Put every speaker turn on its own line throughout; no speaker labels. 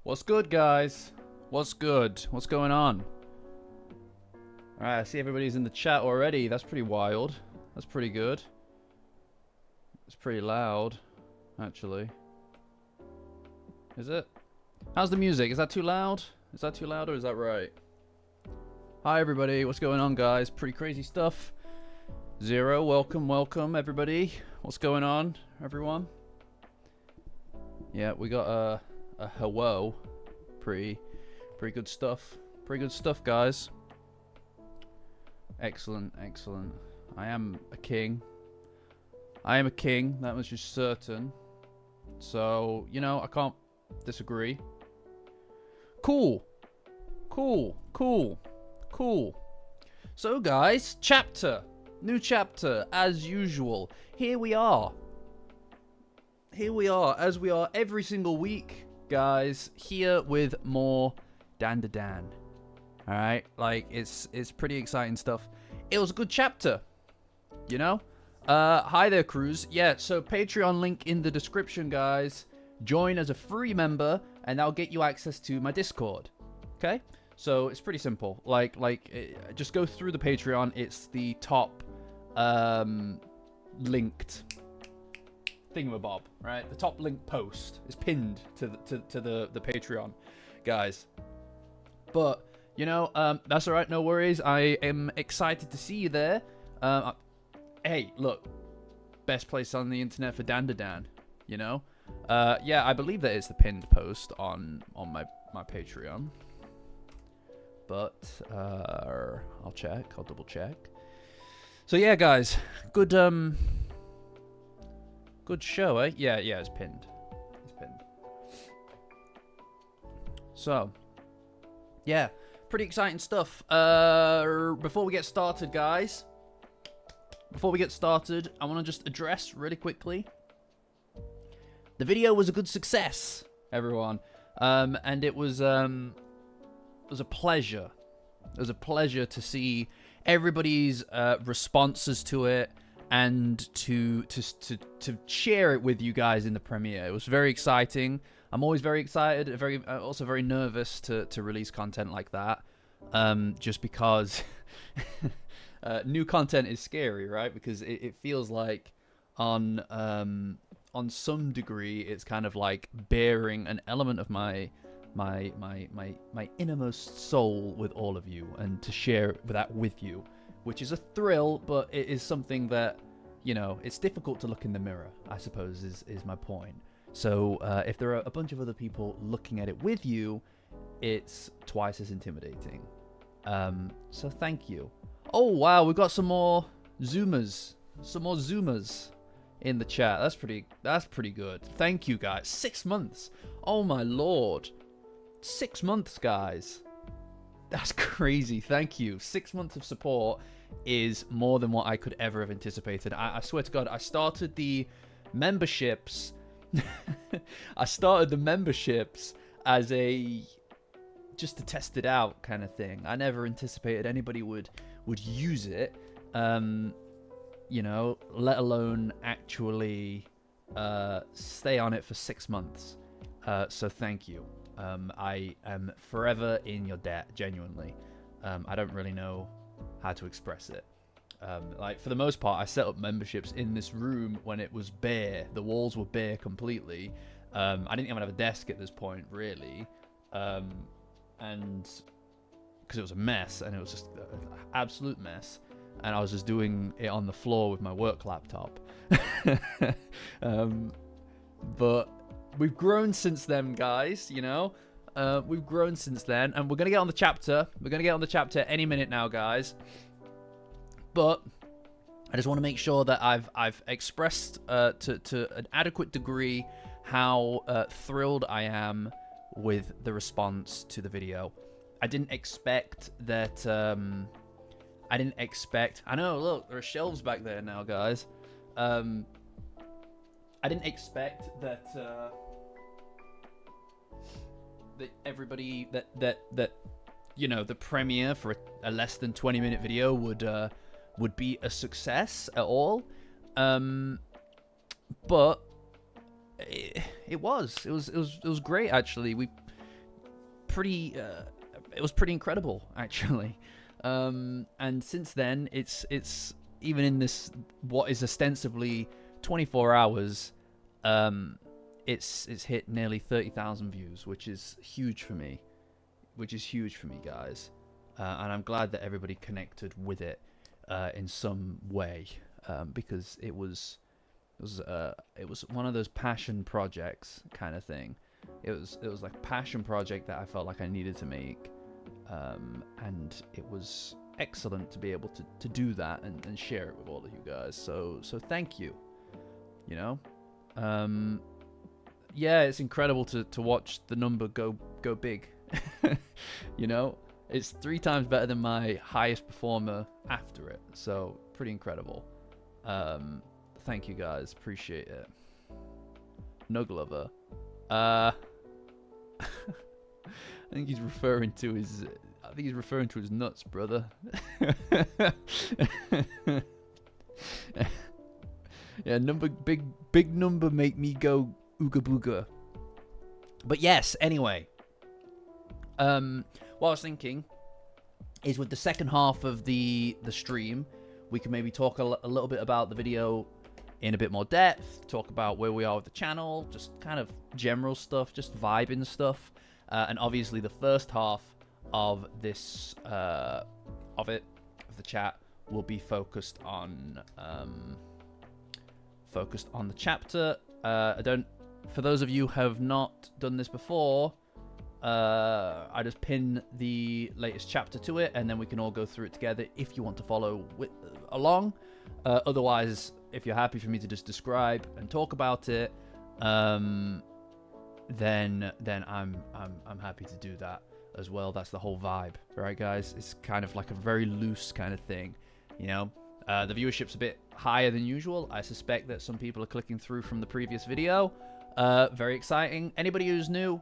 What's good, guys? What's good? What's going on? Alright, I see everybody's in the chat already. That's pretty wild. That's pretty good. It's pretty loud, actually. Is it? How's the music? Is that too loud? Is that too loud or is that right? Hi, everybody. What's going on, guys? Pretty crazy stuff. Zero, welcome, everybody. What's going on, everyone? Yeah, we got a hello. Pretty good stuff. Pretty good stuff, guys. Excellent. I am a king. That was just certain. So, you know, I can't disagree. Cool. So, guys, new chapter, as usual. Here we are, as we are every single week, guys, here with more Dandadan. Alright, like, it's pretty exciting stuff. It was a good chapter, you know? Hi there, Cruz. Yeah, so Patreon link in the description, guys. Join as a free member, and that'll get you access to my Discord. Okay? So, it's pretty simple. Just go through the Patreon. It's the top, linked thingamabob, right? The top link post is pinned to the Patreon, guys. But you know, that's all right. No worries. I am excited to see you there. Hey, look, best place on the internet for Dandadan. You know, yeah, I believe that is the pinned post on my Patreon. But I'll check. I'll double check. So yeah, guys, good show, eh? Yeah, it's pinned. So, yeah, pretty exciting stuff. Before we get started, guys, I want to just address really quickly. The video was a good success, everyone. And it was a pleasure. It was a pleasure to see everybody's responses to it, and to share it with you guys in the premiere. It was very exciting. I'm always very excited, also very nervous to release content like that, just because new content is scary, right? Because it feels like on some degree it's kind of like bearing an element of my innermost soul with all of you, and to share that with you, which is a thrill, but it is something that, you know, it's difficult to look in the mirror, I suppose, is my point. So if there are a bunch of other people looking at it with you, it's twice as intimidating. So thank you. Oh, wow, we've got some more Zoomers. In the chat. That's pretty good. Thank you, guys. 6 months. Oh, my Lord. 6 months, guys. That's crazy. Thank you. 6 months of support is more than what I could ever have anticipated. I swear to God, I started the memberships. As just to test it out kind of thing. I never anticipated anybody would use it, you know, let alone actually stay on it for 6 months. So thank you. I am forever in your debt, genuinely. I don't really know how to express it. Like, for the most part, I set up memberships in this room when it was bare. The walls were bare completely. I didn't even have a desk at this point, really. And because it was a mess, and it was just an absolute mess. And I was just doing it on the floor with my work laptop. But we've grown since then, guys, you know? We've grown since then, and we're going to get on the chapter. We're going to get on the chapter any minute now, guys. But I just want to make sure that I've expressed to an adequate degree how thrilled I am with the response to the video. I didn't expect that... I know, look, there are shelves back there now, guys. I didn't expect that that everybody that you know, the premiere for a less than 20-minute video would be a success at all. But it was great, actually. pretty incredible, actually. And since then, it's even in this what is ostensibly 24 hours, it's hit nearly 30,000 views, which is huge for me. Guys. And I'm glad that everybody connected with it in some way, because it was one of those passion projects kind of thing. It was like a passion project that I felt like I needed to make, and it was excellent to be able to do that and share it with all of you guys. So thank you. You know, yeah, it's incredible to watch the number go big. You know, it's 3 times better than my highest performer after it. So pretty incredible. Thank you guys, appreciate it. Nuglover. I think he's referring to his nuts, brother. Yeah, big number make me go ooga booga. But yes, anyway. What I was thinking is with the second half of the stream, we can maybe talk a little bit about the video in a bit more depth, talk about where we are with the channel, just kind of general stuff, just vibing stuff. And obviously the first half of this, of the chat will be focused on the chapter. For those of you who have not done this before, I just pin the latest chapter to it, and then we can all go through it together if you want to follow along. Otherwise, if you're happy for me to just describe and talk about it, then I'm happy to do that as well. That's the whole vibe, right, guys? It's kind of like a very loose kind of thing, you know. The viewership's a bit higher than usual. I suspect that some people are clicking through from the previous video. Very exciting. Anybody who's new,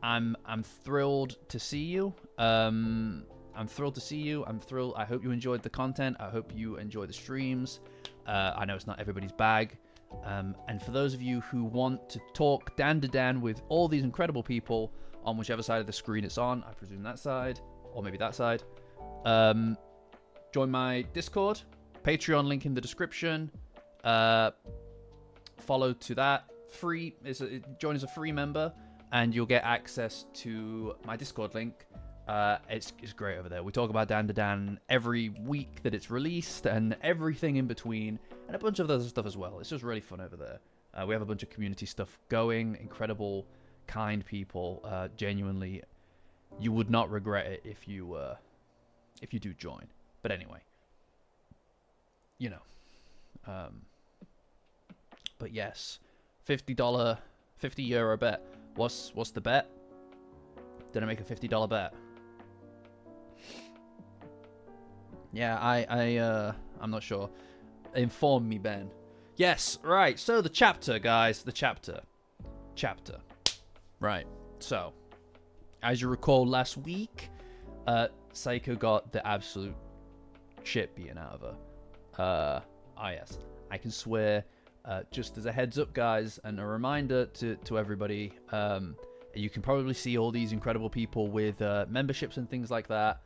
I'm thrilled to see you. I'm thrilled. I hope you enjoyed the content. I hope you enjoy the streams. I know it's not everybody's bag. And for those of you who want to talk Dandadan with all these incredible people on whichever side of the screen it's on, I presume that side, or maybe that side, join my Discord, Patreon link in the description. Follow to that. Join as a free member, and you'll get access to my Discord link. It's great over there. We talk about Dandadan every week that it's released, and everything in between, and a bunch of other stuff as well. It's just really fun over there. We have a bunch of community stuff going. Incredible, kind people. Genuinely, you would not regret it if you do join. But anyway, you know. But yes, €50 bet. What's the bet? Did I make a $50 bet? Yeah, I'm not sure. Inform me, Ben. Yes, right. So the chapter, guys, the chapter. Right. So, as you recall, last week, Psycho got the absolute shit beaten out of her. Yes, I can swear. Just as a heads up, guys, and a reminder to everybody, you can probably see all these incredible people with memberships and things like that.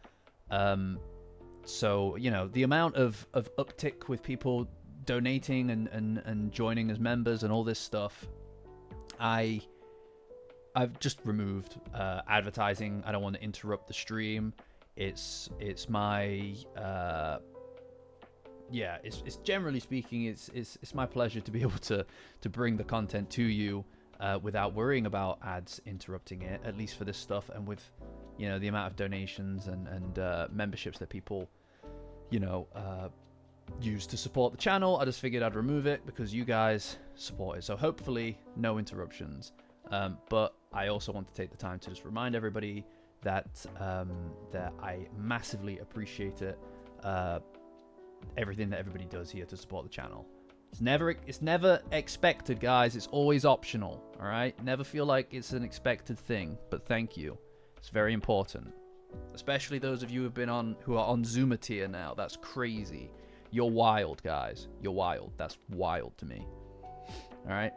So, you know, the amount of uptick with people donating and joining as members and all this stuff, I've just removed advertising. I don't want to interrupt the stream. It's my it's generally speaking, it's my pleasure to be able to bring the content to you without worrying about ads interrupting it, at least for this stuff. And with, you know, the amount of donations and memberships that people, you know, use to support the channel, I just figured I'd remove it because you guys support it. So hopefully no interruptions. But I also want to take the time to just remind everybody that that I massively appreciate it. Everything that everybody does here to support the channel. It's never expected, guys. It's always optional. All right. Never feel like it's an expected thing. But thank you. It's very important. Especially those of you who are on Zoomer tier now. That's crazy. You're wild, guys. You're wild. That's wild to me. All right.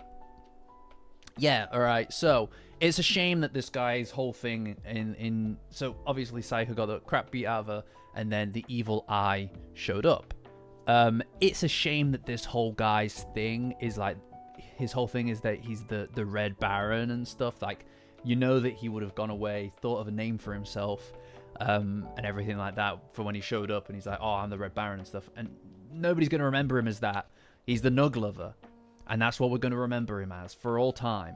Yeah, all right. So it's a shame that this guy's whole thing in so obviously Psycho got the crap beat out of her, and then the evil eye showed up. It's a shame that this whole guy's thing is like, his whole thing is that he's the Red Baron and stuff. Like, you know that he would have gone away, thought of a name for himself, and everything like that for when he showed up, and he's like, oh, I'm the Red Baron and stuff, and nobody's gonna remember him as that. He's the Nug Lover. And that's what we're going to remember him as for all time.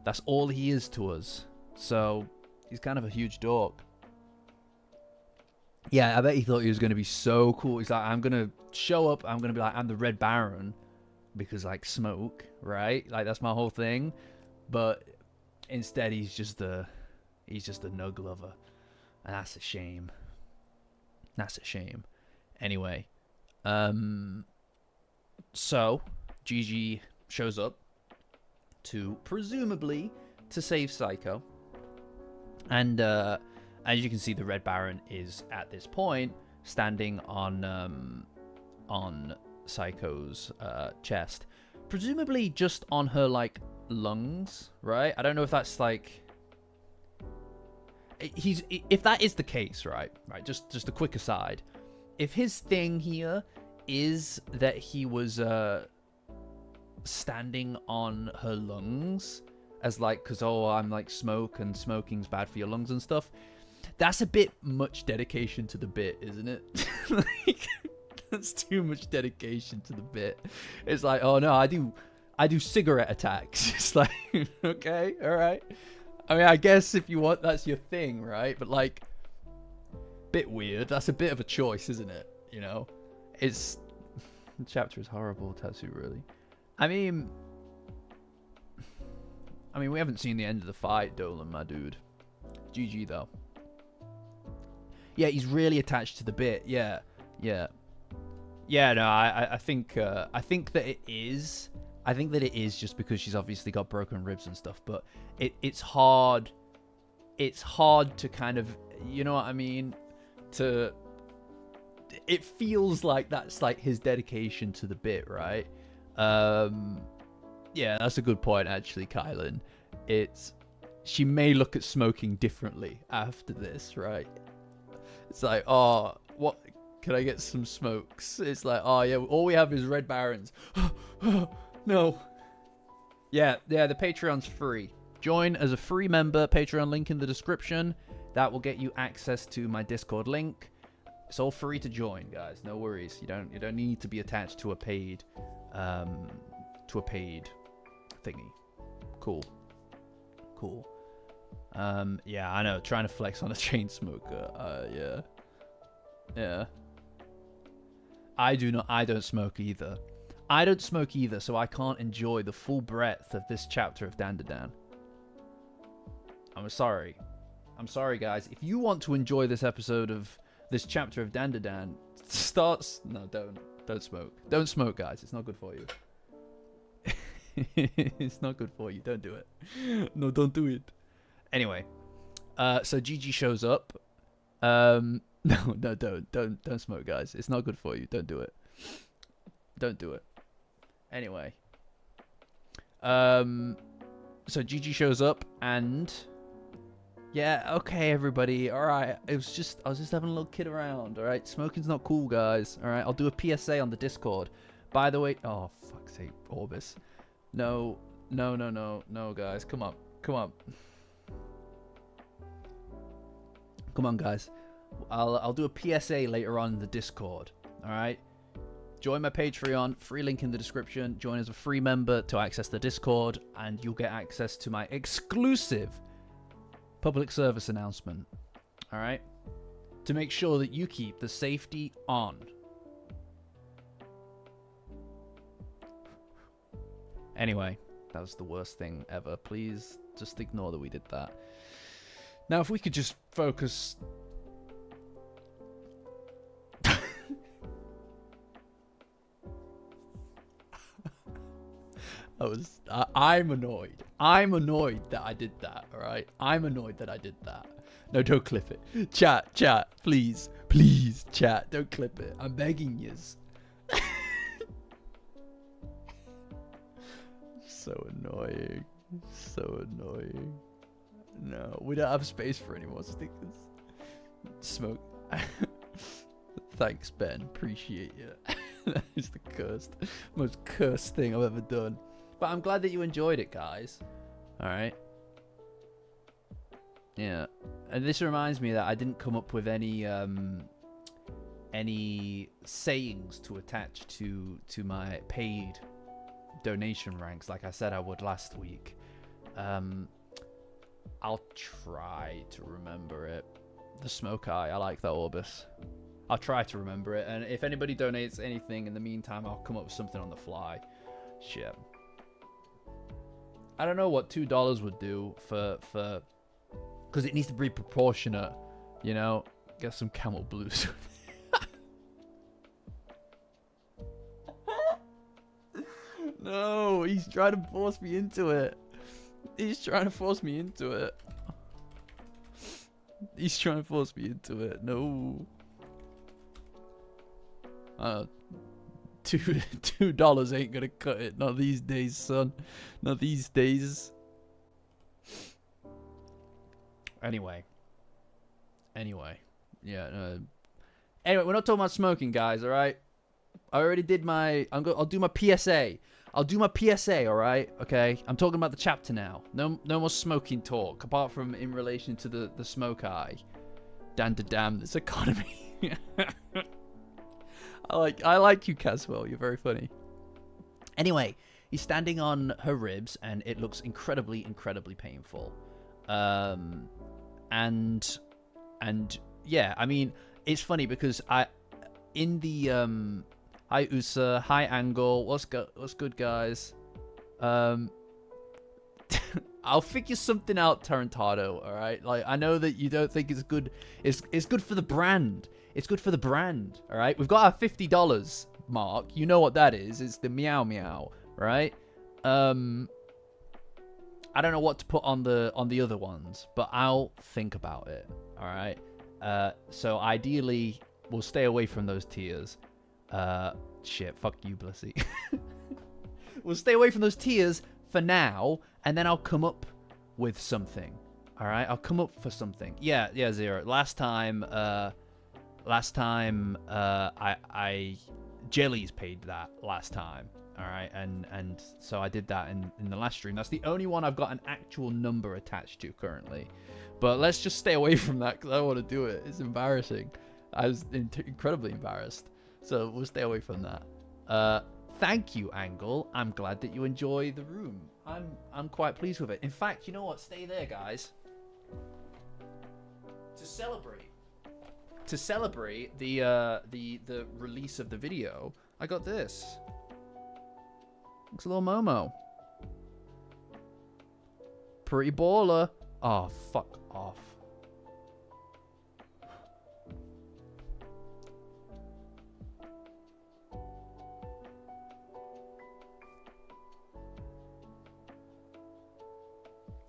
That's all he is to us. So, he's kind of a huge dork. Yeah, I bet he thought he was going to be so cool. He's like, I'm going to show up. I'm going to be like, I'm the Red Baron. Because, like, smoke, right? Like, that's my whole thing. But instead, he's just a Nug Lover. And that's a shame. That's a shame. Anyway. So... Gigi shows up to presumably to save Psycho, and as you can see, the Red Baron is at this point standing on Psycho's chest, presumably just on her like lungs, right? I don't know if that's like if that is the case, right? Just a quick aside, if his thing here is that he was standing on her lungs as like, because I'm like smoke and smoking's bad for your lungs and stuff, that's a bit much dedication to the bit, isn't it? Like, that's too much dedication to the bit. It's like, oh no, I do cigarette attacks. It's like, okay, all right. I mean, I guess if you want, that's your thing, right? But like, bit weird. That's a bit of a choice, isn't it? You know, the chapter is horrible, Tatsu, really. I mean, we haven't seen the end of the fight, Dolan, my dude. GG, though. Yeah, he's really attached to the bit. Yeah. No, I think that it is. I think that it is just because she's obviously got broken ribs and stuff. But it's hard. It's hard to kind of, you know what I mean? It feels like that's like his dedication to the bit, right? Yeah, that's a good point, actually, Kylan. She may look at smoking differently after this, right? It's like, oh, what? Can I get some smokes? It's like, oh yeah, all we have is Red Barons. No. Yeah, the Patreon's free. Join as a free member. Patreon link in the description. That will get you access to my Discord link. It's all free to join, guys. No worries. You don't need to be attached to a paid thingy. Cool. Yeah, I know. Trying to flex on a chain smoker. Yeah. I don't smoke either. So I can't enjoy the full breadth of this chapter of Dandadan. I'm sorry, guys. If you want to enjoy this episode of this chapter of Dandadan, don't smoke. Don't smoke, guys. It's not good for you. It's not good for you. Don't do it. No, don't do it. Anyway, so Gigi shows up. No, don't smoke, guys. It's not good for you. Don't do it. Don't do it. Anyway, so Gigi shows up and yeah, okay, everybody. All right, I was just having a little kid around. All right, smoking's not cool, guys. All right, I'll do a PSA on the Discord. By the way, oh fuck's sake, Orbis. No, guys. Come on, guys. I'll do a PSA later on in the Discord. All right. Join my Patreon. Free link in the description. Join as a free member to access the Discord, and you'll get access to my exclusive public service announcement. All right. To make sure that you keep the safety on. Anyway, that was the worst thing ever. Please just ignore that we did that. Now, if we could just focus. I'm annoyed. I'm annoyed that I did that, alright? I'm annoyed that I did that. No, don't clip it. Chat, please, chat, don't clip it. I'm begging yous. So annoying. So annoying. No, we don't have space for any more stickers. Smoke. Thanks, Ben. Appreciate you. That is the most cursed thing I've ever done. But I'm glad that you enjoyed it, guys. Alright. Yeah. And this reminds me that I didn't come up with any sayings to attach to my paid donation ranks like I said I would last week. I'll try to remember it. The smoke eye, I like that Orbis. I'll try to remember it, and if anybody donates anything in the meantime, I'll come up with something on the fly. Shit. I don't know what $2 would do for because it needs to be proportionate, you know. Get some camel blues. No, he's trying to force me into it. He's trying to force me into it. He's trying to force me into it. No. $2 ain't gonna cut it. Not these days, son. Not these days. Anyway. Yeah. No. Anyway, we're not talking about smoking, guys. All right. I already did my. I'll do my PSA. I'll do my PSA. All right. Okay. I'm talking about the chapter now. No more smoking talk, apart from in relation to the smoke eye. Dandadan, this economy. I like you, Caswell. You're very funny. Anyway, he's standing on her ribs, and it looks incredibly painful. And yeah, I mean, it's funny because in the hi Usa, hi Angle, what's good, guys? I'll figure something out, Tarantado. All right, like I know that you don't think it's good. It's good for the brand. It's good for the brand. All right, we've got our $50 mark. You know what that is? It's the meow meow, right? I don't know what to put on the other ones, but I'll think about it. All right. So ideally, we'll stay away from those tears. Shit, fuck you, Blissy. We'll stay away from those tears for now, and then I'll come up with something. All right, I'll come up for something. Yeah, Zero. Last time, I Jellies paid that last time. All right, and so I did that in the last stream. That's the only one I've got an actual number attached to currently. But let's just stay away from that because I don't want to do it. It's embarrassing. I was incredibly embarrassed. So we'll stay away from that. Thank you, Angle. I'm glad that you enjoy the room. I'm quite pleased with it. In fact, you know what? Stay there, guys. To celebrate the release of the video, I got this. Looks a little Momo. Pretty baller. Oh, fuck off.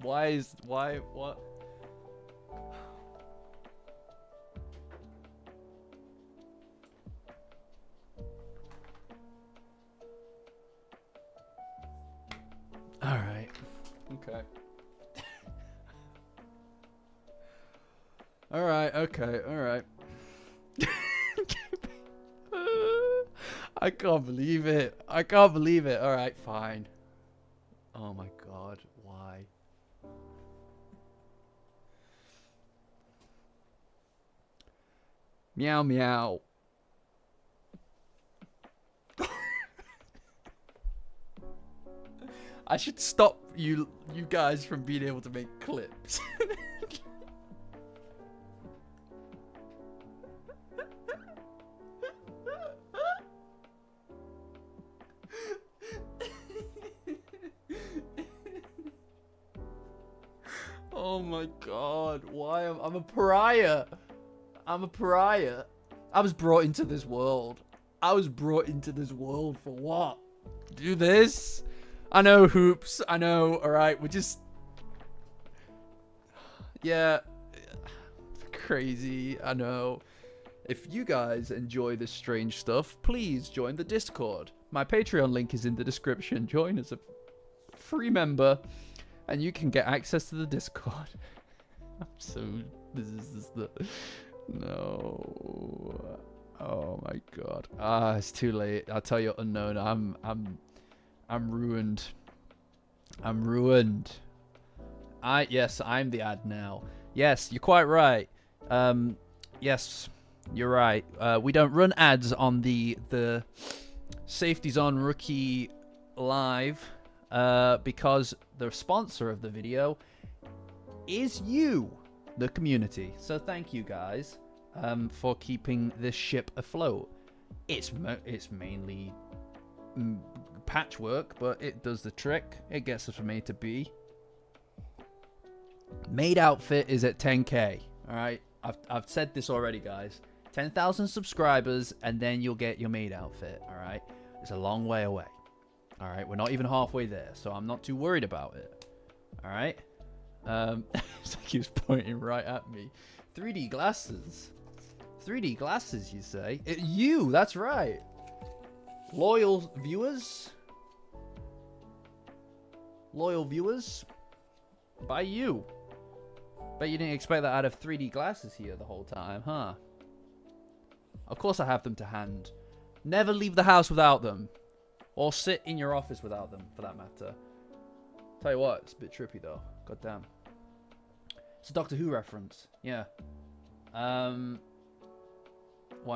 What? All right. Okay. All right. Okay. All right. I can't believe it. I can't believe it. All right. Fine. Oh my God. Why? Meow meow. I should stop you guys from being able to make clips. Oh my God, why I'm a pariah. I'm a pariah. I was brought into this world. I was brought into this world for what? Do this? I know, Hoops. I know. All right, we're just... Yeah. Crazy. I know. If you guys enjoy this strange stuff, please join the Discord. My Patreon link is in the description. Join as a free member. And you can get access to the Discord. So this is the no. Oh my god. Ah, it's too late. I'll tell you, unknown. I'm ruined. I'm ruined. Yes, I'm the ad now. Yes, you're quite right. Yes, you're right. We don't run ads on the Safety Zone Rookie Live because the sponsor of the video is you, the community. So thank you guys for keeping this ship afloat. It's mainly patchwork, but it does the trick. It gets us from A to B. Maid outfit is at 10k. All right, I've said this already, guys. 10,000 subscribers, and then you'll get your maid outfit. All right, it's a long way away. All right, we're not even halfway there, so I'm not too worried about it. All right. It's like he was pointing right at me. 3D glasses. 3D glasses, you say? You, that's right. Loyal viewers. Loyal viewers. By you. Bet you didn't expect that I'd have 3D glasses here the whole time, huh? Of course I have them to hand. Never leave the house without them. Or sit in your office without them, for that matter. Tell you what, it's a bit trippy though. God damn. It's a Doctor Who reference. Yeah. Why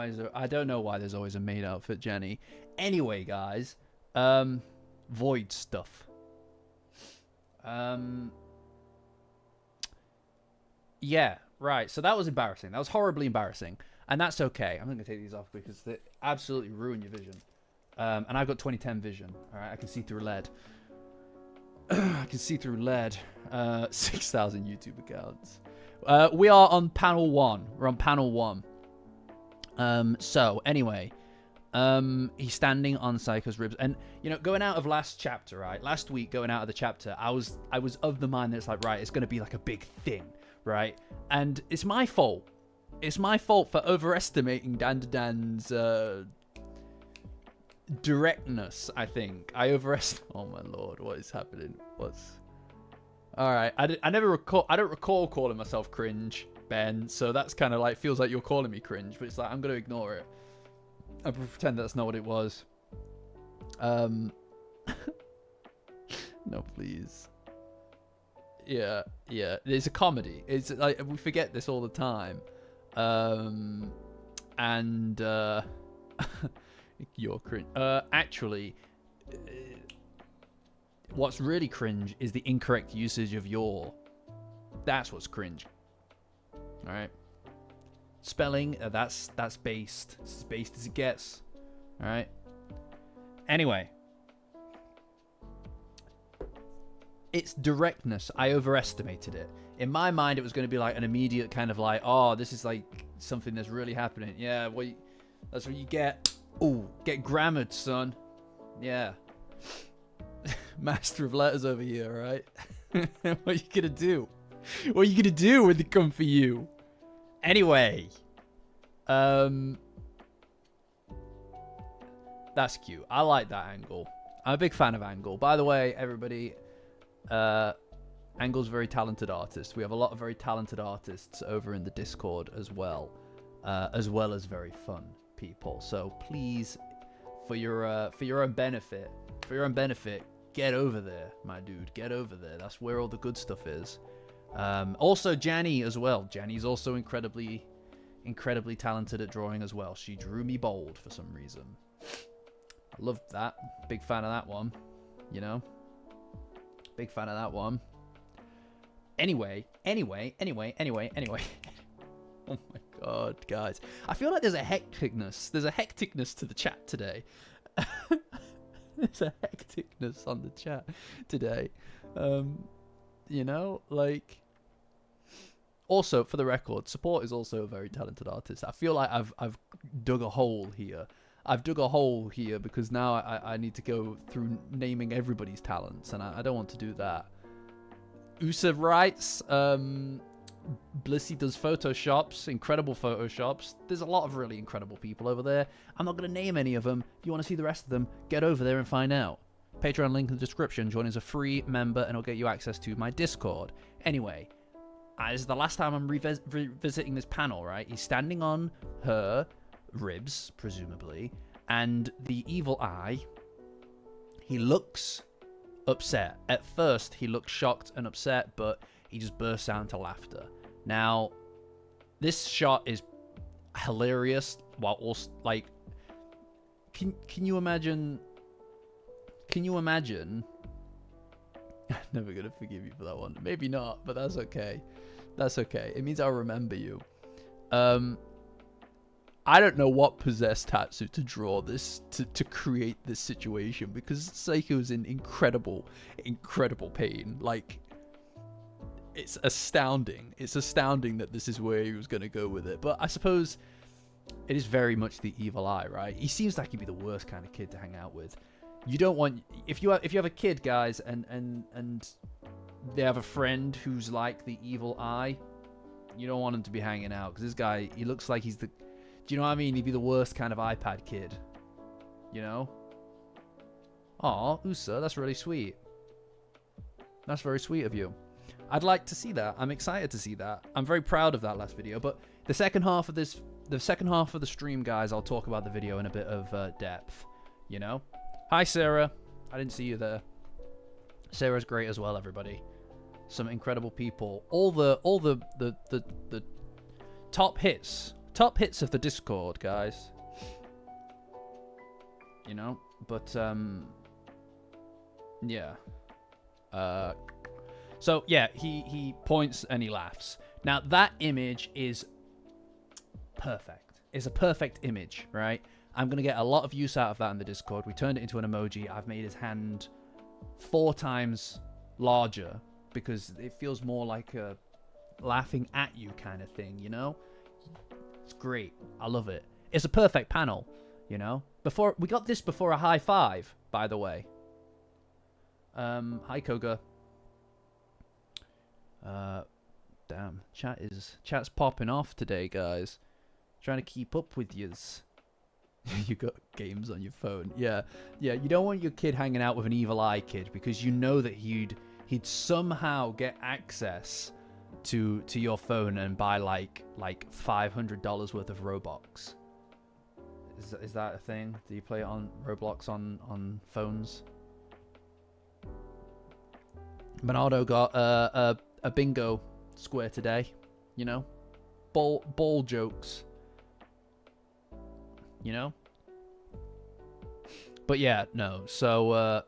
is there... I don't know why there's always a maid outfit, Jenny. Anyway, guys. Void stuff. Yeah, right. So that was embarrassing. That was horribly embarrassing. And that's okay. I'm going to take these off because they absolutely ruin your vision. And I've got 2010 vision. All right, I can see through lead. I can see through lead. 6,000 YouTube accounts. We are on panel 1. We're on panel 1. So, anyway. He's standing on Psycho's ribs. And, you know, going out of last chapter, right? Last week, going out of the chapter, I was of the mind that it's like, right, it's going to be like a big thing, right? And it's my fault. It's my fault for overestimating Dandadan's directness, I think. I overestimated... Oh, my lord, what is happening? What's... Alright, I don't recall calling myself cringe, Ben, so that's kind of like, feels like you're calling me cringe, but it's like, I'm going to ignore it. I pretend that's not what it was. No, please. Yeah. It's a comedy. It's like, we forget this all the time. You're cringe. Actually, what's really cringe is the incorrect usage of your. That's what's cringe. All right. Spelling, that's based. It's as based as it gets. All right. Anyway. Its directness, I overestimated it. In my mind, it was going to be like an immediate kind of like, oh, this is like something that's really happening. Yeah, well, that's what you get. Ooh, get grammared, son. Yeah. Master of letters over here, right? What are you going to do? What are you going to do when they come for you? Anyway. That's cute. I like that angle. I'm a big fan of Angle. By the way, everybody... Angle's a very talented artist. We have a lot of very talented artists over in the Discord as well as very fun people. So please, for your own benefit, get over there, my dude. Get over there. That's where all the good stuff is. Also, Janny as well. Janny's also incredibly talented at drawing as well. She drew me bold for some reason. I loved that. Big fan of that one. You know. Big fan of that one. Anyway. Oh my god, guys. I feel like there's a hecticness. There's a hecticness to the chat today. There's a hecticness on the chat today. You know, like... Also, for the record, Support is also a very talented artist. I feel like I've dug a hole here. I've dug a hole here because now I need to go through naming everybody's talents, and I don't want to do that. Usa writes, Blissy does photoshops, incredible photoshops. There's a lot of really incredible people over there. I'm not going to name any of them. If you want to see the rest of them, get over there and find out. Patreon link in the description. Join as a free member and it'll get you access to my Discord. Anyway, as the last time I'm revisiting this panel, right? He's standing on her ribs, presumably, and the evil eye, he looks upset. At first, he looks shocked and upset, but he just bursts out into laughter. Now, this shot is hilarious, while also, like, can you imagine... Can you imagine... I'm never going to forgive you for that one. Maybe not, but that's okay. That's okay. It means I'll remember you. I don't know what possessed Tatsu to draw this, to create this situation, because Seiko's in incredible pain. Like, it's astounding. It's astounding that this is where he was going to go with it. But I suppose it is very much the evil eye, right? He seems like he'd be the worst kind of kid to hang out with. You don't want, if you have a kid, guys, and they have a friend who's like the evil eye, you don't want him to be hanging out, because this guy, he looks like he's the, do you know what I mean? He'd be the worst kind of iPad kid, you know? Aw, Usa, that's really sweet. That's very sweet of you. I'd like to see that. I'm excited to see that. I'm very proud of that last video, but the second half of the stream, guys, I'll talk about the video in a bit of depth, you know? Hi, Sarah. I didn't see you there. Sarah's great as well, everybody. Some incredible people. All the top hits of the Discord, guys. You know, but yeah. So yeah, he points and he laughs. Now that image is perfect. It's a perfect image, right? I'm going to get a lot of use out of that in the Discord. We turned it into an emoji. I've made his hand 4 times larger because it feels more like a laughing at you kind of thing, you know? It's great. I love it. It's a perfect panel, you know? We got this before a high five, by the way. Hi, Koga. Damn. Chat's popping off today, guys. Trying to keep up with yous. You got games on your phone. Yeah. You don't want your kid hanging out with an evil eye kid, because you know that he'd somehow get access to your phone and buy like $500 worth of Robux. Is that a thing? Do you play it on Roblox on phones? Bernardo got a bingo square today. You know, ball jokes. You know? But yeah, no. So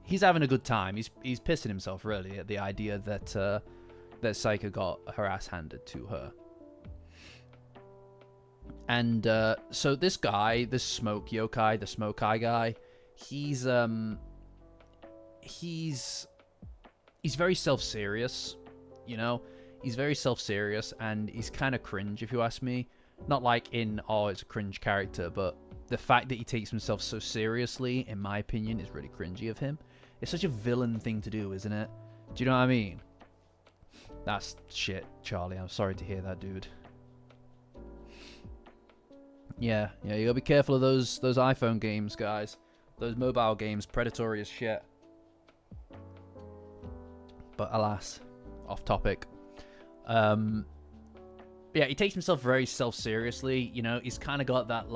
he's having a good time. He's pissing himself really at the idea that that Saika got her ass handed to her. And so this guy, this smoke yokai, the smoke eye guy, he's very self-serious, you know? He's very self-serious and he's kind of cringe, if you ask me. Not like in, oh, it's a cringe character, but the fact that he takes himself so seriously, in my opinion, is really cringy of him. It's such a villain thing to do, isn't it? Do you know what I mean? That's shit, Charlie. I'm sorry to hear that, dude. Yeah, you gotta be careful of those iPhone games, guys. Those mobile games, predatory as shit. But alas, off topic. Yeah, he takes himself very self-seriously, you know? He's kind of got that,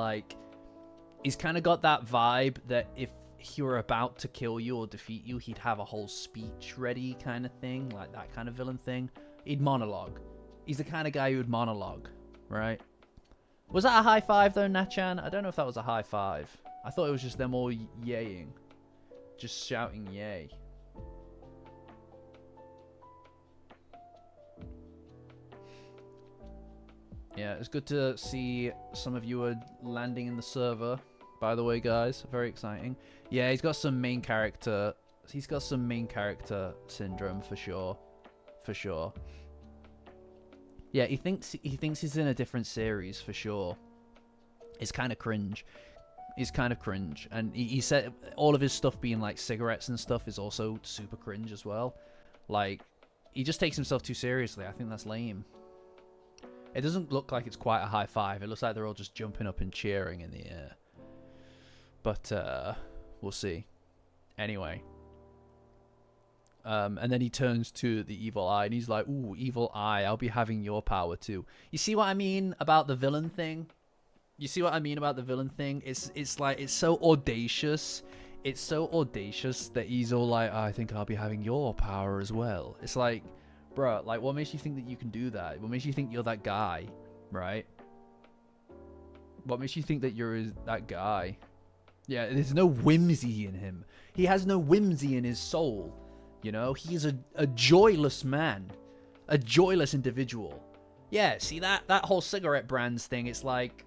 vibe that if he were about to kill you or defeat you, he'd have a whole speech ready kind of thing, like that kind of villain thing. He'd monologue. He's the kind of guy who would monologue, right? Was that a high five, though, Nachan? I don't know if that was a high five. I thought it was just them all yaying. Just shouting yay. Yeah, it's good to see some of you are landing in the server, by the way, guys. Very exciting. Yeah, he's got some main character... He's got some main character syndrome, for sure. For sure. Yeah, he thinks he's in a different series, for sure. It's kind of cringe. It's kind of cringe. And he said all of his stuff being like cigarettes and stuff is also super cringe as well. Like, he just takes himself too seriously. I think that's lame. It doesn't look like it's quite a high five. It looks like they're all just jumping up and cheering in the air. But we'll see. Anyway. And then he turns to the evil eye and he's like, ooh, evil eye, I'll be having your power too. You see what I mean about the villain thing? You see what I mean about the villain thing? It's like, it's so audacious. It's so audacious that he's all like, I think I'll be having your power as well. It's like, bro, like, what makes you think that you can do that? What makes you think you're that guy, right? What makes you think that you're that guy? Yeah, there's no whimsy in him. He has no whimsy in his soul. You know, he's a joyless man. A joyless individual. Yeah, see that whole cigarette brands thing, it's like,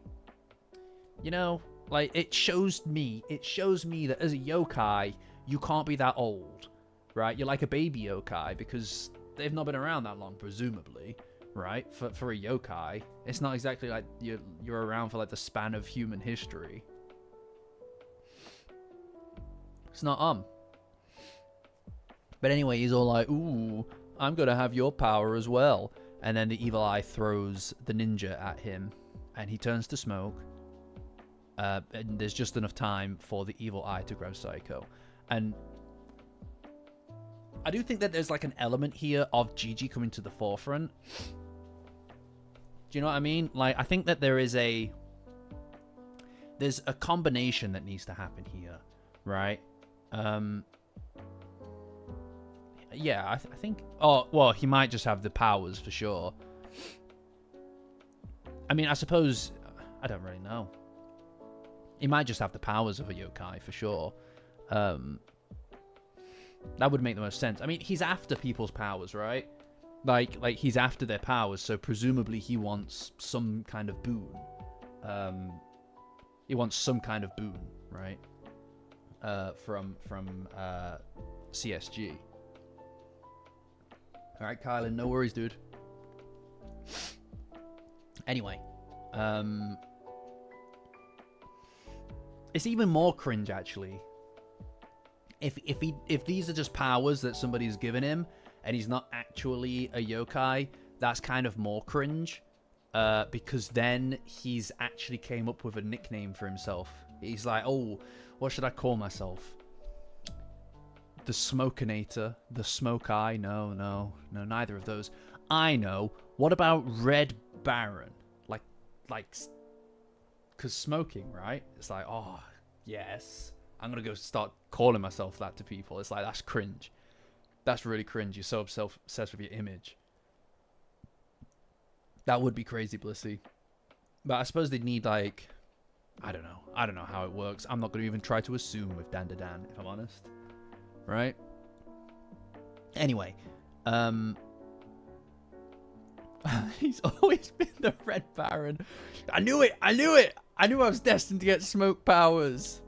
you know, like, it shows me that as a yokai, you can't be that old, right? You're like a baby yokai because they've not been around that long, presumably, right? For a yokai, it's not exactly like you're around for like the span of human history. It's not But anyway, he's all like, ooh, I'm gonna have your power as well. And then the evil eye throws the ninja at him and he turns to smoke. And there's just enough time for the evil eye to grab Psycho. And I do think that there's like an element here of Gigi coming to the forefront. Do you know what I mean? Like, I think that there's a combination that needs to happen here, right? Yeah, I think... Oh, well, he might just have the powers for sure. I mean, I suppose... I don't really know. He might just have the powers of a yokai for sure. That would make the most sense. I mean, he's after people's powers, right? Like he's after their powers, so presumably he wants some kind of boon. He wants some kind of boon, right? From CSG. All right, Kylan, no worries, dude. Anyway, it's even more cringe actually. If these are just powers that somebody's given him and he's not actually a yokai, that's kind of more cringe. Because then he's actually came up with a nickname for himself. He's like, oh, what should I call myself? The Smokinator, the Smoke Eye. No, neither of those. I know. What about Red Baron? Like, because smoking, right? It's like, oh, yes. I'm going to go start calling myself that to people. It's like, that's cringe. That's really cringe. You're so obsessed with your image. That would be crazy, Blissy. But I suppose they'd need, like, I don't know. I don't know how it works. I'm not going to even try to assume with Dandadan, if I'm honest. Right? Anyway. He's always been the Red Baron. I knew it! I knew I was destined to get smoke powers.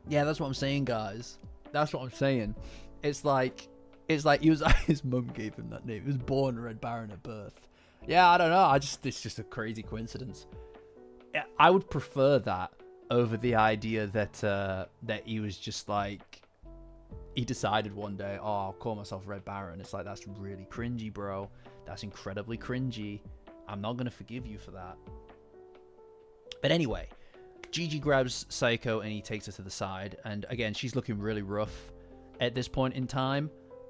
Yeah, that's what I'm saying, guys. That's what I'm saying. It's like he was his mum gave him that name. He was born Red Baron at birth. Yeah, I don't know. It's just a crazy coincidence. I would prefer that over the idea that he was just like, he decided one day, oh, I'll call myself Red Baron. It's like, that's really cringy, bro. That's incredibly cringy. I'm not gonna forgive you for that. But anyway, Gigi grabs Psycho and he takes her to the side. And again, she's looking really rough at this point in time.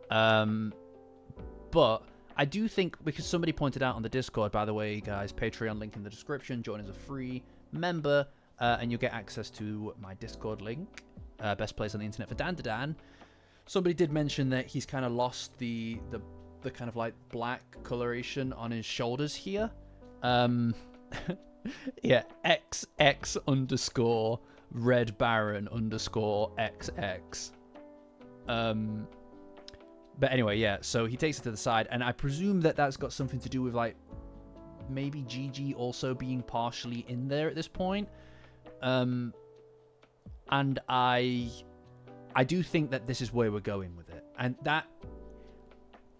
But I do think, because somebody pointed out on the Discord, by the way, guys, Patreon link in the description. Join as a free member, and you'll get access to my Discord link. Best place on the internet for Dandadan. Somebody did mention that he's kind of lost the kind of like black coloration on his shoulders here. Yeah, XX _ Red Baron _ XX. But anyway, yeah, so he takes it to the side, and I presume that that's got something to do with, like, maybe Gigi also being partially in there at this point. And I do think that this is where we're going with it. And that,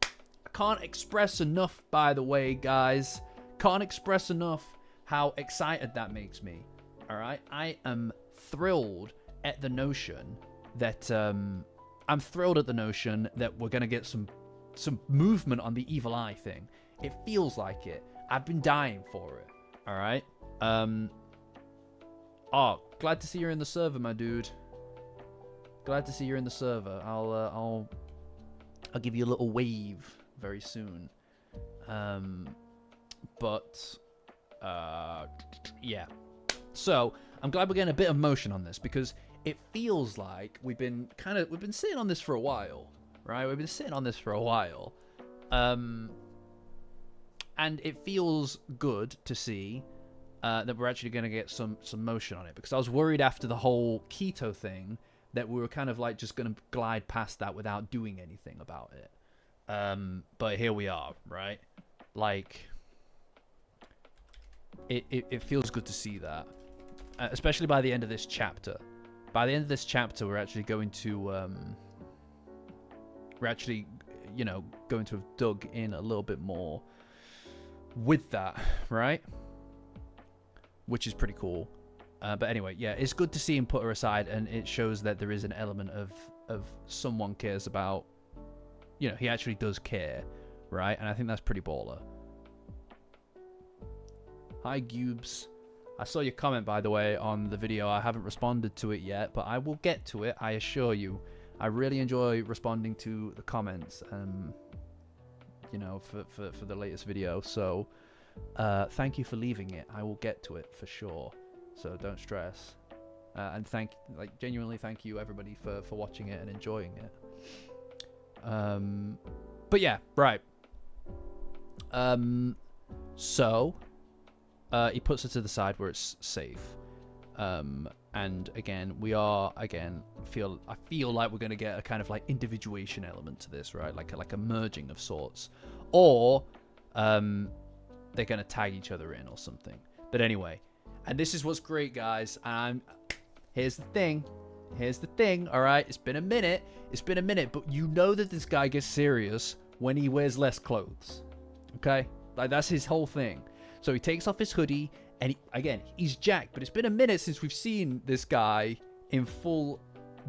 I can't express enough, by the way, guys. Can't express enough how excited that makes me. All right? I am thrilled at the notion that... I'm thrilled at the notion that we're going to get some movement on the evil eye thing. It feels like it. I've been dying for it. All right? Oh, glad to see you're in the server, my dude. Glad to see you're in the server. I'll give you a little wave very soon. Yeah. So I'm glad we're getting a bit of motion on this, because it feels like we've been sitting on this for a while, right? We've been sitting on this for a while, and it feels good to see that we're actually going to get some motion on it, because I was worried after the whole keto thing that we were kind of like just going to glide past that without doing anything about it. But here we are, right? Like, it feels good to see that, especially by the end of this chapter. By the end of this chapter, we're actually going to going to have dug in a little bit more with that, right? Which is pretty cool. But anyway, yeah, it's good to see him put her aside, and it shows that there is an element of someone cares about, he actually does care, right? And I think that's pretty baller. Hi, Gubes. I saw your comment, by the way, on the video. I haven't responded to it yet, but I will get to it, I assure you. I really enjoy responding to the comments, for the latest video. So, thank you for leaving it. I will get to it for sure. So don't stress. And genuinely thank you everybody for watching it and enjoying it. But yeah, right. So he puts her to the side where it's safe. And again, I feel like we're gonna get a kind of like individuation element to this, right? Like a merging of sorts, or they're gonna tag each other in or something. But anyway, and this is what's great, guys. Here's the thing. All right, it's been a minute, but you know that this guy gets serious when he wears less clothes. Okay, like that's his whole thing. So he takes off his hoodie, and he's jacked. But it's been a minute since we've seen this guy in full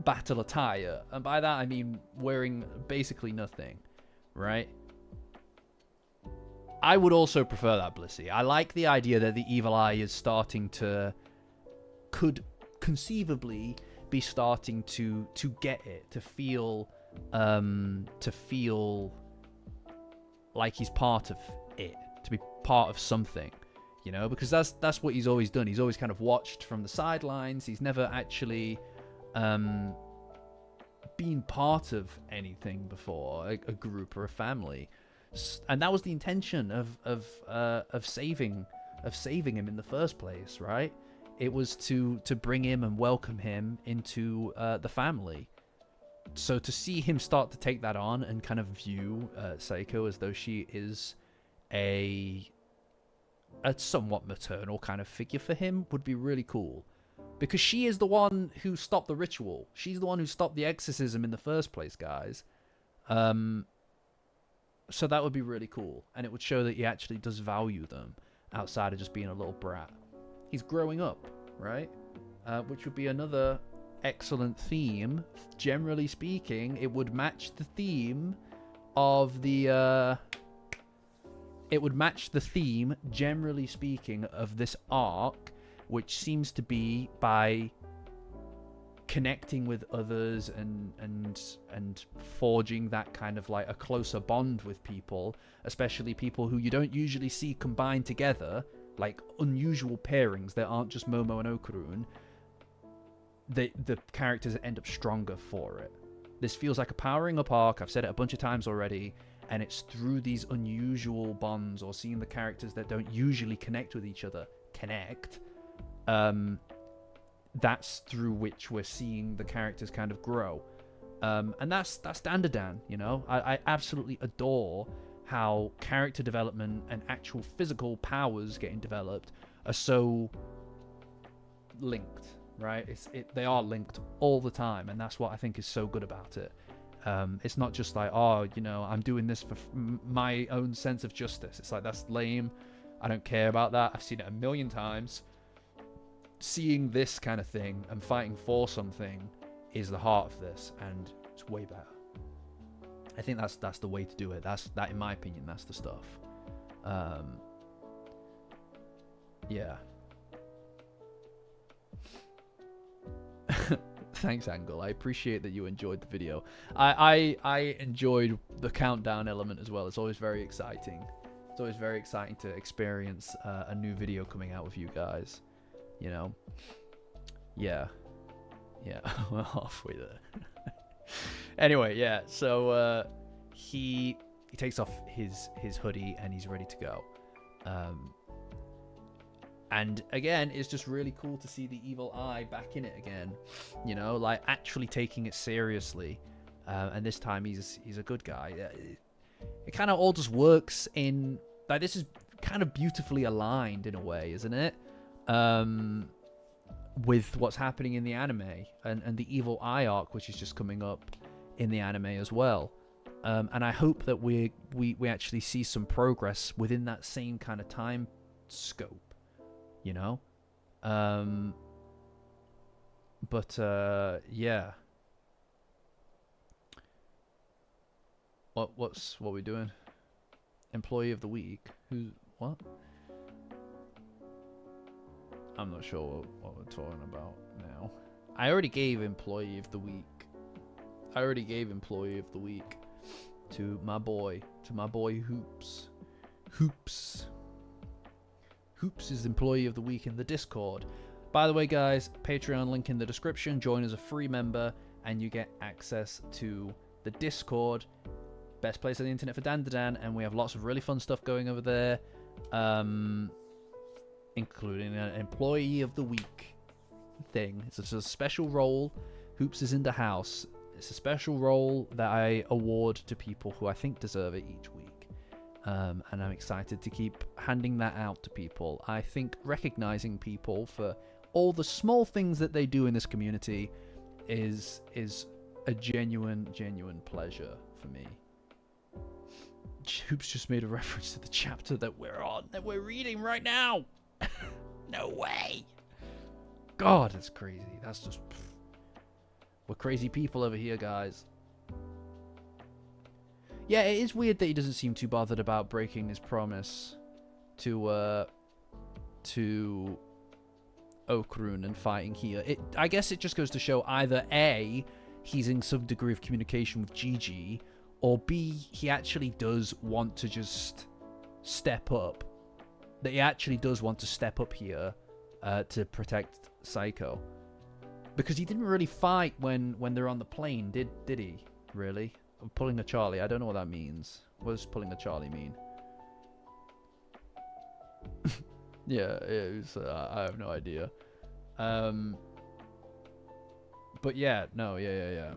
battle attire, and by that I mean wearing basically nothing, right? I would also prefer that, Blissey. I like the idea that the evil eye is could conceivably be starting to get it, to feel like he's part of it, to be part of something, because that's what he's always done. He's always kind of watched from the sidelines. He's never actually been part of anything before, a group or a family. And that was the intention of saving him in the first place, right? It was to bring him and welcome him into the family. So to see him start to take that on and kind of view Seiko as though she is a somewhat maternal kind of figure for him would be really cool, because she is the one who stopped the ritual. She's the one who stopped the exorcism in the first place, guys. So that would be really cool, and it would show that he actually does value them outside of just being a little brat. He's growing up, right? Which would be another excellent theme. Generally speaking, it would match the theme of the generally speaking, of this arc, which seems to be by connecting with others and forging that kind of like a closer bond with people, especially people who you don't usually see combined together, like unusual pairings that aren't just Momo and Okarun. The characters end up stronger for it. This feels like a powering up arc. I've said it a bunch of times already, and it's through these unusual bonds, or seeing the characters that don't usually connect with each other connect. That's through which we're seeing the characters kind of grow. And that's Dandadan, I absolutely adore how character development and actual physical powers getting developed are so linked, right? They are linked all the time, and that's what I think is so good about it. It's not just like, I'm doing this for my own sense of justice. It's like, that's lame. I don't care about that. I've seen it a million times. Seeing this kind of thing and fighting for something is the heart of this, and it's way better. I think that's the way to do it. That, in my opinion, that's the stuff. Yeah. Thanks, Angle. I appreciate that you enjoyed the video. I enjoyed the countdown element as well. It's always very exciting. It's always very exciting to experience a new video coming out with you guys. You know? Yeah. Yeah, we're halfway there. Anyway, yeah, so he takes off his hoodie and he's ready to go. And again, it's just really cool to see the evil eye back in it again. You know, like actually taking it seriously. And this time he's a good guy. It kind of all just works in... Like, this is kind of beautifully aligned in a way, isn't it? With what's happening in the anime and the evil eye arc, which is just coming up in the anime as well. And I hope that we actually see some progress within that same kind of time scope, you know? Yeah. What are we doing? Employee of the week? What? I'm not sure what we're talking about now. I already gave employee of the week. To my boy Hoops. Hoops is employee of the week in the Discord. By the way, guys, Patreon link in the description. Join as a free member and you get access to the Discord. Best place on the internet for Dandadan, and we have lots of really fun stuff going over there. Including an employee of the week thing. It's just a special role. Hoops is in the house. It's a special role that I award to people who I think deserve it each week. And I'm excited to keep handing that out to people. I think recognizing people for all the small things that they do in this community is a genuine pleasure for me. Hoops just made a reference to the chapter that we're reading right now. No way. God, that's crazy. That's just... We're crazy people over here, guys. Yeah, it is weird that he doesn't seem too bothered about breaking his promise to Okrun and fighting here. I guess it just goes to show either A, he's in some degree of communication with Gigi, or B, he actually does want to just step up. That he actually does want to step up here to protect Psycho. Because he didn't really fight when they're on the plane, did he? Really? Pulling a Charlie, I don't know what that means. What does pulling a Charlie mean? Yeah, it was, I have no idea. But yeah, no, yeah.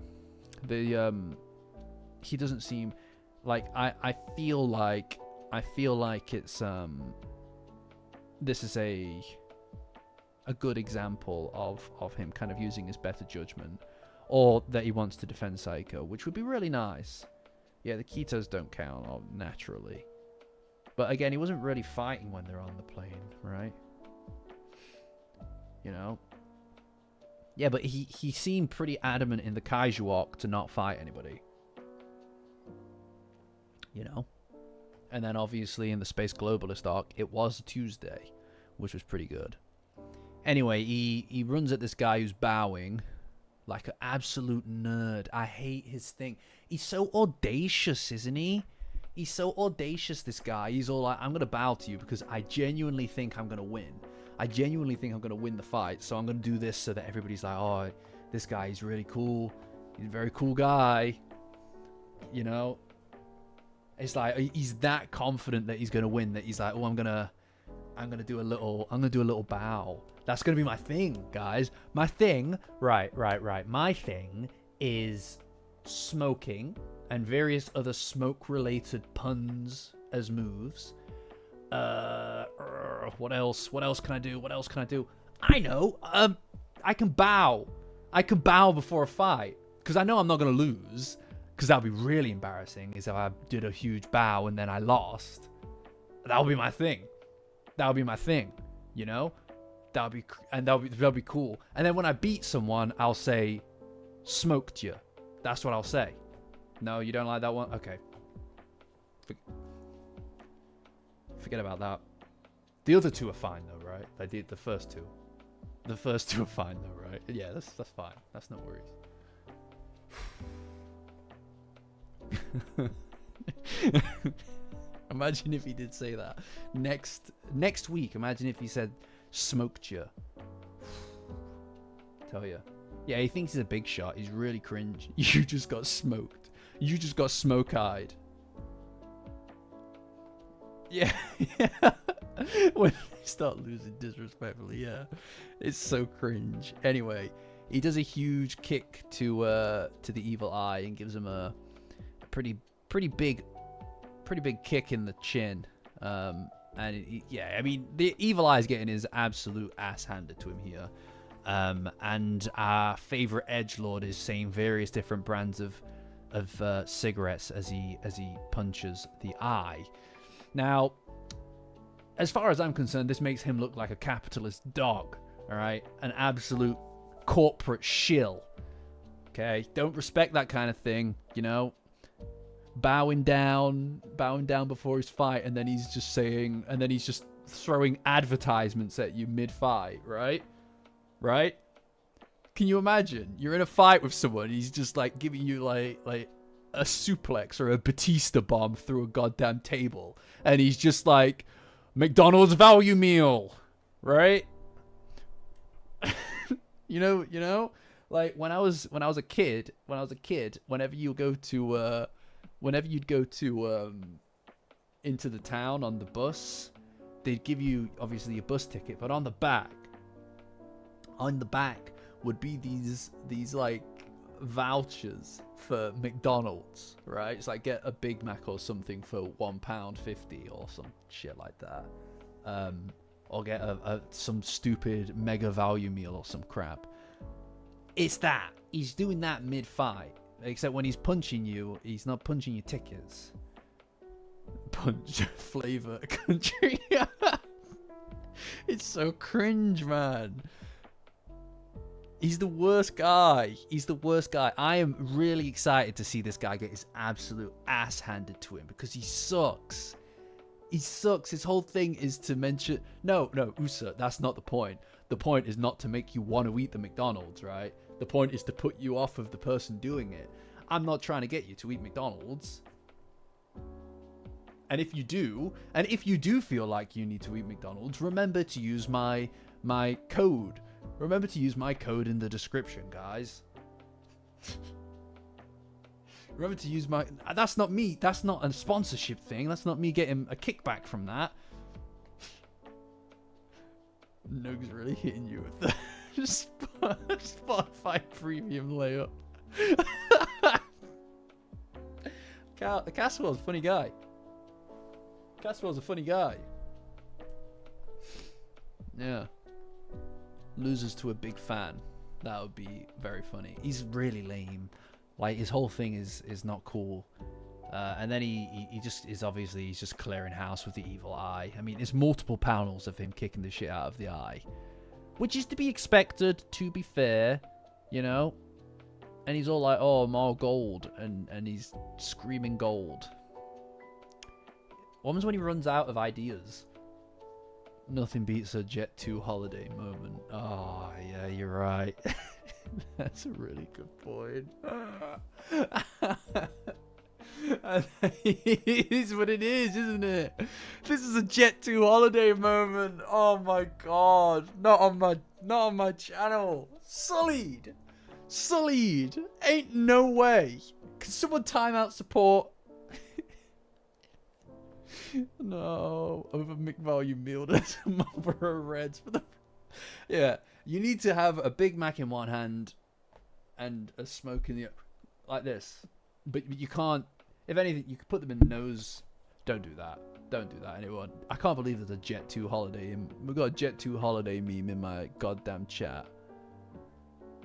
He doesn't seem like I feel like it's this is a good example of him kind of using his better judgment, or that he wants to defend Psycho, which would be really nice. Yeah, the Kitos don't count naturally, but again, he wasn't really fighting when they're on the plane, right? You know. Yeah, but he seemed pretty adamant in the Kaiju arc to not fight anybody. You know? And then obviously in the Space Globalist arc, it was a Tuesday, which was pretty good. Anyway, he runs at this guy who's bowing like an absolute nerd. I hate his thing. He's so audacious, isn't he? He's so audacious, this guy. He's all like, I'm going to bow to you because I genuinely think I'm going to win. I genuinely think I'm going to win the fight, so I'm going to do this so that everybody's like, oh, this guy, he's really cool. He's a very cool guy. You know? It's like, he's that confident that he's going to win that he's like, oh, I'm going to do a little bow. That's going to be my thing, guys. My thing, right. My thing is smoking and various other smoke-related puns as moves. What else? What else can I do? I know. I can bow. Before a fight because I know I'm not going to lose. Because that would be really embarrassing. Is if I did a huge bow and then I lost. That would be my thing. You know. That'll be cool. And then when I beat someone, I'll say, "Smoked you." That's what I'll say. No, you don't like that one? Okay. Forget about that. The other two are fine though, right? I did the first two. The first two are fine though, right? Yeah, that's fine. That's no worries. Imagine if he did say that. Next week, imagine if he said smoked you. Tell you. Yeah, he thinks he's a big shot. He's really cringe. You just got smoked. You just got smoke-eyed. Yeah, yeah. When they start losing disrespectfully, yeah. It's so cringe. Anyway, he does a huge kick to the evil eye and gives him a pretty big kick in the chin. Yeah, I mean, the evil eye is getting his absolute ass handed to him here. And our favorite edgelord is saying various different brands of cigarettes as he punches the eye. Now, as far as I'm concerned, this makes him look like a capitalist dog. All right, an absolute corporate shill. Okay, don't respect that kind of thing. You know, bowing down before his fight, and then he's just throwing advertisements at you mid-fight, right? Right? Can you imagine? You're in a fight with someone, he's just like giving you like a suplex or a Batista bomb through a goddamn table, and he's just like, McDonald's value meal, right? you know, like when I was a kid, whenever you'd go to into the town on the bus, they'd give you obviously a bus ticket, but on the back would be these like vouchers for McDonald's, right? It's like get a Big Mac or something for £1.50 or some shit like that, or get some stupid mega value meal or some crap. It's that he's doing that mid-fight, except when he's punching you, he's not punching your tickets. Punch flavor country. It's so cringe, man. He's the worst guy. I am really excited to see this guy get his absolute ass handed to him because he sucks. His whole thing is to mention... No, Usa, that's not the point. The point is not to make you want to eat the McDonald's, right? The point is to put you off of the person doing it. I'm not trying to get you to eat McDonald's. And if you do feel like you need to eat McDonald's, remember to use my code. Remember to use my code in the description, guys. Remember to use my... That's not me. That's not a sponsorship thing. That's not me getting a kickback from that. Nug's really hitting you with the Spotify premium layup. Caswell's a funny guy. Caswell's a funny guy. Yeah. Loses to a big fan. That would be very funny. He's really lame. Like, his whole thing is not cool. And then he just is obviously, he's just clearing house with the evil eye. I mean, there's multiple panels of him kicking the shit out of the eye, which is to be expected, to be fair, you know. And he's all like, oh, more gold, and he's screaming gold. What happens when he runs out of ideas? Nothing beats a Jet 2 holiday moment. Oh, yeah, you're right. That's a really good point. It is what it is, isn't it? This is a Jet 2 holiday moment. Oh my god. Not on my channel. Sullied. Ain't no way. Can someone time out support? No, over McValue meal, there's a Marlboro Reds for the... Yeah, you need to have a Big Mac in one hand and a smoke in the... Like this. But you can't... If anything, you could put them in the nose. Don't do that. Don't do that, anyone. I can't believe there's a Jet 2 holiday. We've got a Jet 2 holiday meme in my goddamn chat.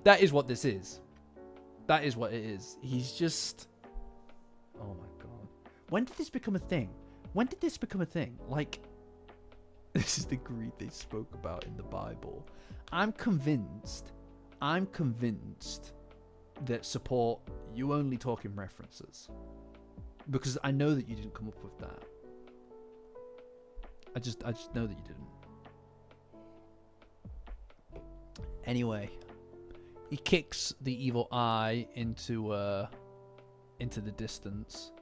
That is what this is. That is what it is. He's just... Oh my god. When did this become a thing? Like, this is the greed they spoke about in the Bible. I'm convinced that support, you only talk in references. Because I know that you didn't come up with that. I just know that you Anyway, he kicks the evil eye into the distance,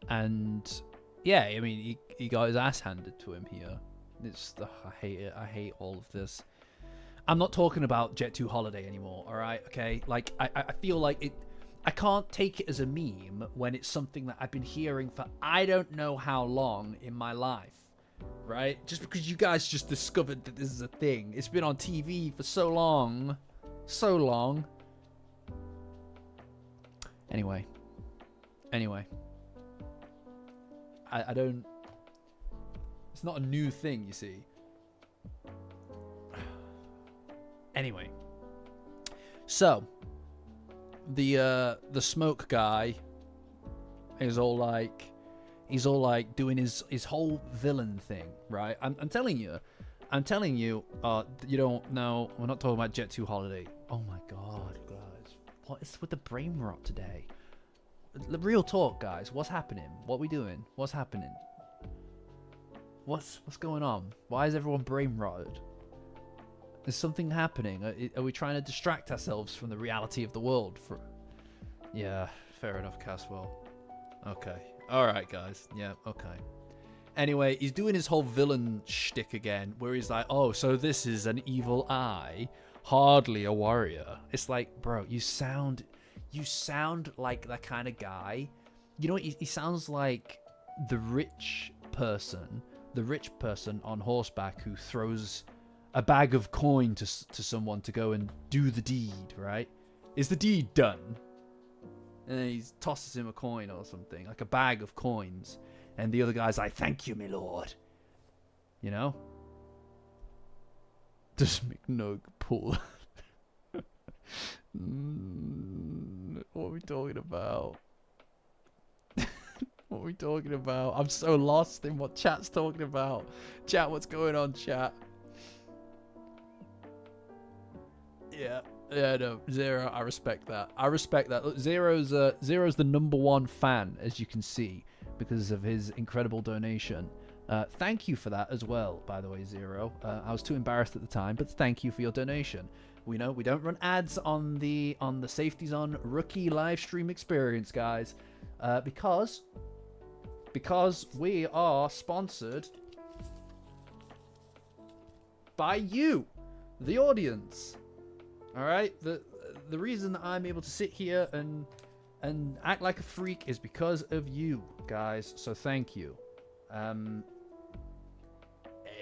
and yeah, I mean, he got his ass handed to him here. I hate it. I hate all of this. I'm not talking about Jet 2 Holiday anymore, alright? Okay? Like, I feel like it... I can't take it as a meme when it's something that I've been hearing for I don't know how long in my life, right? Just because you guys just discovered that this is a thing. It's been on TV for so long. So long. Anyway. I don't... It's not a new thing, you see. Anyway, so the smoke guy is all like, doing his whole villain thing, right? I'm telling you, you don't know. We're not talking about Jet 2 Holiday. Oh my god, guys, what is with the brain rot today? Real talk, guys. What's happening? What we doing? What's happening? What's going on? Why is everyone brain rotted? Is something happening? Are we trying to distract ourselves from the reality of the world? Yeah, fair enough, Caswell. Okay. Alright, guys. Yeah, okay. Anyway, he's doing his whole villain shtick again, where he's like, oh, so this is an evil eye? Hardly a warrior. It's like, bro, you sound like that kind of guy. You know, he sounds like the rich person on horseback who throws a bag of coin to someone to go and do the deed, right? Is the deed done? And then he tosses him a coin or something, like a bag of coins. And the other guy's like, thank you, my lord. You know? Does McNug pull? What are we talking about? What are we talking about? I'm so lost in what chat's talking about. Chat, what's going on, chat? Yeah, no, Zero, I respect that. Look, Zero's the #1 fan, as you can see, because of his incredible donation. Thank you for that as well, by the way, Zero. I was too embarrassed at the time, but thank you for your donation. We know we don't run ads on the Safety Zone rookie live stream experience, guys, because we are sponsored by you, the audience. All right, the reason that I'm able to sit here and act like a freak is because of you guys. So thank you.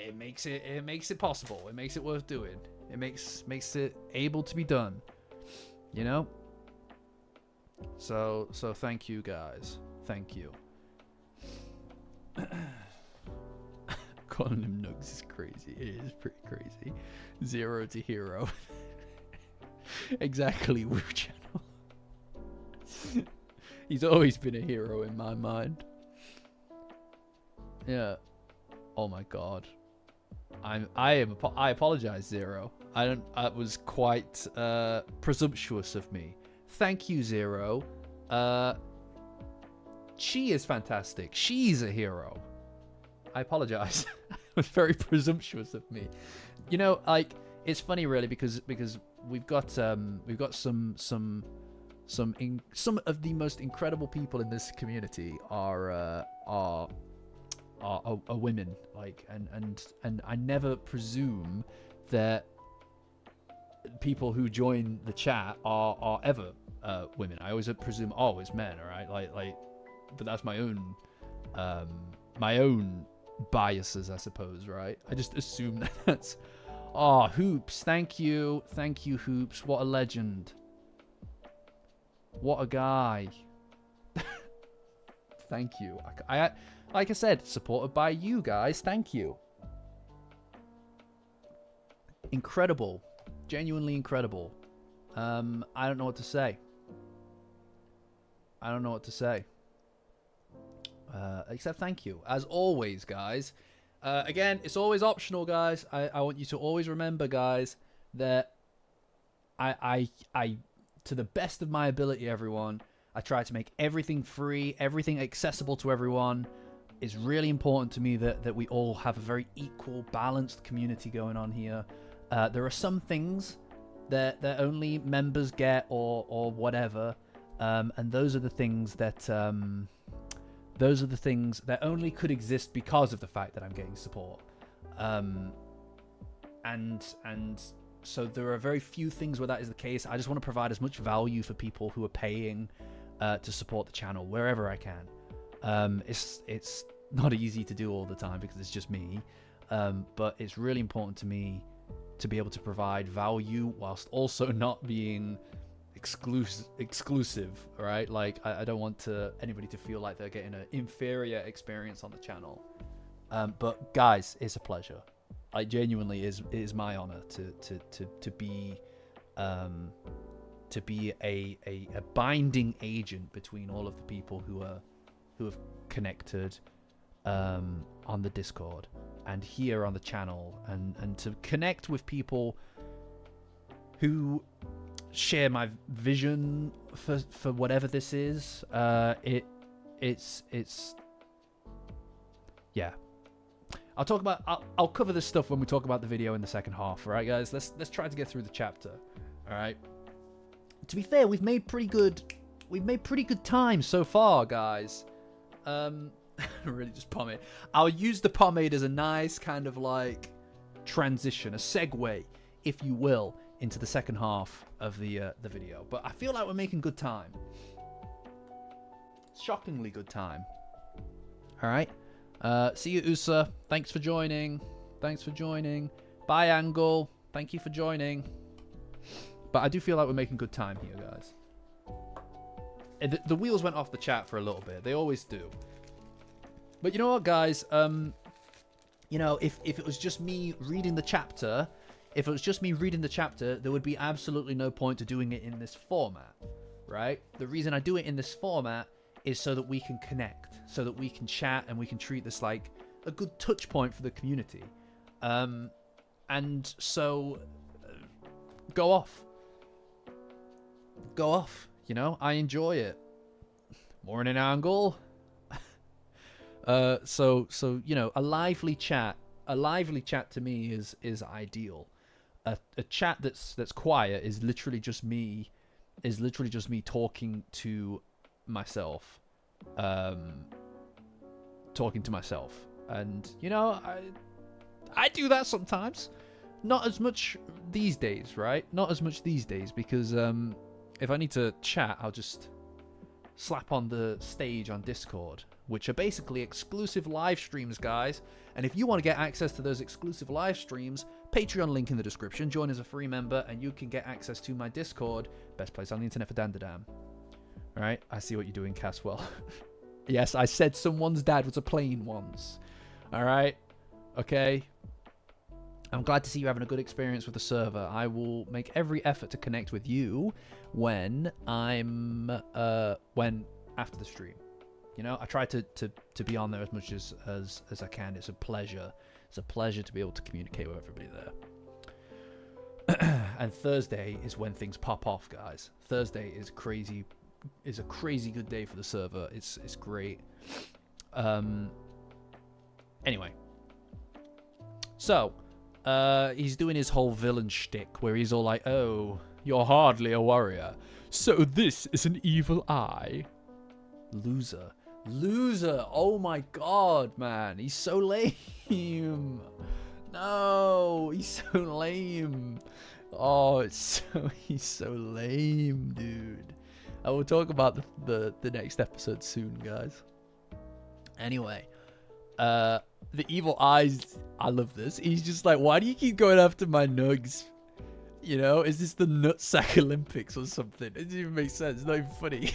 It makes it possible. It makes it worth doing. It makes it able to be done. You know. So thank you guys. Thank you. Calling him Nugs is crazy. It is pretty crazy. Zero to hero. Exactly, Woo Channel. He's always been a hero in my mind. Yeah. Oh my god. I apologize, Zero. That was quite presumptuous of me. Thank you, Zero. She is fantastic. She's a hero. I apologize. It was very presumptuous of me. You know, like, it's funny really because we've got some of the most incredible people in this community are women, like, and I never presume that people who join the chat are ever women. I always presume always men. All right, like, but that's my own biases, I suppose. Right? I just assume that that's. Oh, Hoops, thank you, Hoops. What a legend. What a guy. Thank you. I like I said, supported by you guys. Thank you. Incredible. Genuinely incredible. I don't know what to say. Except thank you. As always, guys. Again, it's always optional, guys. I want you to always remember, guys, that I to the best of my ability, everyone, I try to make everything free, everything accessible to everyone. It's really important to me that we all have a very equal, balanced community going on here. There are some things that only members get or whatever. And those are the things that only could exist because of the fact that I'm getting support. And so there are very few things where that is the case. I just want to provide as much value for people who are paying to support the channel wherever I can. It's not easy to do all the time because it's just me, but it's really important to me to be able to provide value whilst also not being exclusive, right? Like I don't want anybody to feel like they're getting an inferior experience on the channel. But guys, it's a pleasure. I genuinely is my honor to be a binding agent between all of the people who have connected on the Discord and here on the channel, and to connect with people who share my vision for whatever this is. It's yeah. I'll cover this stuff when we talk about the video in the second half. All right, guys, let's try to get through the chapter. All right. To be fair, we've made pretty good time so far, guys. Really just pomade. I'll use the pomade as a nice kind of like transition, a segue, if you will, into the second half of the video. But I feel like we're making good time. Shockingly good time. All right. See you, Usa. Thanks for joining. Bye, Angle. Thank you for joining. But I do feel like we're making good time here, guys. The wheels went off the chat for a little bit. They always do. But you know what, guys? You know, if it was just me reading the chapter, there would be absolutely no point to doing it in this format, right? The reason I do it in this format is so that we can connect, so that we can chat, and we can treat this like a good touch point for the community. And so, go off. You know, I enjoy it. Morning, Angle. So you know, a lively chat to me is ideal. A chat that's quiet is literally just me talking to myself. And you know, I do that sometimes. Not as much these days, right? Not as much these days, because if I need to chat, I'll just slap on the stage on Discord, which are basically exclusive live streams, guys. And if you want to get access to those exclusive live streams, Patreon link in the description. Join as a free member, and you can get access to my Discord. Best place on the internet for Dandadan. All right, I see what you're doing, Caswell. Yes, I said someone's dad was a plane once. All right, okay. I'm glad to see you having a good experience with the server. I will make every effort to connect with you when after the stream. You know, I try to be on there as much as I can. It's a pleasure. It's a pleasure to be able to communicate with everybody there. And Thursday is when things pop off, guys. Thursday is crazy. Is a crazy good day for the server. It's great. Anyway, so he's doing his whole villain shtick where he's all like, "Oh, you're hardly a warrior. So this is an evil eye." Loser. Oh my god, man. He's so lame. No, he's so lame. Oh, he's so lame, dude. I will talk about the next episode soon, guys. Anyway, the evil eyes, I love this. He's just like, why do you keep going after my nugs? You know, is this the Nutsack Olympics or something? It doesn't even make sense. It's not even funny.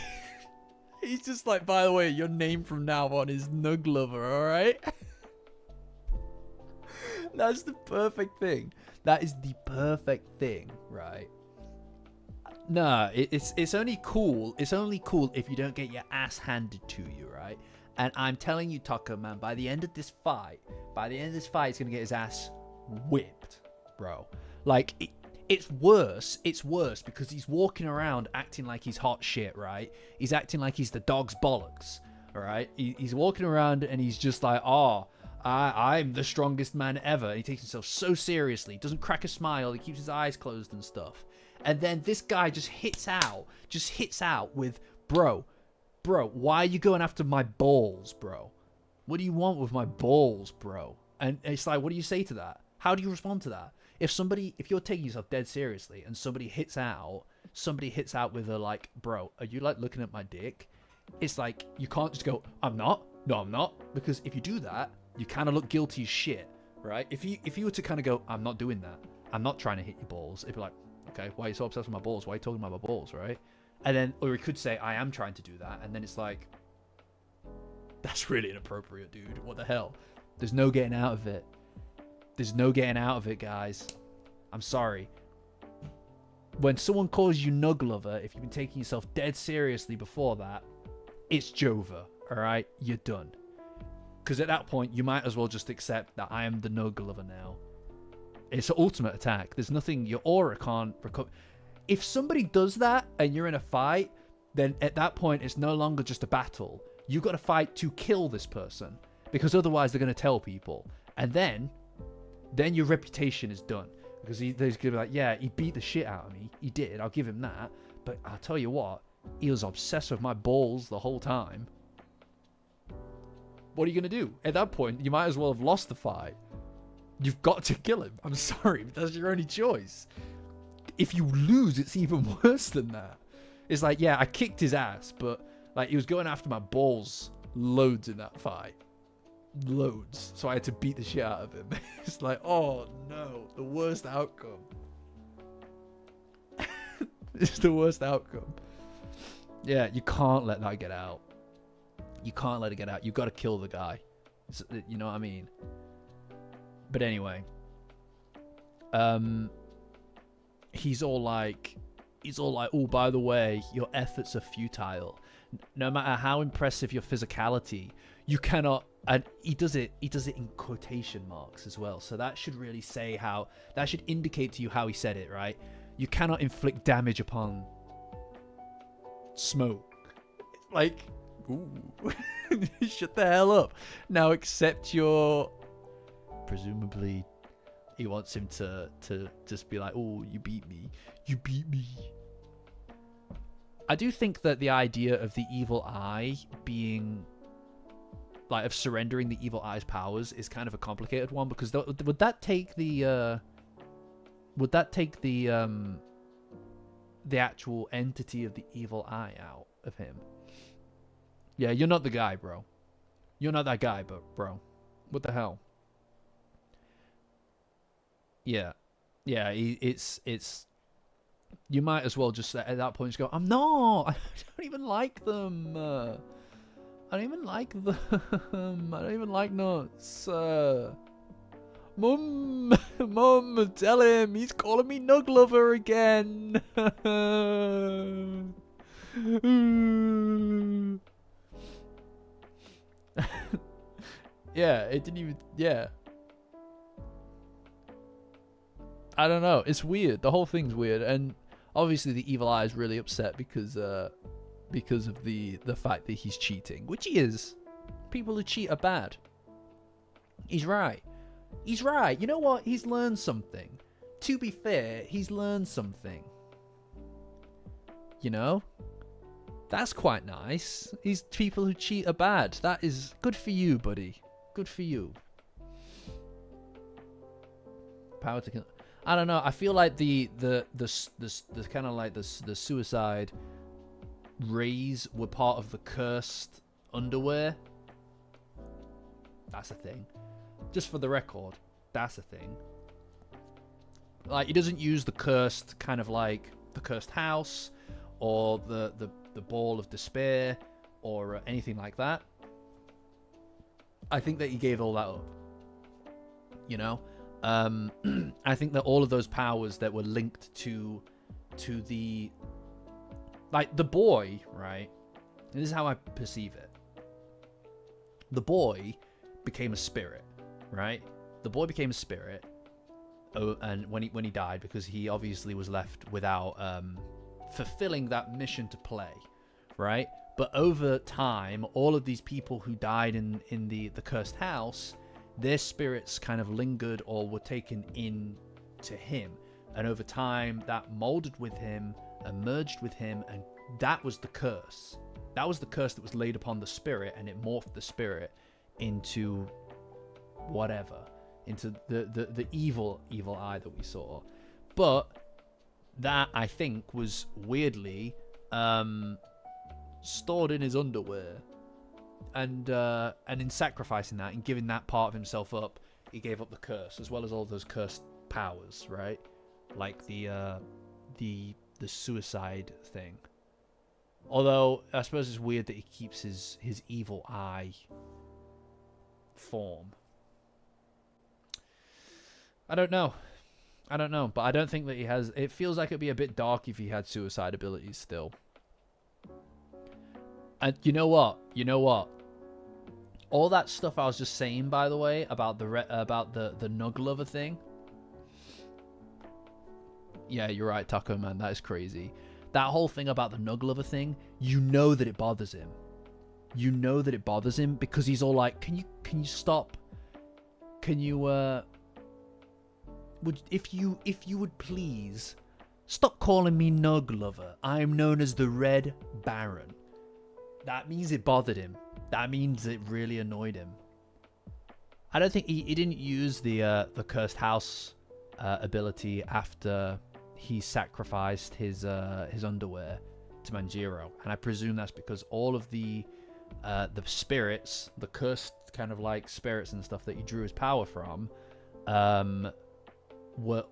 He's just like, by the way, your name from now on is Nug Lover, alright? That's the perfect thing. That is the perfect thing, right? Nah, it's only cool. It's only cool if you don't get your ass handed to you, right? And I'm telling you, Tucker, man, by the end of this fight, he's gonna get his ass whipped, bro. Like, it's worse because he's walking around acting like he's hot shit, right? He's acting like he's the dog's bollocks, all right? He's walking around and he's just like, oh, I'm the strongest man ever. And he takes himself so seriously. Doesn't crack a smile. He keeps his eyes closed and stuff. And then this guy just hits out with, bro, why are you going after my balls, bro? What do you want with my balls, bro? And it's like, what do you say to that? How do you respond to that? If you're taking yourself dead seriously and somebody hits out with a like, bro, are you like looking at my dick? It's like, you can't just go, I'm not. No, I'm not. Because if you do that, you kind of look guilty as shit, right? If you were to kind of go, I'm not doing that. I'm not trying to hit your balls. It'd be like, okay, why are you so obsessed with my balls? Why are you talking about my balls, right? And then, or he could say, I am trying to do that. And then it's like, that's really inappropriate, dude. What the hell? There's no getting out of it. There's no getting out of it, guys. I'm sorry. When someone calls you nug lover, if you've been taking yourself dead seriously before that, it's Jova, alright? You're done. Because at that point, you might as well just accept that I am the nug lover now. It's an ultimate attack. There's nothing, your aura can't recover. If somebody does that and you're in a fight, then at that point, it's no longer just a battle. You've got to fight to kill this person. Because otherwise, they're going to tell people. And then your reputation is done. Because he's going to be like, yeah, he beat the shit out of me. He did. I'll give him that. But I'll tell you what, he was obsessed with my balls the whole time. What are you going to do? At that point, you might as well have lost the fight. You've got to kill him. I'm sorry, but that's your only choice. If you lose, it's even worse than that. It's like, yeah, I kicked his ass, but like he was going after my balls loads in that fight. Loads. So I had to beat the shit out of him. It's like, oh no, the worst outcome. It's the worst outcome. Yeah, you can't let that get out. You can't let it get out. You've got to kill the guy. You know what I mean? But anyway, he's all like, oh, by the way, your efforts are futile. No matter how impressive your physicality, you cannot. And he does it in quotation marks as well. So that should really say how, that should indicate to you how he said it, right? You cannot inflict damage upon smoke. Like, ooh, shut the hell up. Now accept your, presumably he wants him to just be like, oh, you beat me. I do think that the idea of the evil eye being, like, of surrendering the evil eye's powers is kind of a complicated one, because would that take the actual entity of the evil eye out of him? Yeah, you're not the guy, bro. You're not that guy, but bro, what the hell? Yeah, it's. You might as well just at that point just go, I'm not. I don't even like them. I don't even like them. I don't even like nuts. Mum, tell him he's calling me nug lover again. Yeah, it didn't even. Yeah. I don't know. It's weird. The whole thing's weird, and obviously the evil eye is really upset because of the fact that he's cheating, which he is. People who cheat are bad. He's right. He's right. You know what? He's learned something. To be fair, he's learned something. You know? That's quite nice. These people who cheat are bad. That is good for you, buddy. Good for you. Power to kill. I don't know. I feel like the kind of like the suicide rays were part of the cursed underwear. That's a thing. Just for the record, that's a thing. Like, he doesn't use the cursed, kind of like the cursed house or the ball of despair or anything like that. I think that he gave all that up. You know? I think that all of those powers that were linked to the, like, the boy, right? And this is how I perceive it. The boy became a spirit, right? The boy became a spirit, and when he died, because he obviously was left without fulfilling that mission to play, right? But over time, all of these people who died in the cursed house their spirits kind of lingered or were taken in to him. And over time, that molded with him and merged with him, and that was the curse. That was the curse that was laid upon the spirit, and it morphed the spirit into whatever, into the evil eye that we saw. But that, I think, was weirdly stored in his underwear, and in sacrificing that and giving that part of himself up, he gave up the curse as well as all those cursed powers, right? Like the suicide thing. Although I suppose it's weird that he keeps his evil eye form. I don't know, but I don't think that he has. It feels like it'd be a bit dark if he had suicide abilities still. And you know what? All that stuff I was just saying, by the way, about the nug lover thing. Yeah, you're right, Taco Man. That is crazy. That whole thing about the nug lover thing. You know that it bothers him. You know that it bothers him because he's all like, "Can you stop? Can you if you would please stop calling me nug lover. I am known as the Red Baron." That means it bothered him. That means it really annoyed him. I don't think he didn't use the cursed house ability after he sacrificed his underwear to Manjiro, and I presume that's because all of the spirits, the cursed kind of like spirits and stuff that he drew his power from, were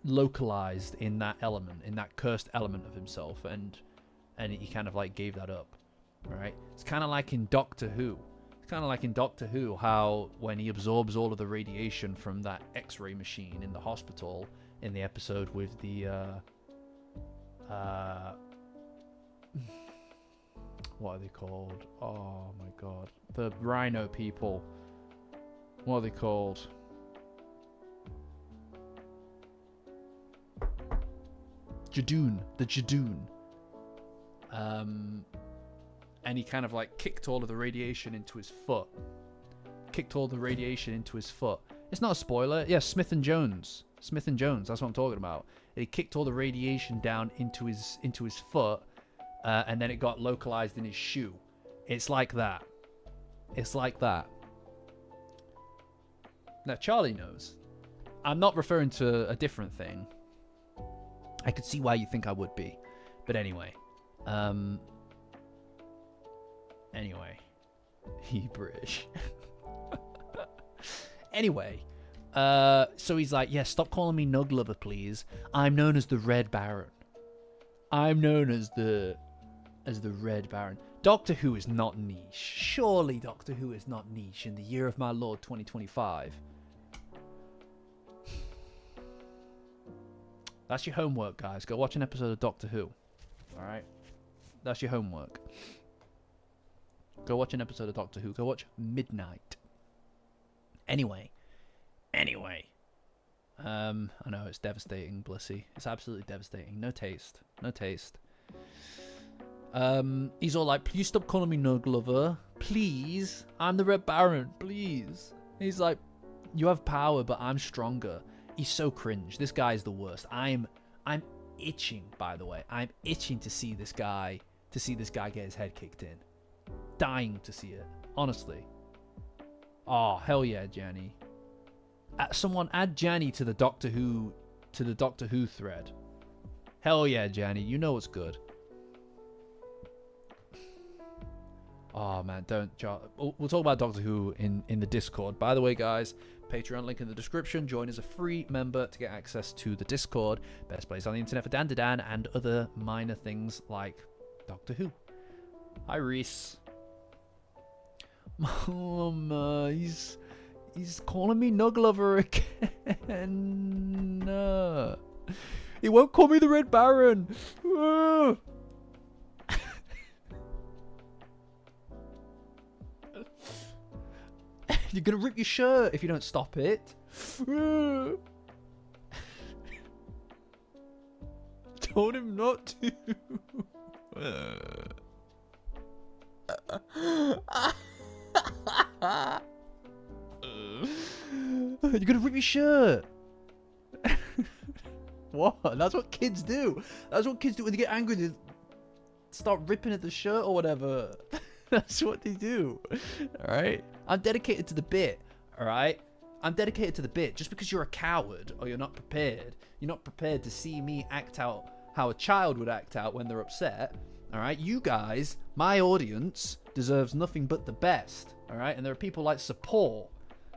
localized in that element, in that cursed element of himself, and he kind of like gave that up, right? It's kind of like in Doctor Who. How when he absorbs all of the radiation from that X-ray machine in the hospital in the episode with the what are they called? Oh my god, the rhino people. What are they called? Jadoon, the Jadoon. And he kind of like kicked all of the radiation into his foot. It's not a spoiler. Yeah, Smith and Jones. That's what I'm talking about. He kicked all the radiation down into his foot, and then it got localized in his shoe. It's like that. Now Charlie knows. I'm not referring to a different thing. I could see why you think I would be, but anyway. He British. Anyway, so he's like, yeah, stop calling me nug lover, please. I'm known as the Red Baron. Red Baron. Doctor Who is not niche. Surely Doctor Who is not niche in the year of my Lord 2025. That's your homework, guys. Go watch an episode of Doctor Who. Alright? That's your homework. Go watch an episode of Doctor Who. Go watch Midnight. Anyway. I know, it's devastating, Blissy. It's absolutely devastating. No taste. He's all like, please stop calling me nug lover. Please. I'm the Red Baron. Please. He's like, you have power, but I'm stronger. He's so cringe. This guy is the worst. I'm itching, by the way. I'm itching to see this guy get his head kicked in. Dying to see it, honestly. Oh, hell yeah, Janny. Someone add Janny to the Doctor Who thread. Hell yeah, Janny. You know what's good. Oh man, we'll talk about Doctor Who in the Discord. By the way, guys, Patreon link in the description. Join as a free member to get access to the Discord. Best place on the internet for Dandadan and other minor things like Doctor Who. Hi, Reese. Mom, he's calling me nug lover again. He won't call me the Red Baron. You're gonna rip your shirt if you don't stop it. Told him not to. you're gonna rip your shirt. What? That's what kids do. That's what kids do when they get angry. They start ripping at the shirt or whatever. That's what they do. All right. I'm dedicated to the bit. All right. I'm dedicated to the bit. Just because you're a coward or you're not prepared to see me act out how a child would act out when they're upset. All right. You guys, my audience, deserves nothing but the best. All right. And there are people like support.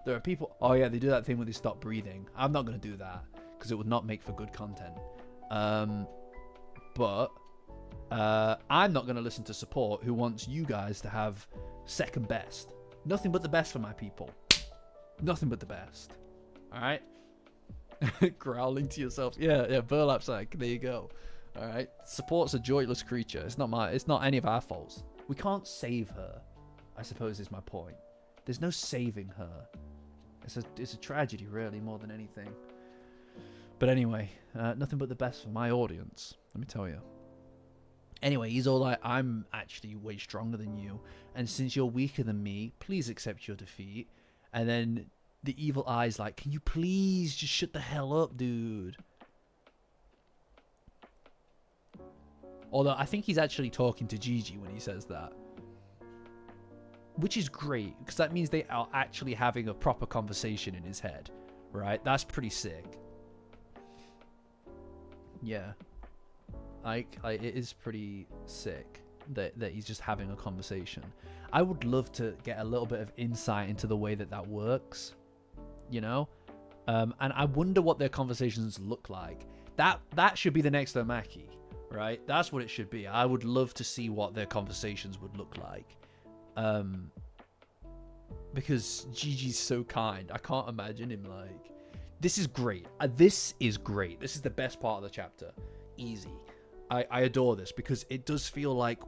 There are people. Oh yeah, they do that thing when they stop breathing. I'm not gonna do that because it would not make for good content. But I'm not gonna listen to support who wants you guys to have second best. Nothing but the best for my people. Nothing but the best. All right. Growling to yourself. Yeah. Burlap's like, there you go. All right. Support's a joyless creature. It's not any of our faults. We can't save her, I suppose is my point. There's no saving her. It's a tragedy, really, more than anything. But anyway, nothing but the best for my audience, let me tell you. Anyway, he's all like, I'm actually way stronger than you, and since you're weaker than me, please accept your defeat. And then the evil eye's like, can you please just shut the hell up, dude? Although I think he's actually talking to Gigi when he says that. Which is great, because that means they are actually having a proper conversation in his head, right? That's pretty sick. Yeah. Like it is pretty sick that he's just having a conversation. I would love to get a little bit of insight into the way that works, you know? And I wonder what their conversations look like. That should be the next Thematic, right? That's what it should be. I would love to see what their conversations would look like. Because Gigi's so kind. I can't imagine him like... This is great. This is great. This is the best part of the chapter. Easy. I adore this because it does feel like...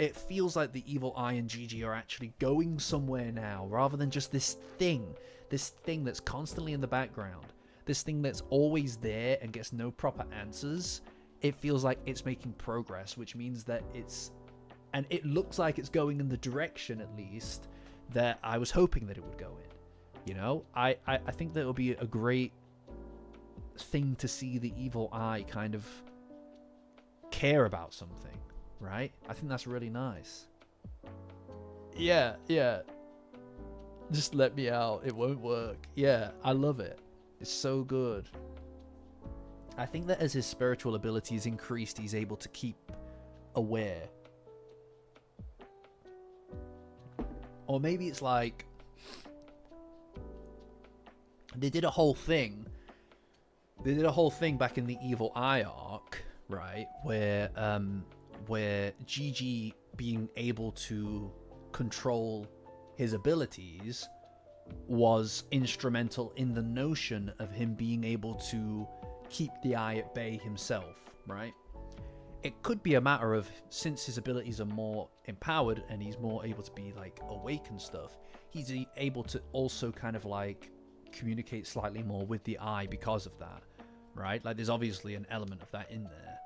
It feels like the evil eye and Gigi are actually going somewhere now, rather than just this thing that's constantly in the background, this thing that's always there and gets no proper answers. It feels like it's making progress, which means that and it looks like it's going in the direction, at least, that I was hoping that it would go in. You know, I think that it would be a great thing to see the evil eye kind of care about something, right? I think that's really nice. Yeah. Just let me out. It won't work. Yeah, I love it. It's so good. I think that as his spiritual abilities increased, he's able to keep aware. Or maybe it's like they did a whole thing back in the Evil Eye arc, right? Where Gigi being able to control his abilities was instrumental in the notion of him being able to keep the eye at bay himself, right? It could be a matter of, since his abilities are more empowered and he's more able to be like awake and stuff, he's able to also kind of like communicate slightly more with the eye because of that, right? Like there's obviously an element of that in there.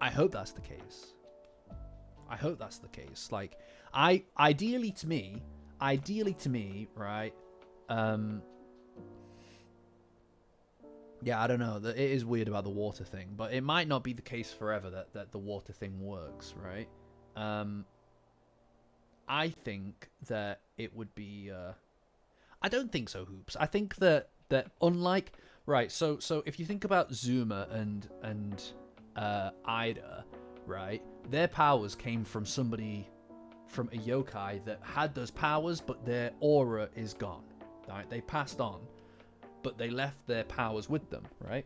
I hope that's the case. Like, ideally to me, right? Yeah, I don't know. It is weird about the water thing, but it might not be the case forever that the water thing works, right? I think that it would be... I don't think so, Hoops. I think that unlike... Right, so if you think about Zuma and Ida, right? Their powers came from somebody, from a yokai that had those powers, but their aura is gone, right? They passed on, but they left their powers with them, right?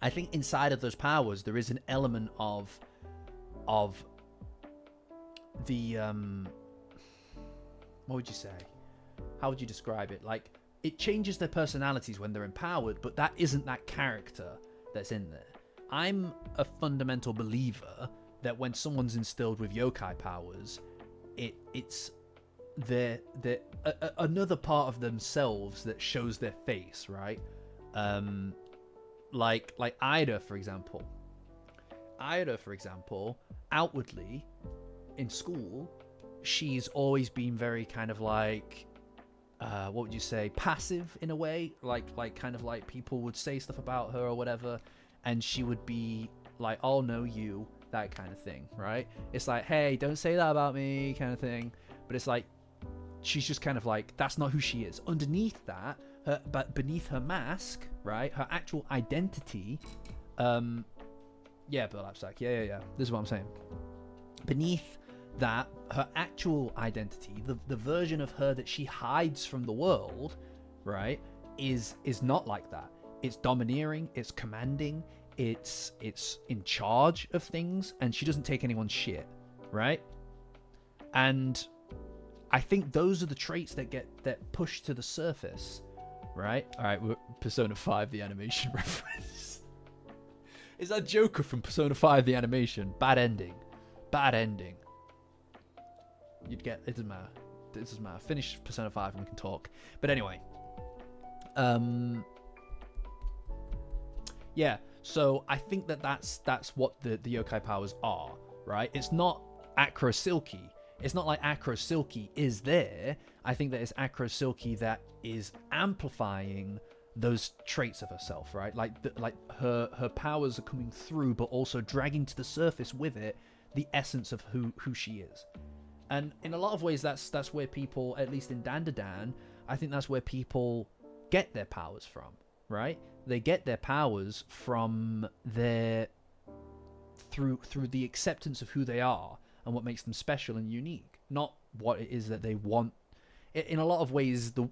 I think inside of those powers there is an element of the what would you say? How would you describe it? Like, it changes their personalities when they're empowered, but that isn't that character that's in there. I'm a fundamental believer that when someone's instilled with yokai powers, it's another part of themselves that shows their face, right? Like Ida, for example. Outwardly, in school, she's always been very kind of like what would you say, passive in a way, like kind of like people would say stuff about her or whatever, and she would be like, oh no, you, that kind of thing, right? It's like, hey, don't say that about me, kind of thing. But it's like, she's just kind of like, that's not who she is. Underneath that, but beneath her mask, right, her actual identity, yeah, Bill Abstract, yeah, this is what I'm saying. Beneath that, her actual identity, the version of her that she hides from the world, right, is not like that. It's domineering, it's commanding, it's in charge of things, and she doesn't take anyone's shit, right? And I think those are the traits that get pushed to the surface, right? All right, Persona 5 the animation reference. Is that Joker from Persona 5 the animation? Bad ending. You'd get, it doesn't matter. Finish Persona 5 and we can talk. But anyway, yeah. So I think that's what the yokai powers are, right? It's not Acro Silky. It's not like Acro Silky is there. I think that it's Acro Silky that is amplifying those traits of herself, right? Like her powers are coming through, but also dragging to the surface with it the essence of who she is. And in a lot of ways, that's where people, at least in Dandadan, I think that's where people get their powers from, right? They get their powers from through the acceptance of who they are and what makes them special and unique, not what it is that they want. In a lot of ways, the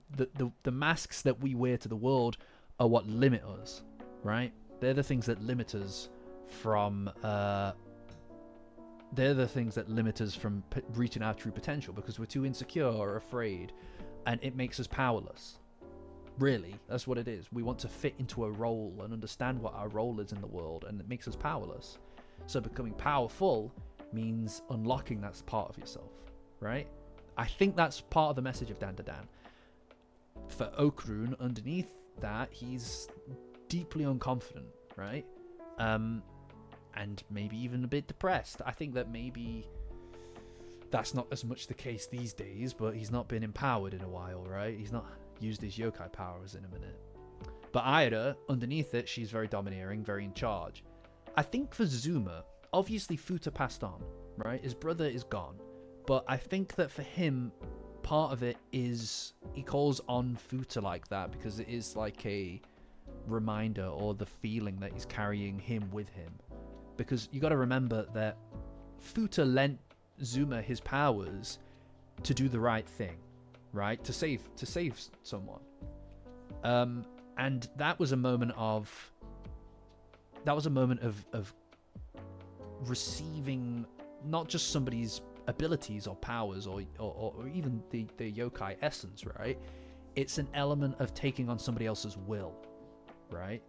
masks that we wear to the world are what limit us, right? They're the things that limit us from reaching our true potential, because we're too insecure or afraid, and it makes us powerless. Really, that's what it is. We want to fit into a role and understand what our role is in the world, and it makes us powerless. So becoming powerful means unlocking that part of yourself, right? I think that's part of the message of Dandadan. For Okrun, underneath that, he's deeply unconfident, right? And maybe even a bit depressed. I think that maybe that's not as much the case these days, but he's not been empowered in a while, right? He's not used his yokai powers in a minute. But Aida, underneath it, she's very domineering, very in charge. I think for Zuma, obviously Futa passed on, right? His brother is gone. But I think that for him, part of it is he calls on Futa like that because it is like a reminder, or the feeling that he's carrying him with him. Because you got to remember that Futa lent Zuma his powers to do the right thing, right? To save someone. And that was a moment of receiving not just somebody's abilities or powers or even the yokai essence, right? It's an element of taking on somebody else's will, right?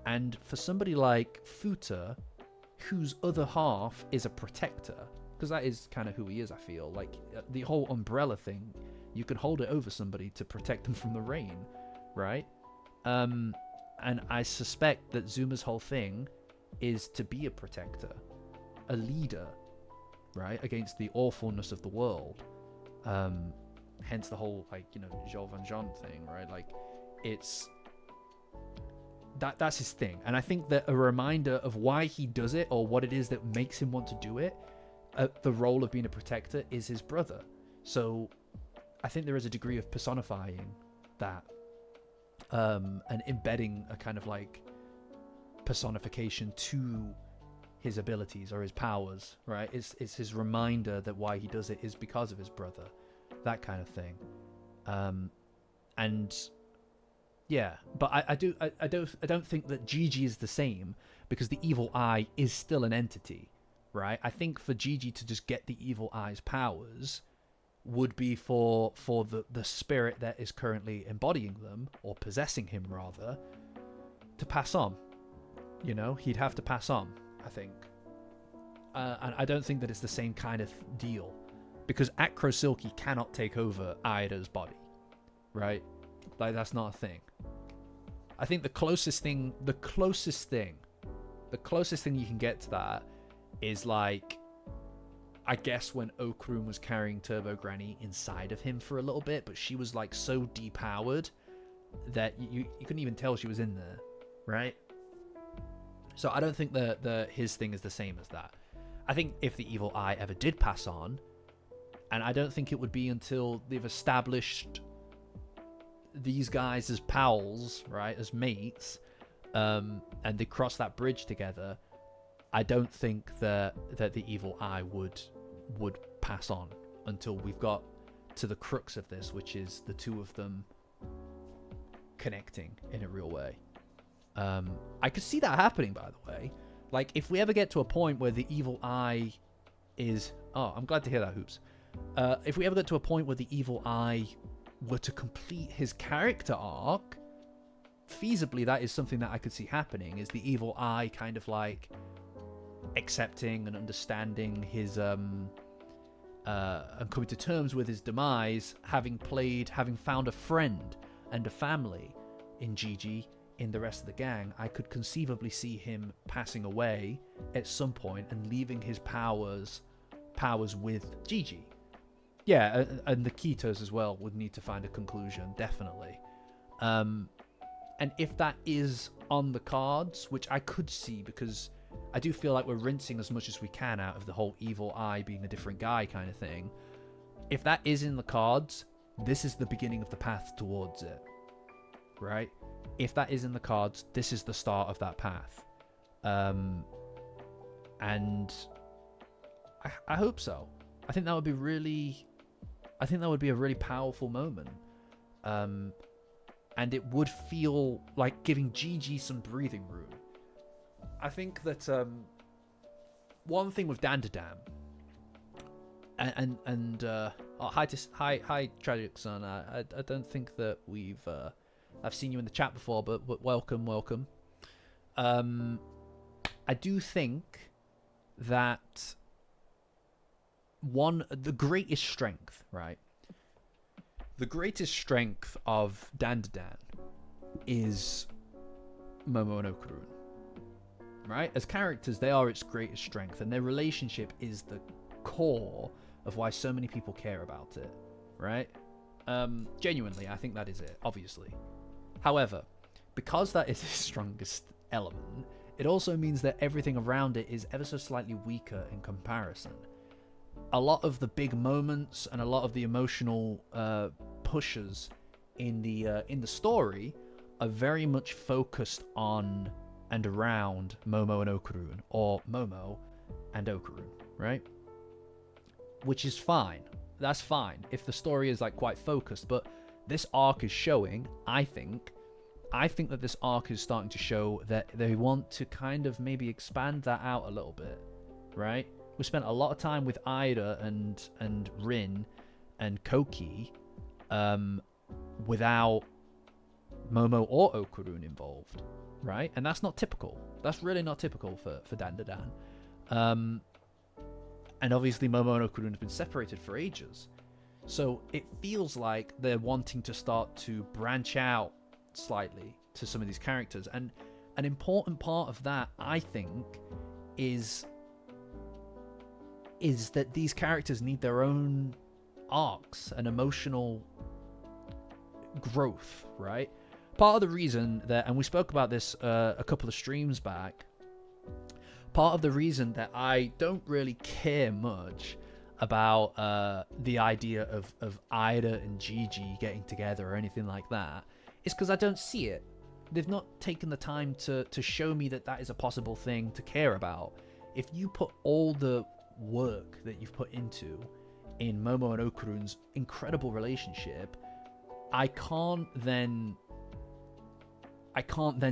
And for somebody like Futa, whose other half is a protector, because that is kind of who he is, I feel like the whole umbrella thing, you can hold it over somebody to protect them from the rain, right? And I suspect that Zuma's whole thing is to be a protector, a leader, right, against the awfulness of the world. Hence the whole, like, you know, Zhou Valjean thing, right? Like, it's that's his thing. And I think that a reminder of why he does it, or what it is that makes him want to do it, the role of being a protector, is his brother. So I think there is a degree of personifying that, and embedding a kind of like personification to his abilities or his powers, right? It's his reminder that why he does it is because of his brother, that kind of thing. And yeah, but I don't think that Gigi is the same, because the evil eye is still an entity, right? I think for Gigi to just get the evil eye's powers would be for the spirit that is currently embodying them, or possessing him rather, to pass on. You know, he'd have to pass on, I think. And I don't think that it's the same kind of deal, because Acro Silky cannot take over Aida's body, right? Like, that's not a thing. I think the closest thing you can get to that is like
I guess when Okarun was carrying Turbo Granny inside of him for a little bit, but she was like so depowered that you couldn't even tell she was in there, right? So I don't think his thing is the same as that. I think if the evil eye ever did pass on, and I don't think it would be until they've established these guys as pals, right, as mates, and they cross that bridge together, I don't think that the evil eye would pass on until we've got to the crux of this, which is the two of them connecting in a real way. I could see that happening, by the way. Like, if we ever get to a point where the evil eye is... Oh, I'm glad to hear that, Hoops. If we ever get to a point where the evil eye were to complete his character arc, feasibly that is something that I could see happening, is the evil eye kind of like accepting and understanding his and coming to terms with his demise, having found a friend and a family in Gigi, in the rest of the gang. I could conceivably see him passing away at some point and leaving his powers with Gigi. Yeah, and the Kitos as well would need to find a conclusion, definitely. And if that is on the cards, which I could see, because I do feel like we're rinsing as much as we can out of the whole evil eye being a different guy kind of thing. If that is in the cards, this is the beginning of the path towards it, right? If that is in the cards, this is the start of that path. And I hope so. I think that would be a really powerful moment. And it would feel like giving Gigi some breathing room. I think that one thing with Dandadan, hi Tragic Son. I don't think that we've I've seen you in the chat before, but welcome. I do think that the greatest strength, right? The greatest strength of Dandadan is Momo and Okarun, right? As characters, they are its greatest strength, and their relationship is the core of why so many people care about it, right? Genuinely, I think that is it, obviously. However, because that is its strongest element, it also means that everything around it is ever so slightly weaker in comparison. A lot of the big moments and a lot of the emotional pushes in the story are very much focused on and around Momo and Okarun, or Momo and Okarun, right? Which is fine. That's fine if the story is like quite focused, but this arc is showing, I think that this arc is starting to show that they want to kind of maybe expand that out a little bit, right? We spent a lot of time with Ida and Rin and Koki without Momo or Okarun involved, right? And that's not typical. That's really not typical for Dandadan. And obviously Momo and Okarun have been separated for ages. So it feels like they're wanting to start to branch out slightly to some of these characters. And an important part of that, I think, is that these characters need their own arcs and emotional growth, right? Part of the reason that, and we spoke about this a couple of streams back, part of the reason that I don't really care much about the idea of Ida and Gigi getting together or anything like that is because I don't see it. They've not taken the time to show me that is a possible thing to care about. If you put all the work that you've put into in Momo and Okarun's incredible relationship, I can't then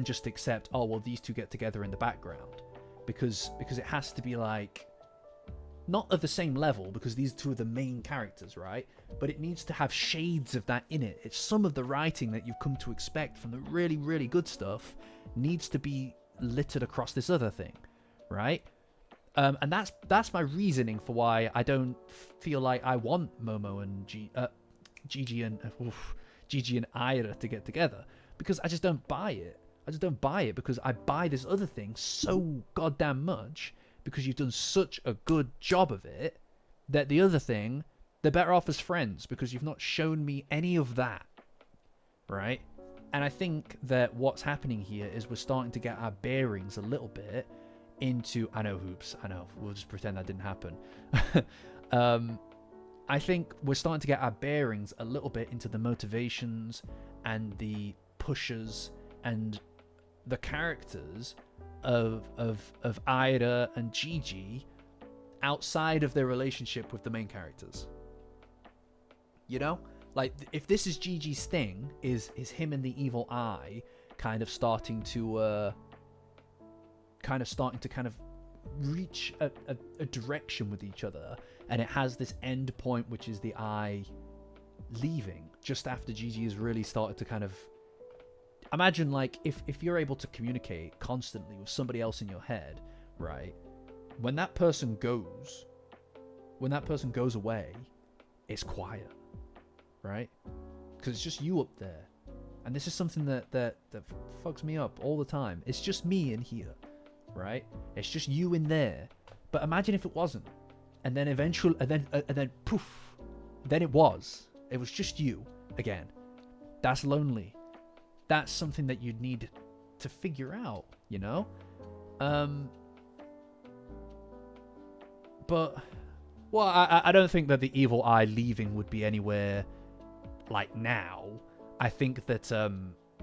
just accept, oh well, these two get together in the background, because it has to be like not of the same level, because these two are the main characters, right? But it needs to have shades of that in it. It's some of the writing that you've come to expect from the really, really good stuff needs to be littered across this other thing, right? And that's my reasoning for why I don't feel like I want Momo and Gigi and Ira to get together, because I just don't buy it. I just don't buy it because I buy this other thing so goddamn much, because you've done such a good job of it, that the other thing, they're better off as friends because you've not shown me any of that, right? And I think that what's happening here is we're starting to get our bearings a little bit into... I know, Hoops. I know. We'll just pretend that didn't happen. I think we're starting to get our bearings a little bit into the motivations and the pushes and the characters of Ida and Gigi outside of their relationship with the main characters. You know? Like, if this is Gigi's thing, is him and the evil eye kind of starting to reach a direction with each other, and it has this end point, which is the eye leaving just after Gigi has really started to kind of... Imagine, like, if you're able to communicate constantly with somebody else in your head, right? When that person goes away, it's quiet, right? Because it's just you up there. And this is something that fucks me up all the time. It's just me in here, right? It's just you in there. But imagine if it wasn't. And then eventually, and then poof, then it was just you again. That's lonely. That's something that you'd need to figure out, you know? But, well, I don't think that the evil eye leaving would be anywhere like now. I think that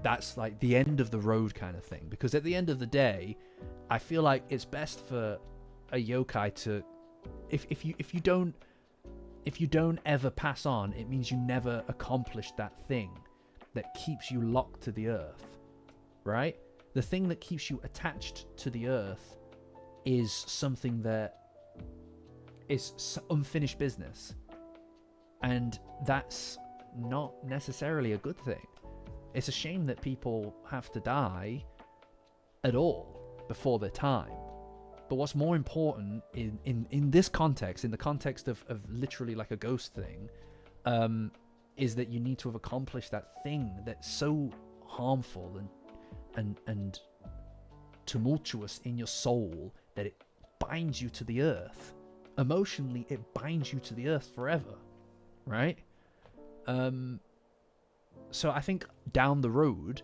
that's like the end of the road kind of thing. Because at the end of the day, I feel like it's best for a yokai to... If you don't ever pass on, it means you never accomplish that thing that keeps you locked to the earth, right? The thing that keeps you attached to the earth is something that is unfinished business, and that's not necessarily a good thing. It's a shame that people have to die at all before their time. But what's more important in this context, in the context of literally like a ghost thing, is that you need to have accomplished that thing that's so harmful and tumultuous in your soul that it binds you to the earth. Emotionally, it binds you to the earth forever, right? So I think down the road,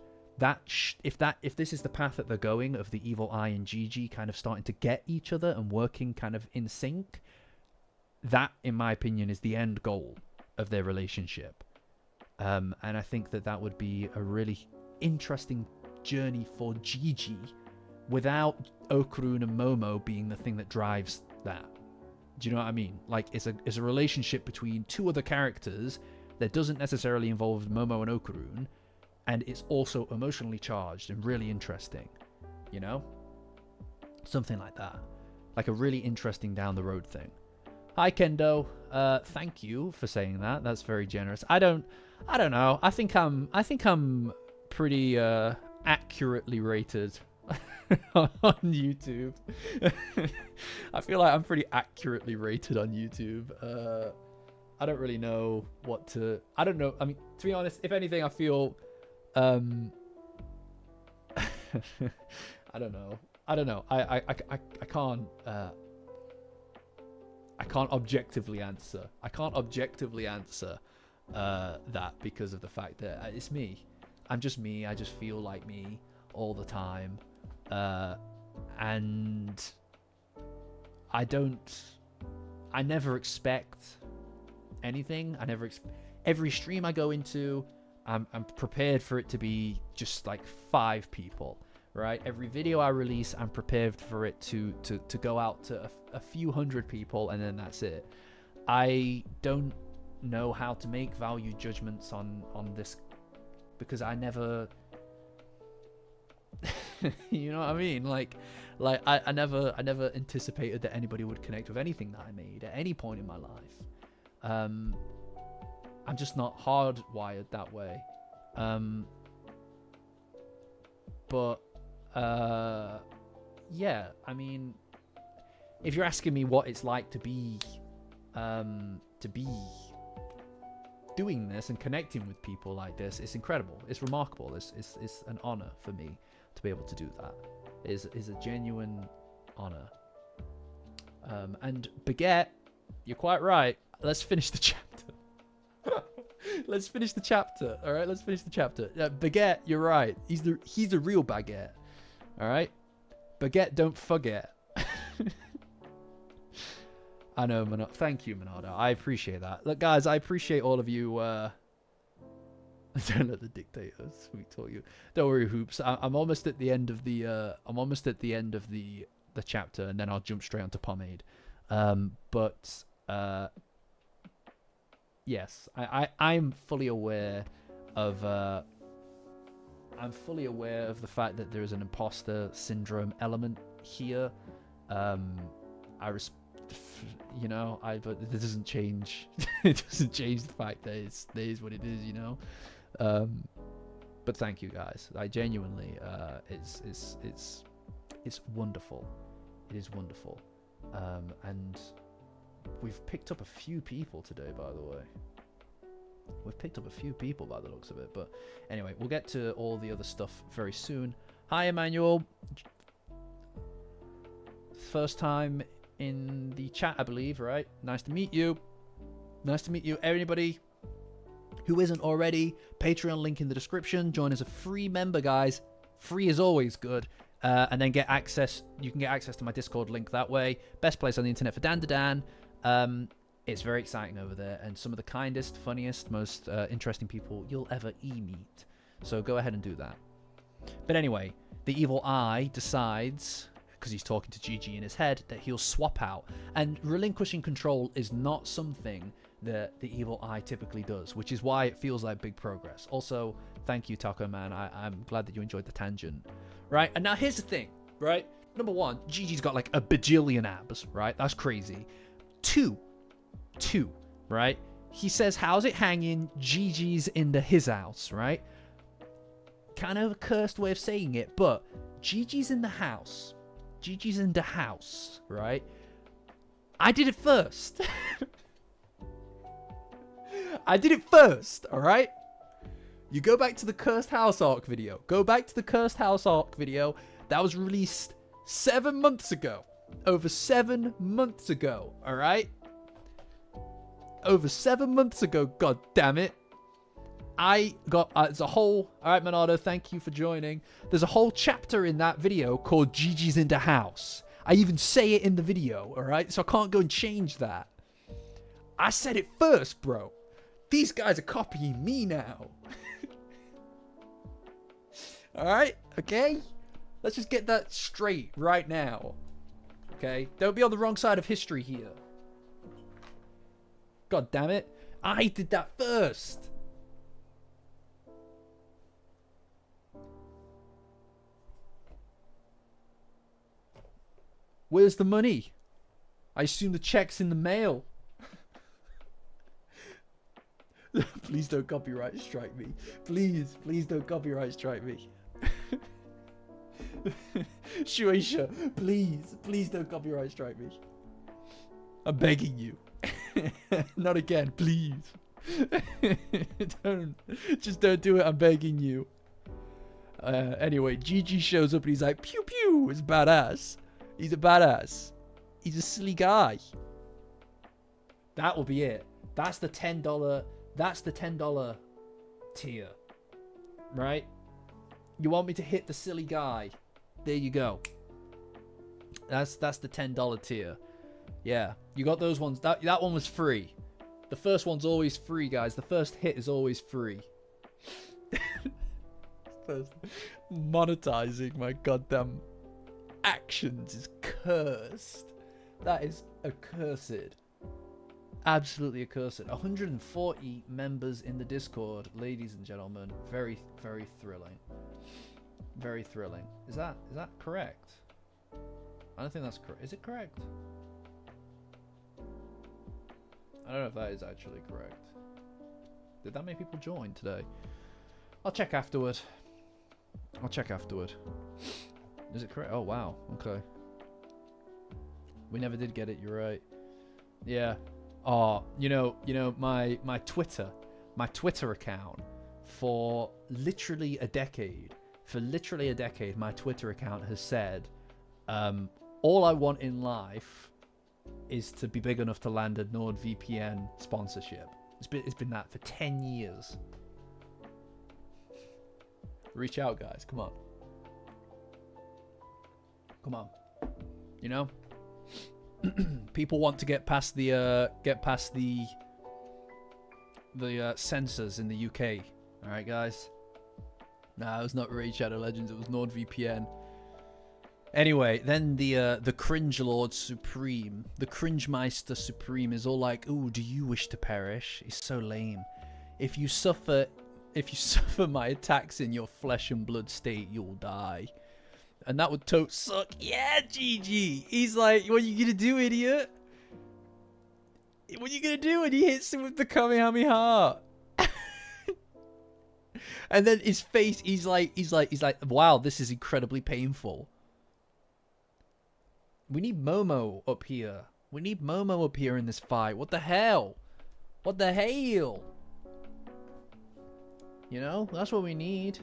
if this is the path that they're going, of the evil eye and Gigi kind of starting to get each other and working kind of in sync, that, in my opinion, is the end goal of their relationship. And I think that would be a really interesting journey for Gigi, without Okurun and Momo being the thing that drives that. Do you know what I mean? Like, it's a relationship between two other characters that doesn't necessarily involve Momo and Okurun, and it's also emotionally charged and really interesting, you know? Something like that. Like a really interesting down the road thing. Hi Kendo. Thank you for saying that. That's very generous. I don't know. I think I'm pretty accurately rated on YouTube. I feel like I'm pretty accurately rated on YouTube. I don't really know what to... I don't know. I mean, to be honest, if anything, I feel... I don't know. I can't... I can't objectively answer. That because of the fact that it's me. I'm just me. I just feel like me all the time. And I never expect anything. Every stream I go into, I'm prepared for it to be just like 5 people, right? Every video I release, I'm prepared for it to go out to a few hundred people, and then that's it. I don't know how to make value judgments on this because I never you know what I mean? Like I never anticipated that anybody would connect with anything that I made at any point in my life. I'm just not hardwired that way. But yeah, I mean, if you're asking me what it's like to be doing this and connecting with people like this, it's incredible. It's remarkable. It's an honor for me to be able to do that. It is a genuine honor. And Baguette, You're quite right. Let's finish the chapter. Let's finish the chapter. All right, let's finish the chapter. Baguette, you're right. He's the real Baguette. All right, Baguette, don't forget. I know, thank you, Monado. I appreciate that. Look, guys, I appreciate all of you. Don't let the dictator sweet talk you. Don't worry, Hoops. I'm almost at the end of the. I'm almost at the end of the chapter, and then I'll jump straight onto Pomade. Yes, I'm fully aware of. I'm fully aware of the fact that there is an imposter syndrome element here. But it doesn't change. It doesn't change the fact that it is what it is, you know. But thank you guys. I genuinely, it's wonderful. It is wonderful. And we've picked up a few people today, by the way. We've picked up a few people by the looks of it. But anyway, we'll get to all the other stuff very soon. Hi, Emmanuel. First time in the chat, I believe, right? Nice to meet you. Nice to meet you. Anybody who isn't already, Patreon link in the description. Join as a free member, guys. Free is always good. And then get access. You can get access to my Discord link that way. Best place on the internet for Dandadan. It's very exciting over there, and some of the kindest, funniest, most interesting people you'll ever meet. So go ahead and do that. But anyway, the evil eye decides, because he's talking to Gigi in his head, that he'll swap out. And relinquishing control is not something that the evil eye typically does, which is why it feels like big progress. Also, thank you, Taco Man. I'm glad that you enjoyed the tangent. Right? And now here's the thing, right? Number one, Gigi's got like a bajillion abs, right? That's crazy. Two, right? He says, how's it hanging? Gigi's into his house, right? Kind of a cursed way of saying it, but Gigi's in the house. Gigi's in the house, right? I did it first. I did it first, all right? You go back to the Cursed House Arc video. Go back to the Cursed House Arc video. That was released 7 months ago. Over 7 months ago, all right? Over 7 months ago, god damn it. I got, there's a whole, all right, Monado, thank you for joining. There's a whole chapter in that video called Gigi's in the House. I even say it in the video, all right? So I can't go and change that. I said it first, bro. These guys are copying me now. All right, okay? Let's just get that straight right now. Okay? Don't be on the wrong side of history here. God damn it. I did that first. Where's the money? I assume the check's in the mail. Please don't copyright strike me. Please don't copyright strike me. Shueisha, please don't copyright strike me. I'm begging you. Not again, please. Just don't do it, I'm begging you. Anyway, Gigi shows up and he's like, pew pew, it's badass. He's a badass. He's a silly guy. That will be it. That's the $10. That's the $10 tier. Right? You want me to hit the silly guy? There you go. That's the $10 tier. Yeah. You got those ones. That one was free. The first one's always free, guys. The first hit is always free. Monetizing my goddamn actions is cursed. That is accursed. Absolutely accursed. 140 members in the Discord, ladies and gentlemen. Very, very thrilling. Very thrilling. Is that correct? I don't think that's correct. Is it correct? I don't know if that is actually correct. Did that many people join today? I'll check afterward. Is it correct? Oh, wow. Okay. We never did get it. You're right. Yeah. Oh, you know, my Twitter account for literally a decade, my Twitter account has said, all I want in life is to be big enough to land a NordVPN sponsorship. It's been that for 10 years. Reach out, guys. Come on. Come on. You know? People want to get past the censors in the UK. All right, guys. Nah, it was not Raid Shadow Legends. It was NordVPN. Anyway, then the Cringe Lord Supreme, the Cringe Meister Supreme, is all like, "Ooh, do you wish to perish?" He's so lame. If you suffer my attacks in your flesh and blood state, you'll die. And that would tote suck. Yeah, GG. He's like, what are you gonna do, idiot? What are you gonna do? And he hits him with the Kamehameha. And then his face, he's like, wow, this is incredibly painful. We need Momo up here. We need Momo up here in this fight. What the hell? What the hell? You know, that's what we need.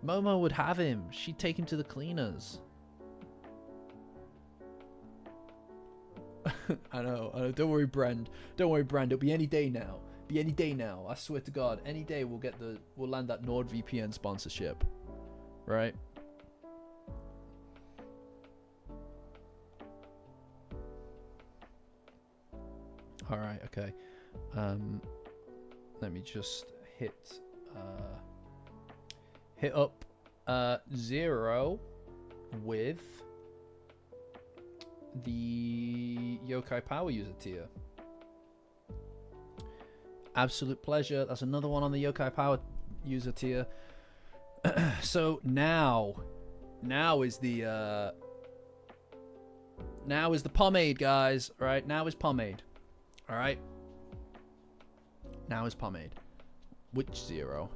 Momo would have him. She'd take him to the cleaners. I know. Don't worry, Brand. Don't worry, Brand. It'll be any day now. Be any day now. I swear to God, any day we'll land that NordVPN sponsorship, right? All right. Okay. Let me just hit up 0 with the Yokai Power User tier. Absolute pleasure. That's another one on the Yokai Power User tier. So now is the pomade, guys. All right, now is pomade. All right. Now is pomade. Which 0?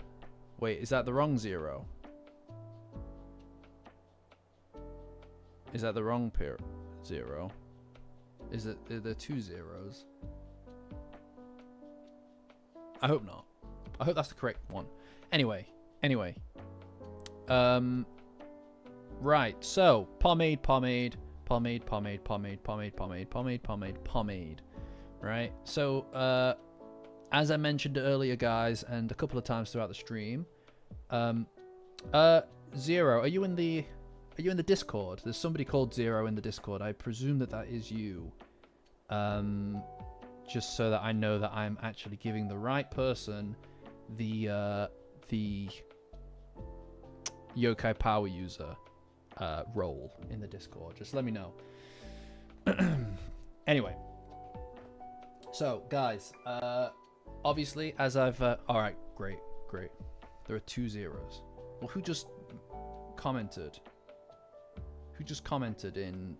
Wait, is that the wrong 0? Is that the wrong 0? Are there 2 zeros? I hope not. I hope that's the correct one. Anyway. Right, so pomade. Right, so as I mentioned earlier, guys, and a couple of times throughout the stream, 0, are you in the Discord? There's somebody called 0 in the Discord. I presume that is you. Just so that I know that I'm actually giving the right person the Yokai Power User role in the Discord. Just let me know. Anyway, so guys, obviously, as I've all right, great. There are 2 zeros. Well, who just commented? Who just commented in?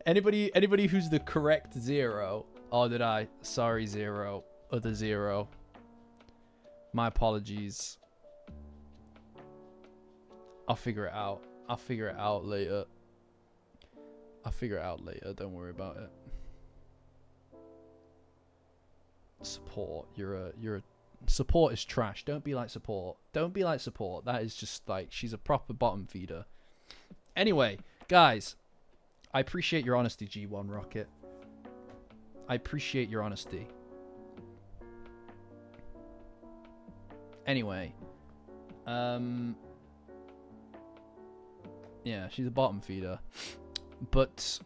Anybody who's the correct 0? Oh, did I? Sorry, 0. Other 0. My apologies. I'll figure it out. I'll figure it out later. Don't worry about it. Support. You're a support is trash. Don't be like support. That is just like, she's a proper bottom feeder. Anyway, guys, I appreciate your honesty, G1 Rocket. I appreciate your honesty. Anyway, yeah, she's a bottom feeder, but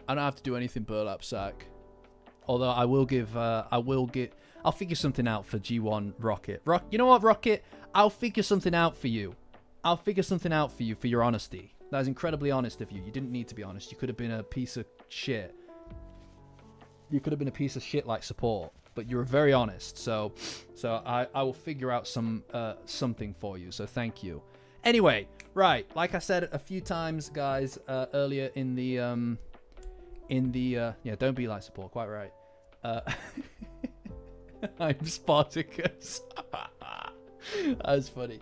I don't have to do anything burlap sack. Although I'll figure something out for G1 Rocket. You know what, Rocket? I'll figure something out for you. For your honesty. That is incredibly honest of you. You didn't need to be honest. You could have been a piece of shit. You could have been a piece of shit like support, but you were very honest. So I will figure out something for you. So thank you. Anyway, right, like I said a few times, guys, earlier in the yeah, don't be like support. Quite right. I'm Spartacus. That was funny.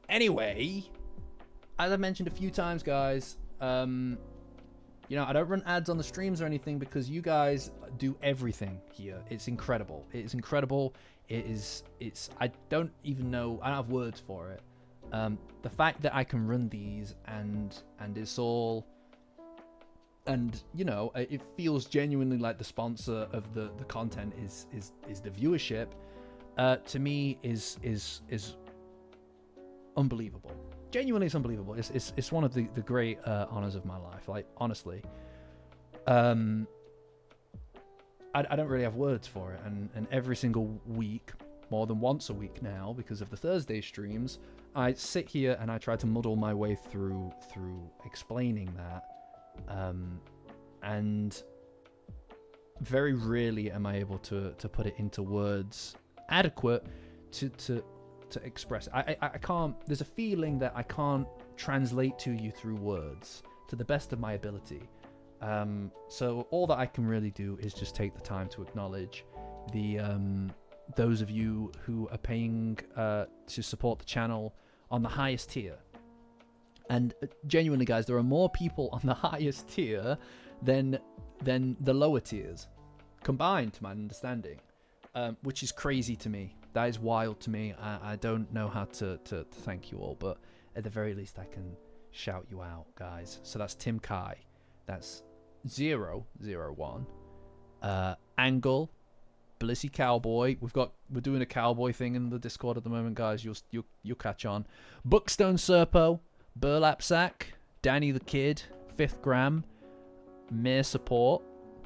Anyway, as I mentioned a few times, guys, you know, I don't run ads on the streams or anything because you guys do everything here. It's incredible. It is incredible. It's I don't even know. I don't have words for it. The fact that I can run these and it's all, and you know, it feels genuinely like the sponsor of the content is the viewership, to me is unbelievable. Genuinely, it's unbelievable. It's one of the great honors of my life. Like, honestly, I don't really have words for it. And every single week, more than once a week now, because of the Thursday streams, I sit here and I try to muddle my way through explaining that. And very rarely am I able to put it into words adequate to express. I can't. There's a feeling that I can't translate to you through words to the best of my ability. So all that I can really do is just take the time to acknowledge the those of you who are paying to support the channel on the highest tier. And genuinely, guys, there are more people on the highest tier than the lower tiers combined, to my understanding, which is crazy to me. That is wild to me. I don't know how to thank you all, but at the very least, I can shout you out, guys. So that's Tim Kai. That's 001. Angle, Blissy Cowboy. We're doing a cowboy thing in the Discord at the moment, guys. You'll catch on. Buckstone Serpo, Burlap Sack, Danny the Kid, Fifth Gram, Mere Support,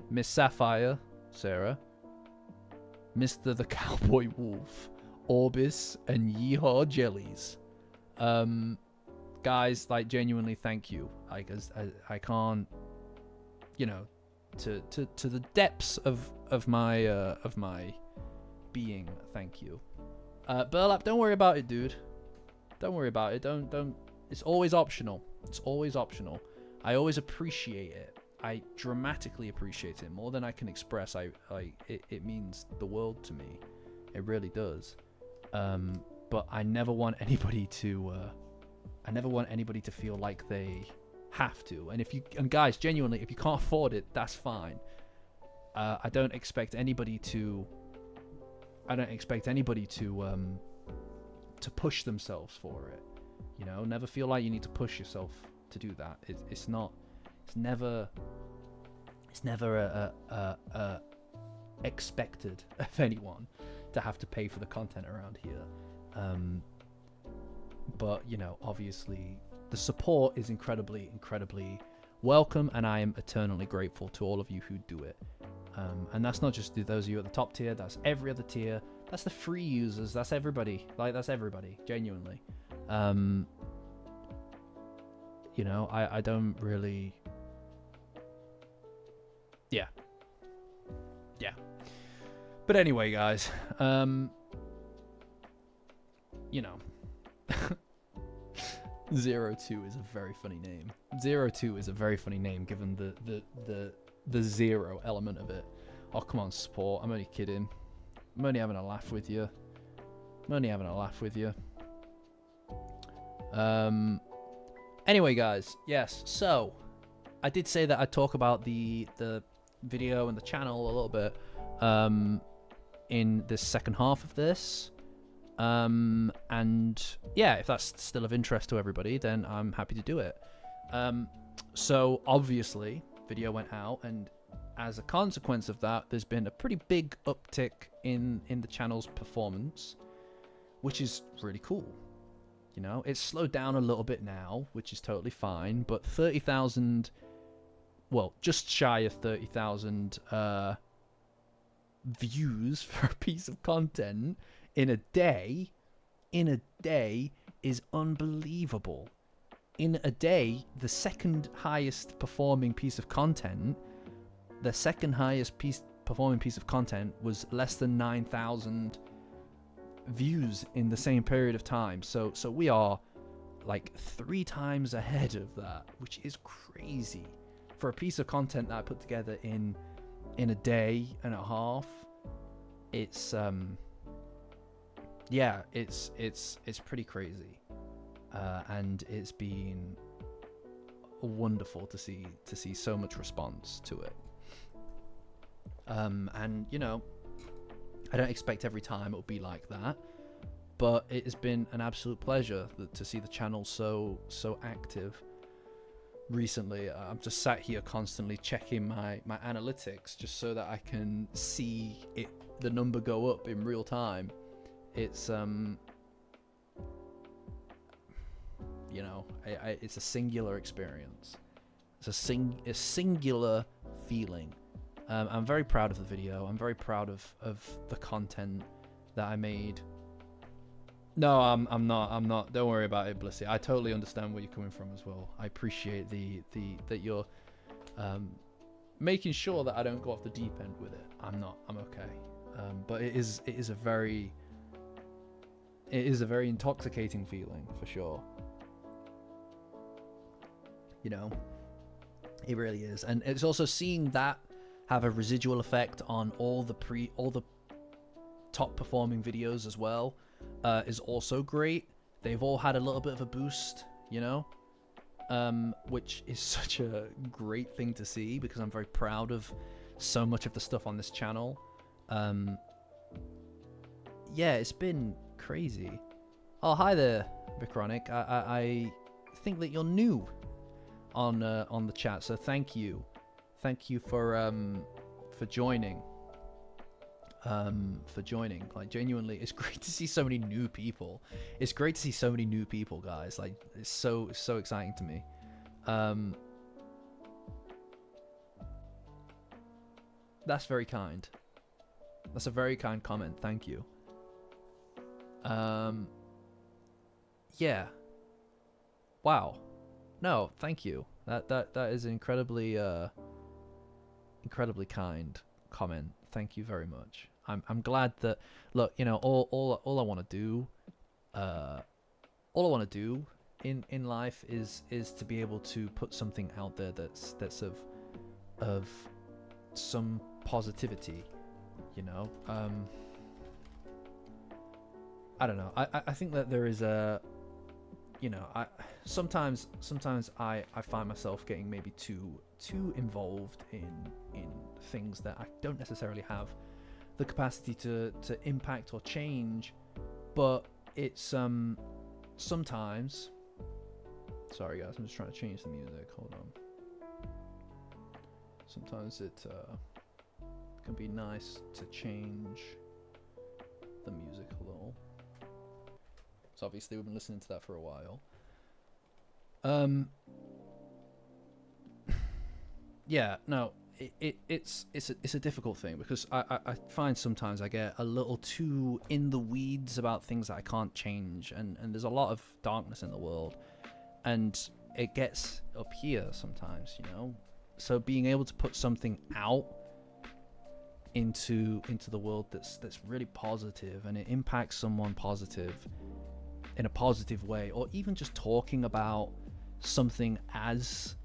Miss Sapphire, Sarah, Mr. the Cowboy Wolf, Orbis, and Yeehaw Jellies. Guys, like, genuinely thank you. Like, I can't, you know, to the depths of my being, thank you. Burlap, don't worry about it, dude. Don't worry about it. Don't. It's always optional. It's always optional. I always appreciate it. I dramatically appreciate it more than I can express. It means the world to me. It really does. But I never want anybody to. I never want anybody to feel like they have to. And guys, genuinely, if you can't afford it, that's fine. I don't expect anybody to. To push themselves for it. You know, never feel like you need to push yourself to do that. It's never expected of anyone to have to pay for the content around here. But, you know, obviously the support is incredibly welcome, and I am eternally grateful to all of you who do it. And that's not just those of you at the top tier, that's every other tier. That's the free users, that's everybody. Like, that's everybody, genuinely. You know, I don't really... Yeah. But anyway, guys, you know, 02 is a very funny name. 02 is a very funny name, given the zero element of it. Oh, come on, support. I'm only kidding. I'm only having a laugh with you. Anyway, guys, yes, so I did say that I'd talk about the video and the channel a little bit in this second half of this. And yeah, if that's still of interest to everybody, then I'm happy to do it. So obviously, video went out, and as a consequence of that, there's been a pretty big uptick in the channel's performance, which is really cool. You know, it's slowed down a little bit now, which is totally fine, but 30,000, well, just shy of 30,000 views for a piece of content in a day is unbelievable. In a day, the second highest performing piece of content, was less than 9,000 views in the same period of time. So we are like 3 times ahead of that, which is crazy for a piece of content that I put together in a day and a half. It's yeah, it's pretty crazy, and it's been wonderful to see so much response to it. And you know, I don't expect every time it'll be like that, but it has been an absolute pleasure to see the channel so active recently. I'm just sat here constantly checking my analytics just so that I can see the number go up in real time. It's you know, it's a singular experience. It's a singular feeling. I'm very proud of the video. I'm very proud of the content that I made. No, I'm not. Don't worry about it, Blissy. I totally understand where you're coming from as well. I appreciate that you're making sure that I don't go off the deep end with it. I'm okay. But it is a very intoxicating feeling for sure. You know, it really is, and it's also seeing that have a residual effect on all the top performing videos as well. Is also great. They've all had a little bit of a boost, you know, which is such a great thing to see because I'm very proud of so much of the stuff on this channel. Yeah, it's been crazy. Oh, hi there, Vicronic. I think that you're new on the chat, so thank you for joining. Like, genuinely, it's great to see so many new people. It's great to see so many new people, guys. Like, it's so exciting to me. That's very kind. That's a very kind comment. Thank you. Yeah. Wow. No, thank you. That is incredibly kind comment. Thank you very much. I'm glad that, look, you know, all I want to do in life is to be able to put something out there that's of some positivity, you know. I don't know. I think that there is a, you know, sometimes I find myself getting maybe too involved in things that I don't necessarily have the capacity to impact or change, but it's sometimes, sorry guys, I'm just trying to change the music, hold on. Sometimes it can be nice to change the music a little. So obviously we've been listening to that for a while. Yeah, no, it's a difficult thing because I find sometimes I get a little too in the weeds about things that I can't change, and there's a lot of darkness in the world, and it gets up here sometimes, you know. So being able to put something out into the world that's really positive and it impacts someone positive in a positive way, or even just talking about something as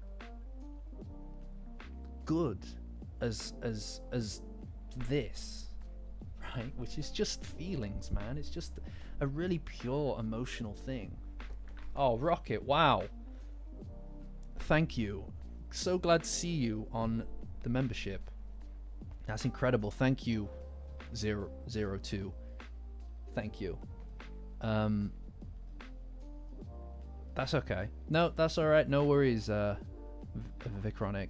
good as this, right, which is just feelings, man. It's just a really pure emotional thing. Oh, Rocket, wow, thank you, so glad to see you on the membership. That's incredible. Thank you, 002. Thank you. That's okay. No, that's all right. No worries, Vicronic.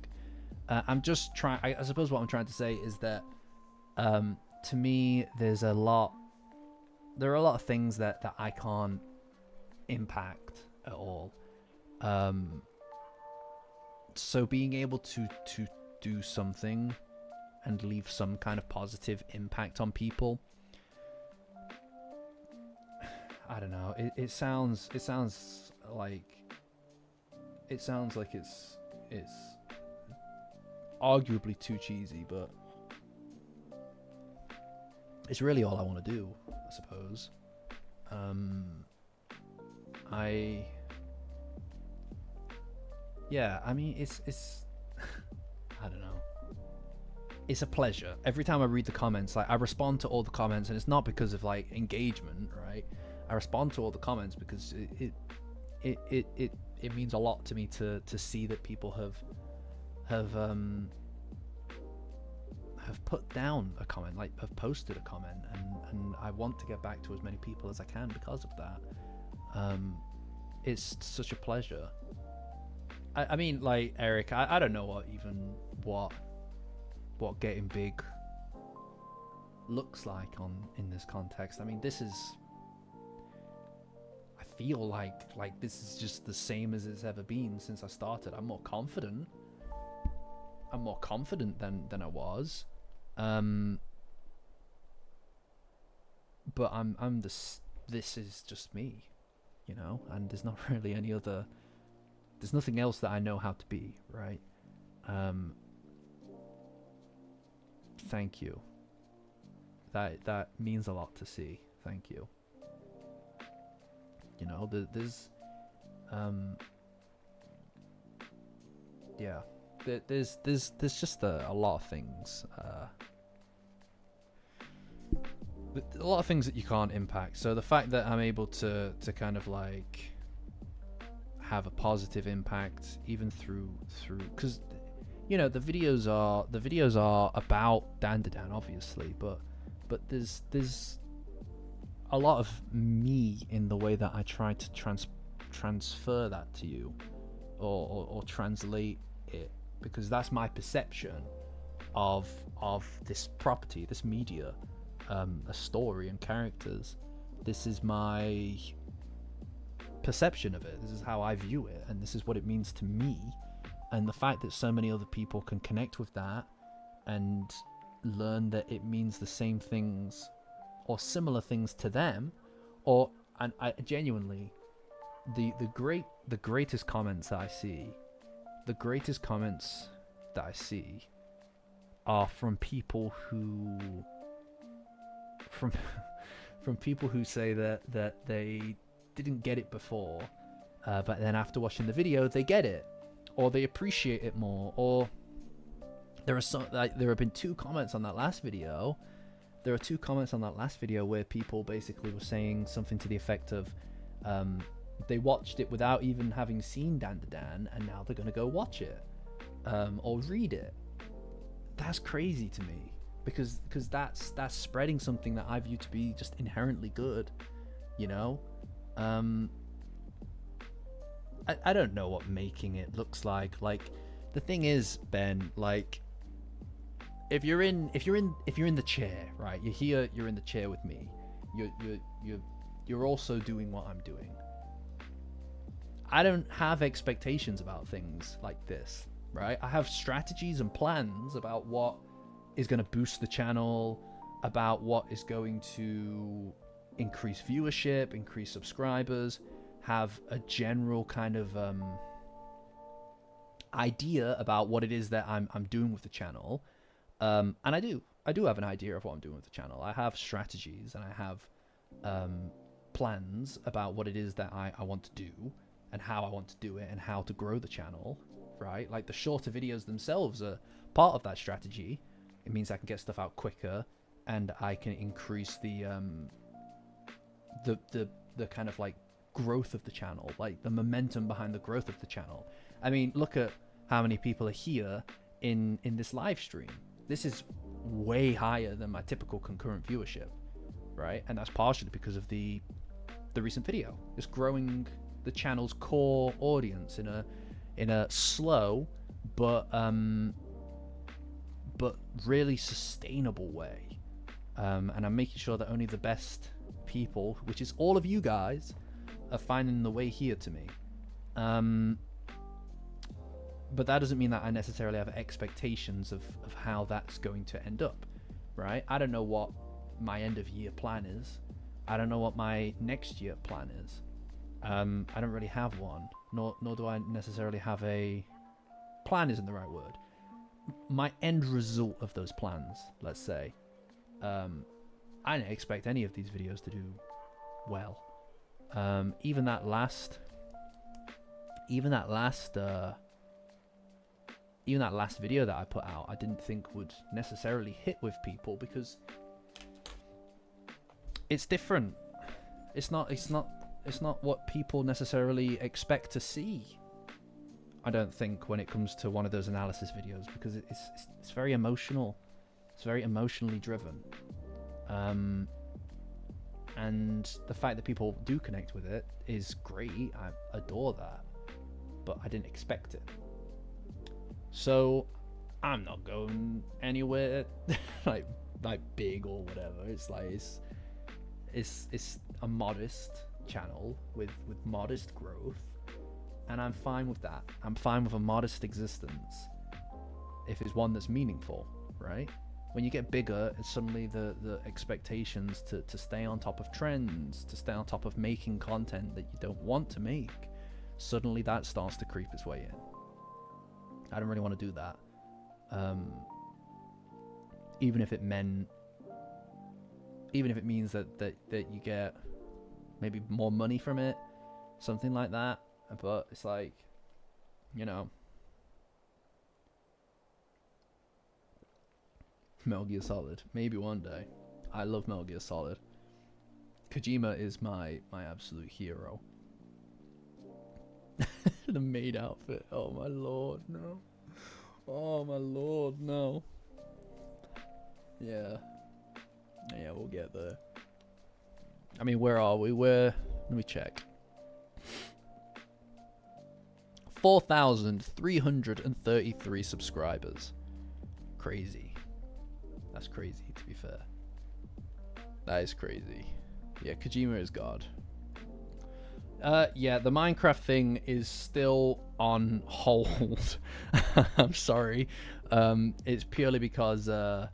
I'm just trying. I suppose what I'm trying to say is that, to me, there are a lot of things that I can't impact at all. So being able to do something and leave some kind of positive impact on people, I don't know. It sounds like it's arguably too cheesy, but it's really all I want to do, I suppose. Yeah, I mean, it's I don't know. It's a pleasure. Every time I read the comments, like, I respond to all the comments, and it's not because of like engagement, right? I respond to all the comments because it means a lot to me to see that people have have put down a comment, like have posted a comment, and I want to get back to as many people as I can because of that. It's such a pleasure. I mean, like, Eric, I don't know what getting big looks like in this context. I mean, this is, I feel like this is just the same as it's ever been since I started. I'm more confident than I was, but I'm this is just me, you know, and there's not really there's nothing else that I know how to be, right? Thank you. That means a lot to see. Thank you. You know, there's yeah, there's just a lot of things, a lot of things that you can't impact. So the fact that I'm able to kind of like have a positive impact even through because, you know, the videos are about Dandadan, obviously, but there's a lot of me in the way that I try to transfer that to you, or translate it, because that's my perception of this property, this media, a story and characters. This is my perception of it. This is how I view it, and this is what it means to me. And the fact that so many other people can connect with that and learn that it means the same things or similar things to them, and I genuinely, the greatest comments that I see are from people who from people who say that they didn't get it before, but then after watching the video they get it, or they appreciate it more. Or there have been two comments on that last video. There are two comments on that last video where people basically were saying something to the effect of, they watched it without even having seen Dandadan, and now they're going to go watch it, or read it. That's crazy to me, because that's spreading something that I view to be just inherently good, you know. I don't know what making it looks like. Like, the thing is, Ben, like, if you're in the chair, right? You're here, you're in the chair with me. You're also doing what I'm doing. I don't have expectations about things like this, right? I have strategies and plans about what is going to boost the channel, about what is going to increase viewership, increase subscribers, have a general kind of idea about what it is that I'm doing with the channel. And I do have an idea of what I'm doing with the channel. I have strategies, and I have plans about what it is that I want to do, and how I want to do it, and how to grow the channel, right? Like, the shorter videos themselves are part of that strategy. It means I can get stuff out quicker, and I can increase the kind of like growth of the channel, like the momentum behind the growth of the channel. I mean, look at how many people are here in this live stream. This is way higher than my typical concurrent viewership, right? And that's partially because of the recent video. It's growing the channel's core audience in a slow but really sustainable way. And I'm making sure that only the best people, which is all of you guys, are finding the way here to me. But that doesn't mean that I necessarily have expectations of how that's going to end up, right? I don't know what my end of year plan is. I don't know what my next year plan is. I don't really have one, nor do I necessarily have a plan. Isn't the right word. My end result of those plans, let's say. I didn't expect any of these videos to do well. Even that last video that I put out, I didn't think would necessarily hit with people, because it's different. It's not what people necessarily expect to see, I don't think, when it comes to one of those analysis videos, because it's very emotional. It's very emotionally driven. And the fact that people do connect with it is great. I adore that. But I didn't expect it. So I'm not going anywhere like big or whatever. It's like it's a modest channel with modest growth, and I'm fine with that. I'm fine with a modest existence if it's one that's meaningful, right? When you get bigger, it's suddenly the expectations to stay on top of trends, to stay on top of making content that you don't want to make, suddenly that starts to creep its way in. I don't really want to do that. Even if it means that you get maybe more money from it, something like that. But it's like, you know, Metal Gear Solid, maybe one day. I love Metal Gear Solid. Kojima is my absolute hero. The maid outfit, oh my lord, no. Oh my lord, no. Yeah, we'll get there. I mean, where are we? Let me check. 4,333 subscribers. Crazy. That's crazy, to be fair. That is crazy. Yeah, Kojima is God. Yeah, the Minecraft thing is still on hold. I'm sorry. It's purely because I've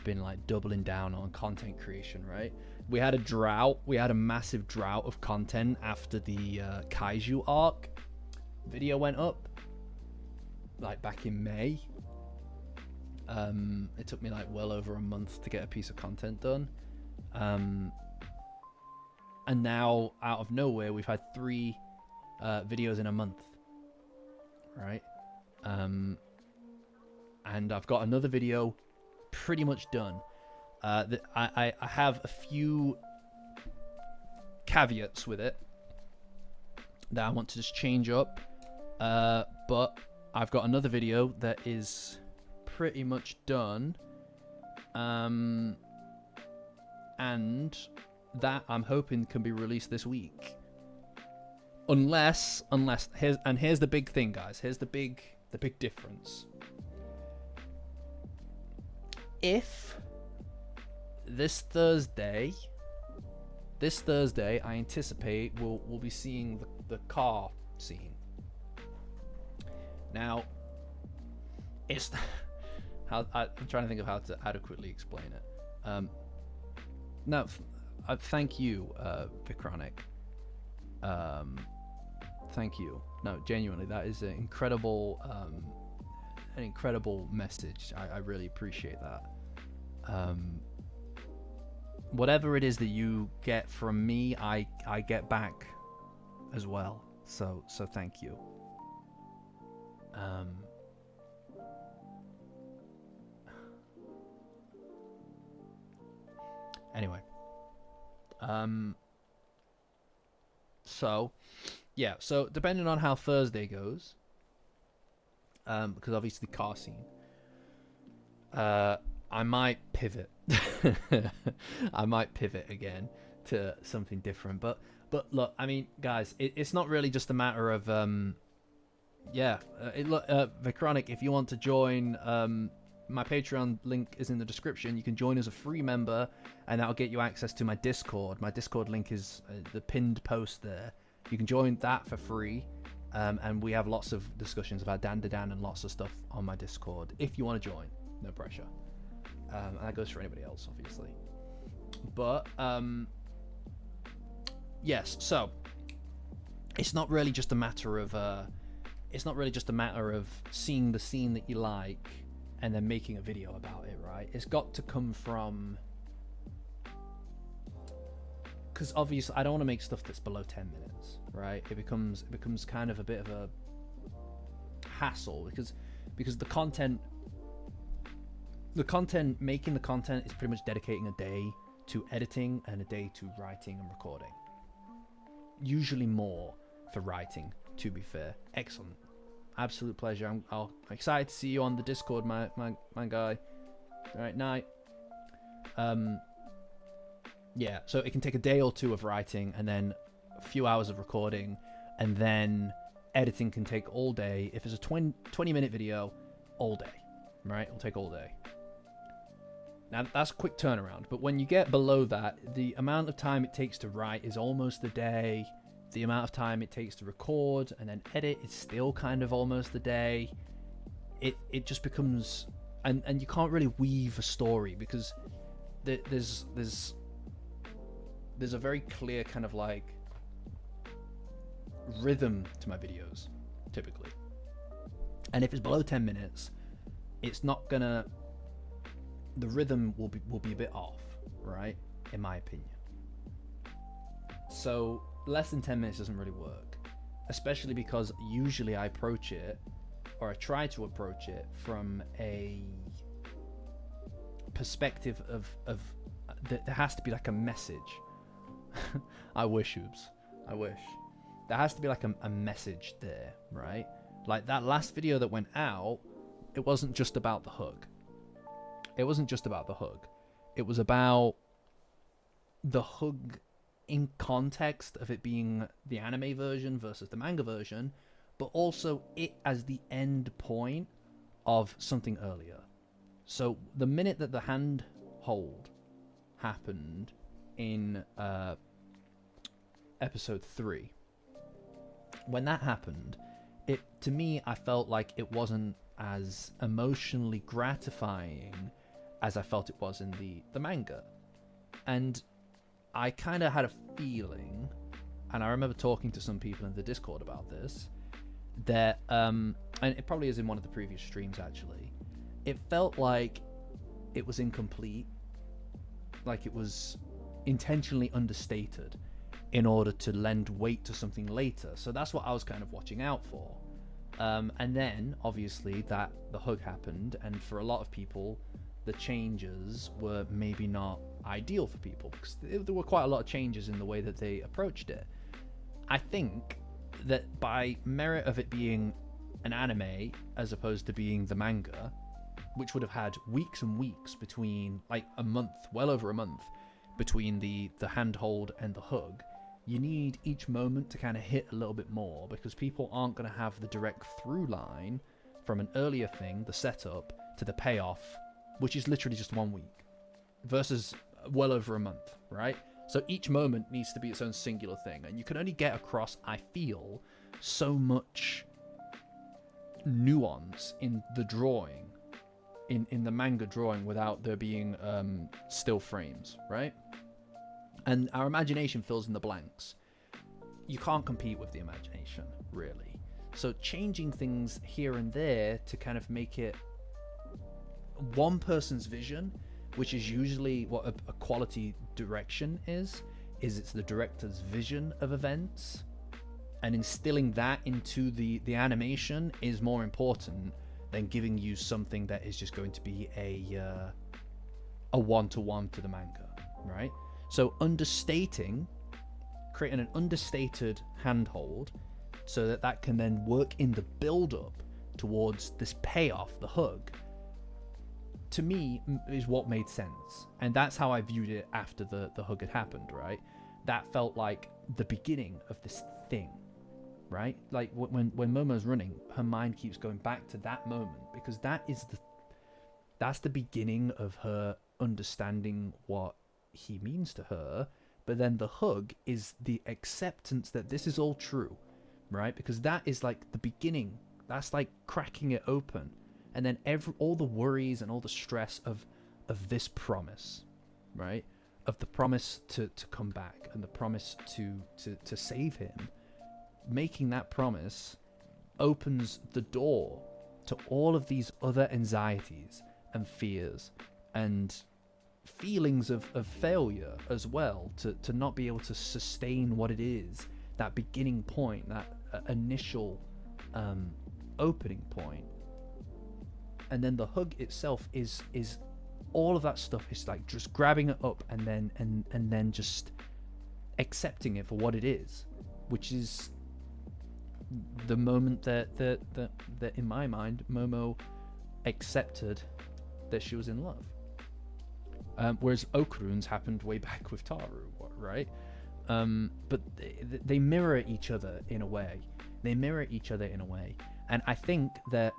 been like doubling down on content creation, right? We had a drought. We had a massive drought of content after the Kaiju arc video went up, like back in May. It took me like well over a month to get a piece of content done. And now, out of nowhere, we've had 3 videos in a month, right? And I've got another video pretty much done. I have a few caveats with it that I want to just change up. But I've got another video that is pretty much done. And that I'm hoping can be released this week. Unless here's the big thing, guys. Here's the big difference. If this Thursday I anticipate we'll be seeing the car scene. Now, it's I'm trying to think of how to adequately explain it. No, thank you, Vicronic. Thank you. No, genuinely, that is an incredible message. I really appreciate that. Whatever it is that you get from me, I get back as well. So thank you. Anyway. So depending on how Thursday goes, because obviously car scene, I might pivot. I might pivot again to something different. But look, I mean, guys, it's not really just a matter of Vicronic, if you want to join, my Patreon link is in the description. You can join as a free member, and that'll get you access to my Discord. My Discord link is the pinned post there. You can join that for free, and we have lots of discussions about Dandadan and lots of stuff on my Discord. If you want to join, no pressure. And that goes for anybody else, obviously. But yes, so it's not really just a matter of seeing the scene that you like and then making a video about it, right? It's got to come from, because obviously I don't want to make stuff that's below 10 minutes, right? It becomes kind of a bit of a hassle because the content making the content is pretty much dedicating a day to editing and a day to writing and recording. Usually more for writing, to be fair. Excellent Absolute pleasure. I'm excited to see you on the Discord, my guy. All right, night. Yeah, so it can take a day or two of writing, and then a few hours of recording, and then editing can take all day. If it's a 20-minute video, all day, right? It'll take all day. Now, that's a quick turnaround, but when you get below that, the amount of time it takes to write is almost a day. The amount of time it takes to record and then edit is still kind of almost a day. It just becomes... And you can't really weave a story, because there's a very clear kind of like rhythm to my videos, typically. And if it's below 10 minutes, it's not gonna... The rhythm will be a bit off, right? In my opinion. So less than 10 minutes doesn't really work, especially because usually I approach it, or I try to approach it, from a perspective of there has to be like a message. I wish, oops. I wish. There has to be like a message there, right? Like that last video that went out, it wasn't just about the hug. It wasn't just about the hug. It was about the hug in context of it being the anime version versus the manga version, but also it as the end point of something earlier. So the minute that the handhold happened in episode 3, when that happened, to me, I felt like it wasn't as emotionally gratifying as I felt it was in the manga. And I kind of had a feeling, and I remember talking to some people in the Discord about this, that, and it probably is in one of the previous streams actually, it felt like it was incomplete, like it was intentionally understated in order to lend weight to something later. So that's what I was kind of watching out for. And then, obviously, the hug happened, and for a lot of people, the changes were maybe not ideal for people, because there were quite a lot of changes in the way that they approached it. I think that by merit of it being an anime as opposed to being the manga, which would have had weeks and weeks between, like a month, well over a month, between the handhold and the hug, you need each moment to kind of hit a little bit more, because people aren't going to have the direct through line from an earlier thing, the setup, to the payoff, which is literally just 1 week, versus well over a month, right? So each moment needs to be its own singular thing, and you can only get across, I feel, so much nuance in the drawing, in the manga drawing, without there being still frames, right? And our imagination fills in the blanks. You can't compete with the imagination, really. So changing things here and there to kind of make it one person's vision, which is usually what a quality direction is it's the director's vision of events, and instilling that into the animation is more important than giving you something that is just going to be a one-to-one to the manga, right? So creating an understated handhold so that can then work in the build-up towards this payoff, the hug, to me is what made sense. And that's how I viewed it after the hug had happened, right? That felt like the beginning of this thing, right? Like when Momo's running, her mind keeps going back to that moment, because that's the beginning of her understanding what he means to her. But then the hug is the acceptance that this is all true, right? Because that is like the beginning. That's like cracking it open. And then all the worries and all the stress of this promise, right? Of the promise to come back, and the promise to save him. Making that promise opens the door to all of these other anxieties and fears and feelings of failure as well, to not be able to sustain what it is, that beginning point, that initial opening point. And then the hug itself is all of that stuff is like just grabbing it up and then just accepting it for what it is, which is the moment that in my mind Momo accepted that she was in love. Whereas Okarun's happened way back with Taru, right? But they mirror each other in a way. And I think that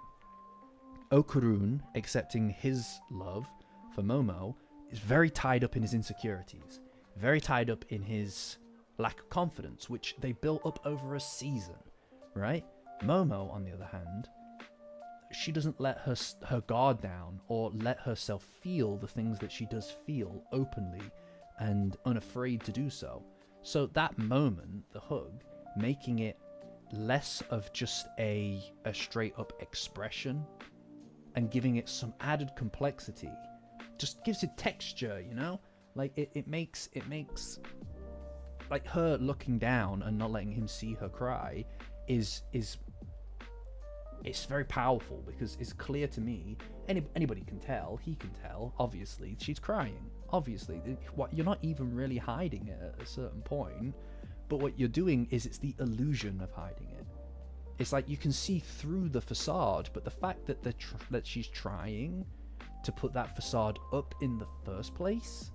Okarun accepting his love for Momo is very tied up in his insecurities, very tied up in his lack of confidence, which they built up over a season, right? Momo, on the other hand, she doesn't let her guard down or let herself feel the things that she does feel openly and unafraid to do so. So that moment, the hug, making it less of just a straight up expression and giving it some added complexity, just gives it texture, you know? Like it makes like her looking down and not letting him see her cry is it's very powerful, because it's clear to me, anybody can tell, he can tell, obviously she's crying, obviously. What you're not even really hiding it at a certain point, but what you're doing is it's the illusion of hiding it. It's like you can see through the facade, but the fact that that she's trying to put that facade up in the first place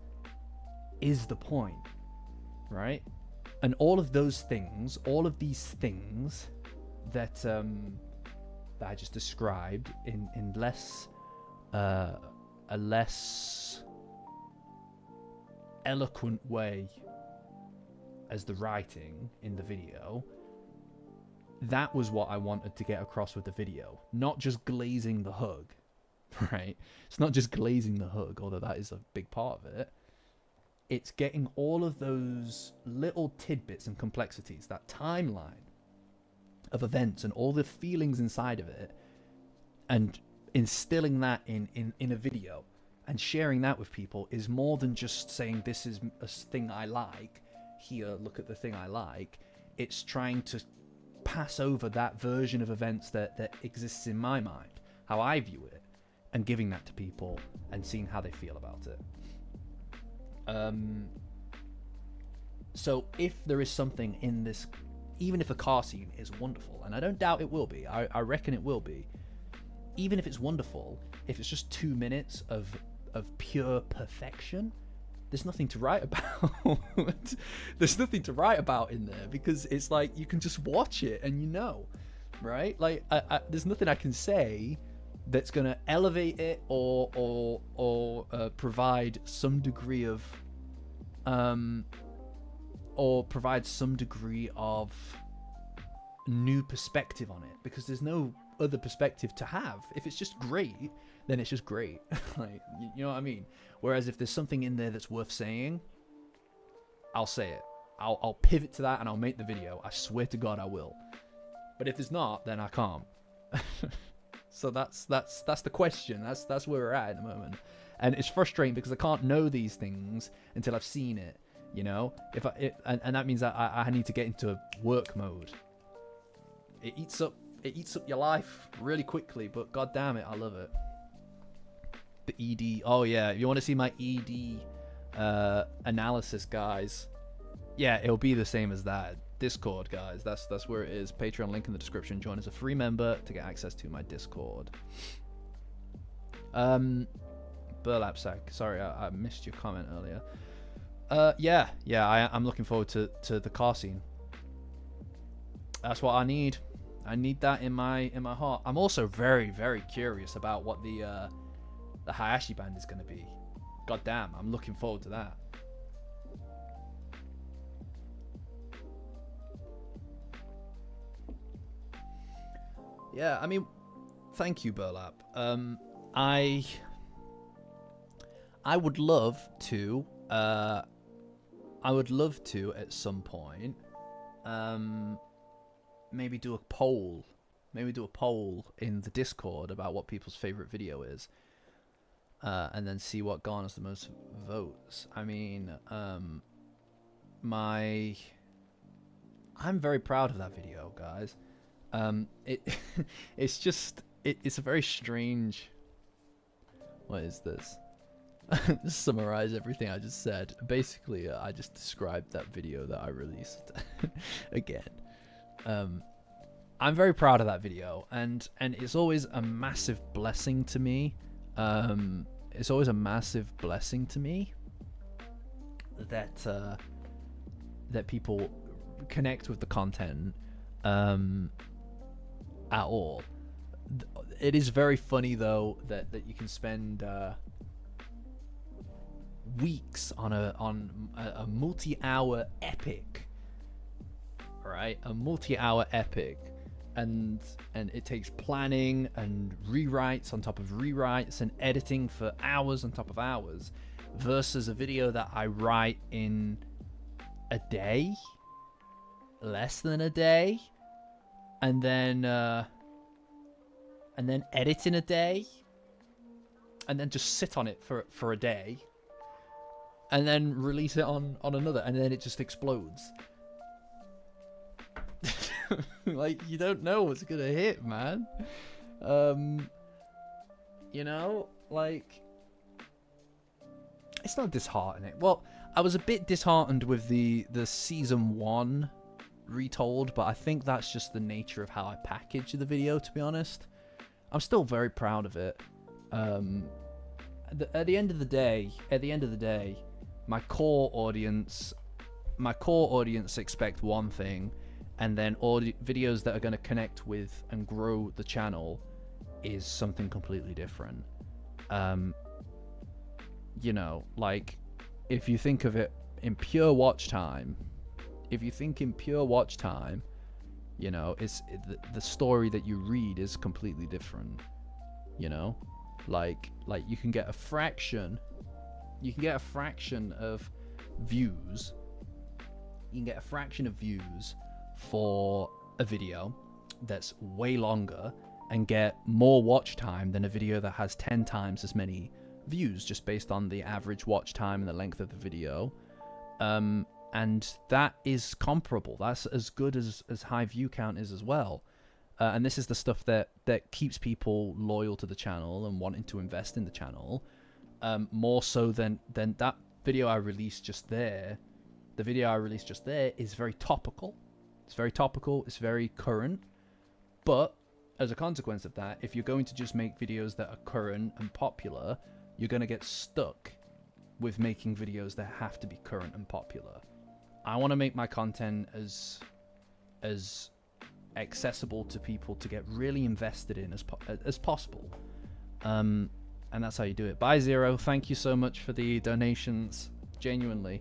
is the point, right? And all of those things, all of these things that I just described in less a less eloquent way as the writing in the video, that was what I wanted to get across with the video. Not just glazing the hug, right? It's not just glazing the hug, although that is a big part of it. It's getting all of those little tidbits and complexities, that timeline of events and all the feelings inside of it, and instilling that in a video and sharing that with people is more than just saying, this is a thing I like, here, look at the thing I like. It's trying to pass over that version of events that exists in my mind, how I view it, and giving that to people and seeing how they feel about it. So if there is something in this, even if the car scene is wonderful, and I don't doubt it will be, I reckon it will be, even if it's wonderful, if it's just 2 minutes of pure perfection, there's nothing to write about. There's nothing to write about in there, because it's like you can just watch it and you know, right? Like there's nothing I can say that's gonna elevate it or provide some degree of new perspective on it, because there's no other perspective to have. If it's just great, then it's just great. Like, you know what I mean? Whereas if there's something in there that's worth saying, I'll say it. I'll pivot to that and I'll make the video. I swear to God I will. But if there's not, then I can't. So that's the question. That's where we're at the moment. And it's frustrating because I can't know these things until I've seen it, you know? And that means that I need to get into work mode. It eats up your life really quickly, but god damn it, I love it. The ED. Oh yeah, if you want to see my ED analysis, guys, yeah, it'll be the same as that. Discord, guys, that's where it is. Patreon link in the description. Join as a free member to get access to my Discord. Burlapsack, sorry, I missed your comment earlier. Yeah, I'm looking forward to the car scene. That's what I need. I need that in my heart. I'm also very, very curious about what the Hayashi band is going to be. God damn, I'm looking forward to that. Yeah, I mean, thank you, Burlap. I would love to at some point maybe do a poll in the Discord about what people's favorite video is, and then see what garners the most votes. I mean, I'm very proud of that video, guys. It's a very strange. What is this? Just summarize everything I just said. Basically, I just described that video that I released again. I'm very proud of that video, and it's always a massive blessing to me. It's always a massive blessing to me that that people connect with the content at all. It is very funny though that you can spend weeks on a multi-hour epic, right? A multi-hour epic, and it takes planning and rewrites on top of rewrites and editing for hours on top of hours, versus a video that I write in a day, less than a day, and then edit in a day, and then just sit on it for a day, and then release it on another, and then it just explodes. Like, you don't know what's gonna hit, man. You know, like, it's not disheartening. Well, I was a bit disheartened with the season 1 retold, but I think that's just the nature of how I package the video, to be honest. I'm still very proud of it. At the end of the day, my core audience expect one thing, and then videos that are going to connect with and grow the channel is something completely different. You know, like, if you think of it in pure watch time, you know, the story that you read is completely different. You know, like you can get a fraction of views. You can get a fraction of views for a video that's way longer, and get more watch time than a video that has 10 times as many views, just based on the average watch time and the length of the video. And that is comparable. That's as good as high view count is as well. And this is the stuff that keeps people loyal to the channel and wanting to invest in the channel, more so than that video I released just there. The video I released just there is very topical. It's very topical. It's very current. But as a consequence of that, if you're going to just make videos that are current and popular, you're going to get stuck with making videos that have to be current and popular. I want to make my content as accessible to people to get really invested in as possible. And that's how you do it. Bye Zero, thank you so much for the donations. Genuinely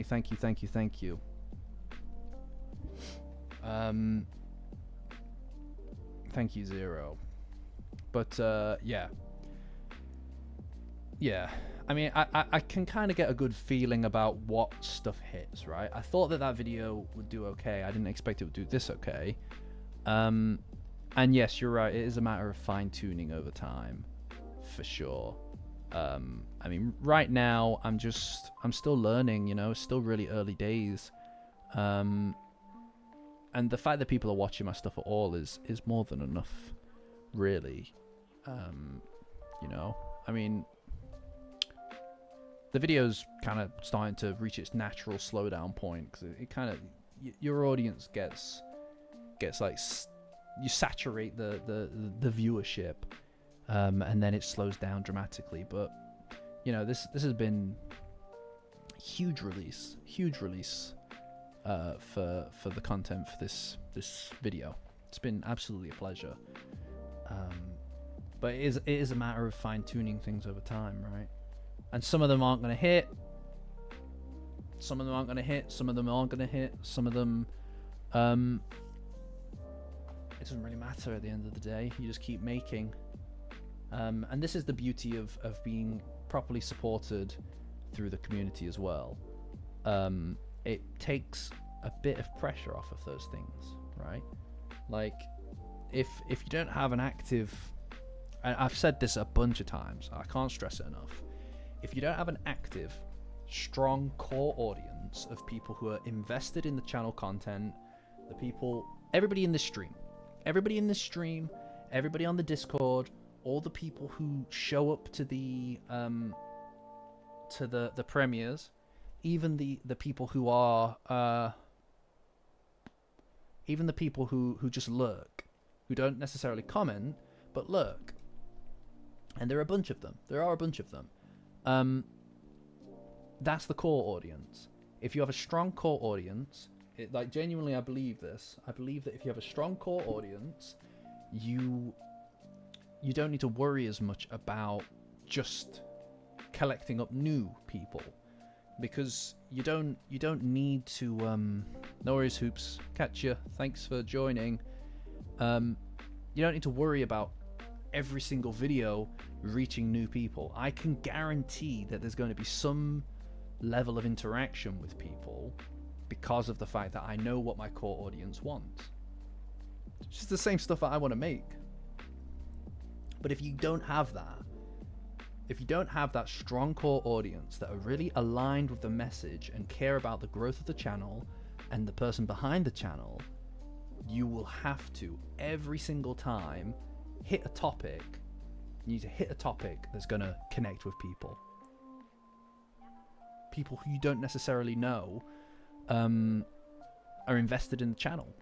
thank you. Thank you, Zero. But yeah, I mean, I can kind of get a good feeling about what stuff hits, right? I thought that video would do okay. I didn't expect it would do this okay. And yes, you're right, it is a matter of fine-tuning over time, for sure. I mean, right now I'm still learning, you know. It's still really early days. And the fact that people are watching my stuff at all is more than enough, really. You know, I mean, the video's kind of starting to reach its natural slowdown point, because it kind of, your audience gets like, you saturate the viewership, and then it slows down dramatically. But you know, this has been huge release for the content for this video. It's been absolutely a pleasure. But it is a matter of fine-tuning things over time, right? And some of them aren't going to hit. Some of them aren't going to hit. Some of them aren't going to hit. Some of them, it doesn't really matter at the end of the day. You just keep making. And this is the beauty of being properly supported through the community as well. It takes a bit of pressure off of those things, right? Like, if you don't have an active, and I've said this a bunch of times, I can't stress it enough. If you don't have an active, strong core audience of people who are invested in the channel content, everybody in this stream, everybody on the Discord, all the people who show up to the premieres, even the people who are even the people who just lurk, who don't necessarily comment, but lurk. And there are a bunch of them. That's the core audience. If you have a strong core audience, like genuinely I believe this. I believe that if you have a strong core audience, you don't need to worry as much about just collecting up new people, because you don't need to no worries, Hoops, catch you, thanks for joining. You don't need to worry about every single video reaching new people. I can guarantee that there's going to be some level of interaction with people because of the fact that I know what my core audience wants. It's just the same stuff that I want to make. But if you don't have that, strong core audience that are really aligned with the message and care about the growth of the channel and the person behind the channel, you will have to, every single time, hit a topic. You need to hit a topic that's going to connect with people. People who you don't necessarily know are invested in the channel.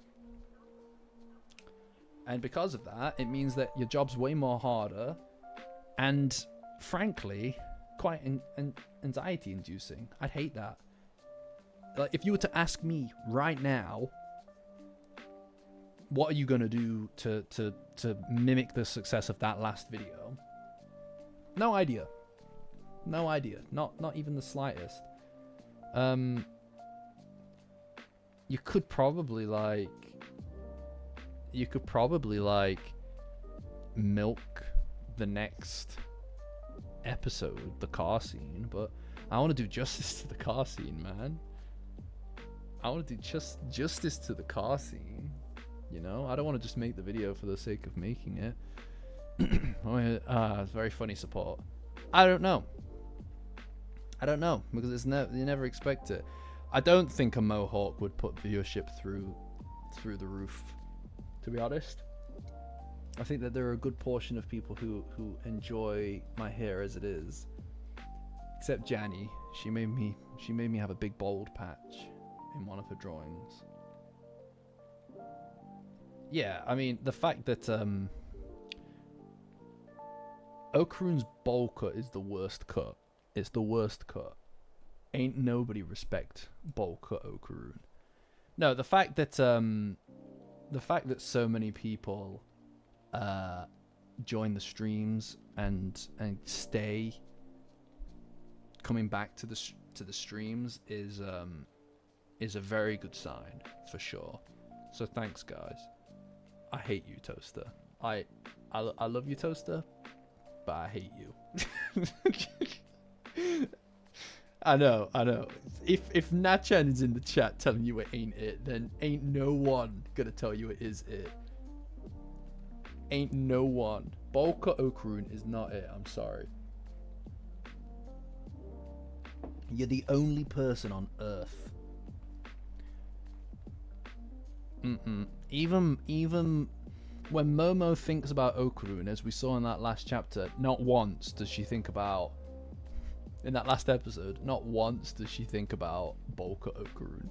And because of that, it means that your job's way more harder and, frankly, quite anxiety inducing. I'd hate that. Like, if you were to ask me right now, what are you going to do to mimic the success of that last video? No idea. Not even the slightest. You could probably milk the next episode, the car scene, but I want to do justice to the car scene, man. I want to do justice to the car scene. You know, I don't want to just make the video for the sake of making it. It's very funny support. I don't know because you never expect it. I don't think a mohawk would put viewership through the roof, to be honest. I think that there are a good portion of people who enjoy my hair as it is, except Janny. She made me have a big bald patch in one of her drawings. Yeah, I mean, the fact that Okaroon's bowl cut is the worst cut. It's the worst cut. Ain't nobody respect bowl cut Okaroon. No, the fact that so many people join the streams and stay coming back to the streams is a very good sign for sure. So thanks, guys. I hate you, Toaster. I love you, Toaster, but I hate you. I know. If Nachan is in the chat telling you it ain't it, then ain't no one gonna tell you it is it. Ain't no one. Bolka Okaroon is not it. I'm sorry. You're the only person on Earth. Even when Momo thinks about Okaroon, as we saw in that last chapter, not once does she think about. In that last episode, not once does she think about Bolka Okaroon.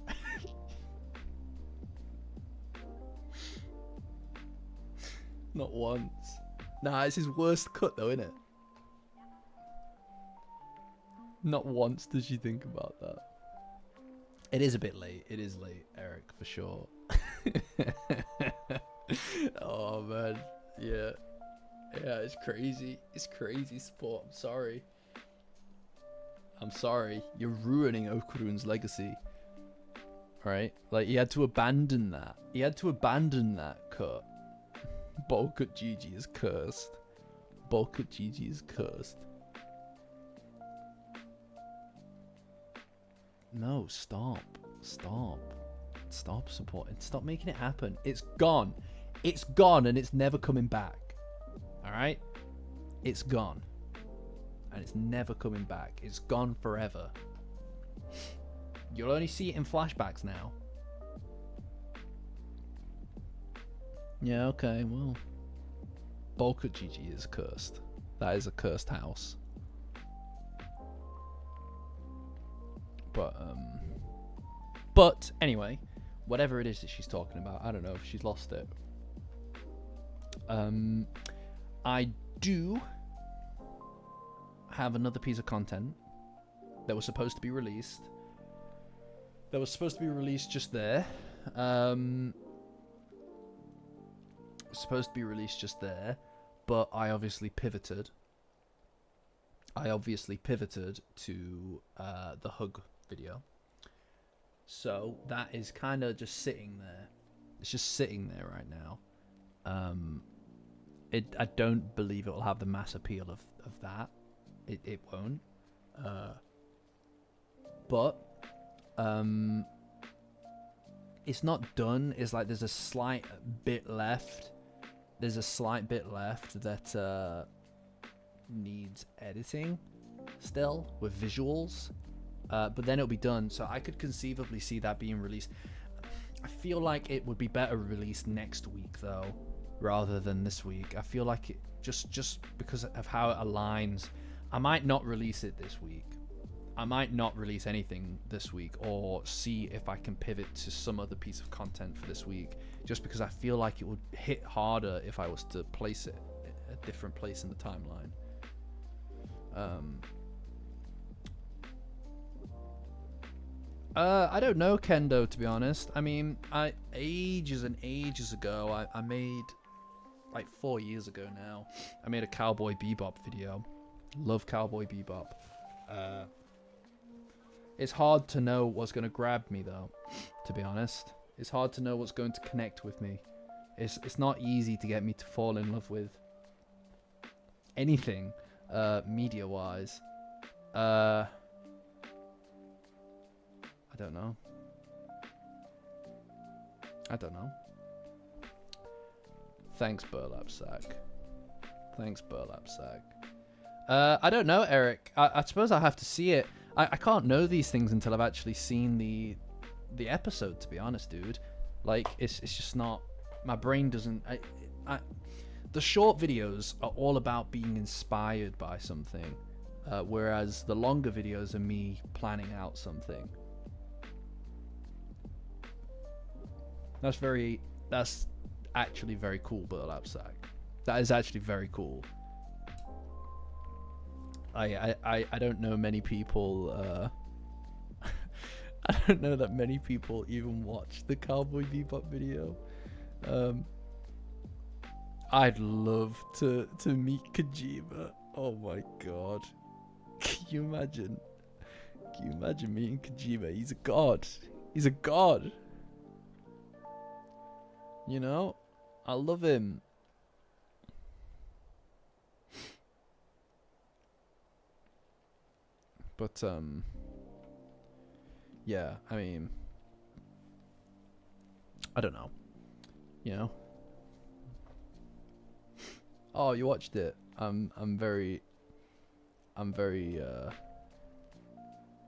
Not once. Nah, it's his worst cut though, isn't it? Not once does she think about that. It is a bit late. It is late, Eric, for sure. Oh, man. Yeah. Yeah, it's crazy. It's crazy support. I'm sorry. I'm sorry. You're ruining Okaroon's legacy. Right? Like, he had to abandon that. He had to abandon that cut. Bolcut GG is cursed. Bolcut GG is cursed. No, stop. Stop. Stop supporting. Stop making it happen. It's gone. It's gone and it's never coming back. Alright? It's gone. And it's never coming back. It's gone forever. You'll only see it in flashbacks now. Yeah, okay, well. Bolcut GG is cursed. That is a cursed house. But anyway, whatever it is that she's talking about. I don't know if she's lost it. I do have another piece of content that was supposed to be released. Just there. Supposed to be released just there, but I obviously pivoted. To the hug video. So that is kind of just sitting there. It's just sitting there right now. I don't believe it will have the mass appeal of that. It won't. But it's not done. It's like there's a slight bit left. That needs editing still with visuals. But then it'll be done. So I could conceivably see that being released. I feel like it would be better released next week though, rather than this week. I feel like it just because of how it aligns. I might not release it this week. I might not release anything this week, or see if I can pivot to some other piece of content for this week, just because I feel like it would hit harder if I was to place it at a different place in the timeline. I don't know, Kendo, to be honest. I mean, ages and ages ago, I made, like 4 years ago now, I made a Cowboy Bebop video. Love Cowboy Bebop. It's hard to know what's going to grab me, though, to be honest. It's hard to know what's going to connect with me. It's not easy to get me to fall in love with anything, media-wise. I don't know. Thanks, Burlap Sack. I don't know, Eric. I suppose I have to see it. I can't know these things until I've actually seen the episode, to be honest, dude. Like, it's just not... My brain doesn't... The short videos are all about being inspired by something, whereas the longer videos are me planning out something. That's actually very cool, Burlap Sack. That is actually very cool. I don't know many people, I don't know that many people even watch the Cowboy Bebop video. I'd love to meet Kojima. Oh my god. Can you imagine meeting Kojima? He's a god. You know? I love him. But, yeah, I mean, I don't know, you know? Oh, you watched it. I'm very,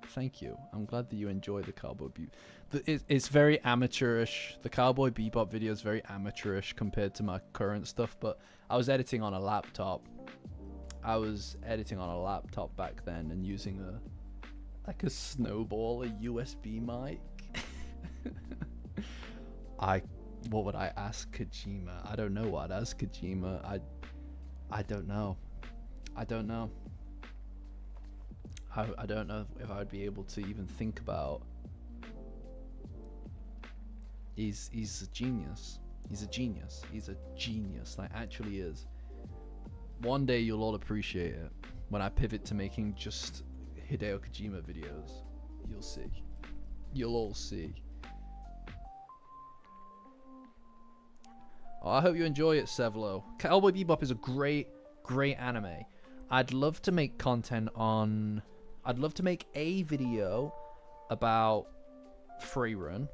thank you. I'm glad that you enjoy the Cowboy Bebop. It's very amateurish. The Cowboy Bebop video is very amateurish compared to my current stuff, but I was editing on a laptop. Back then and using a snowball, a USB mic. What would I ask Kojima? I don't know what I'd ask Kojima. I don't know. I don't know if I would be able to even think about. He's a genius. He's a genius. Like, actually is. One day you'll all appreciate it when I pivot to making just Hideo Kojima videos. You'll see. You'll all see. Oh, I hope you enjoy it, Sevlo. Cowboy Bebop is a great anime. I'd love to make a video about Freerun.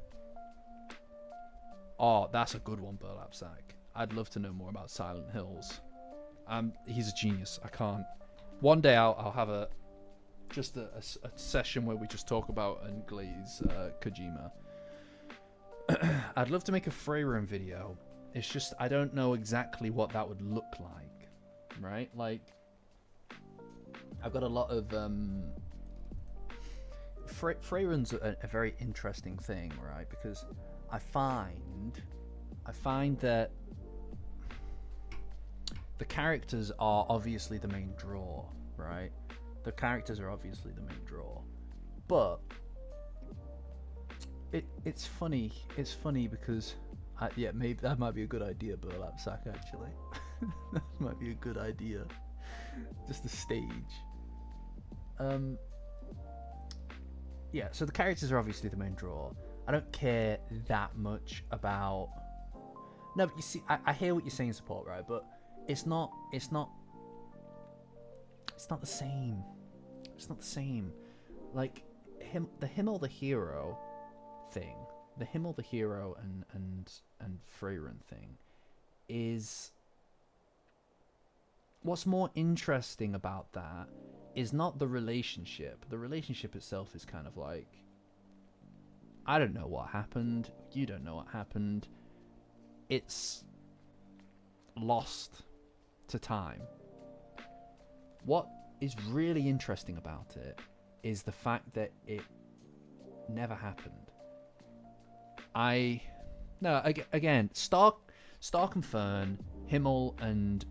Oh, that's a good one, Burlap Sack. I'd love to know more about Silent Hills. He's a genius. I can't. One day I'll have a session where we just talk about and glaze Kojima. I'd love to make a Freyrun video. It's just I don't know exactly what that would look like, right? Like, I've got a lot of Freyrun's a very interesting thing, right? Because I find that the characters are obviously the main draw, right? The characters are obviously the main draw, but it's funny. It's funny because maybe that might be a good idea, Burlap Sack. Actually, that might be a good idea. Just the stage. Yeah. So the characters are obviously the main draw. I don't care that much about. No, but you see, I hear what you're saying, support, right? But it's not the same. It's not the same. Like the him or the hero thing, the him or the hero and Freyren thing is what's more interesting about that is not the relationship. The relationship itself is kind of like, I don't know what happened, you don't know what happened. It's lost to time. What is really interesting about it is the fact that it never happened. Again, Stark and Fern, Himmel and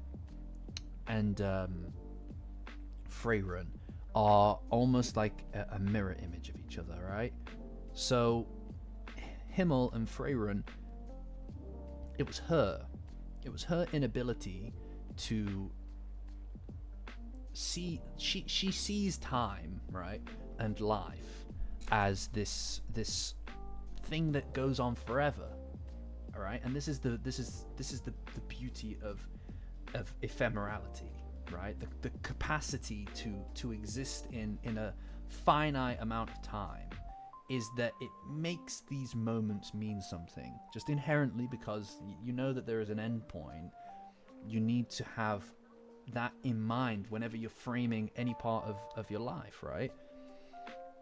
Freyren are almost like a mirror image of each other, right? So Himmel and Freyren, it was her inability to see. She sees time, right, and life as this thing that goes on forever, all right. And this is the beauty of ephemerality, right? The capacity to exist in a finite amount of time is that it makes these moments mean something just inherently, because you know that there is an end point. You need to have that in mind whenever you're framing any part of your life, right?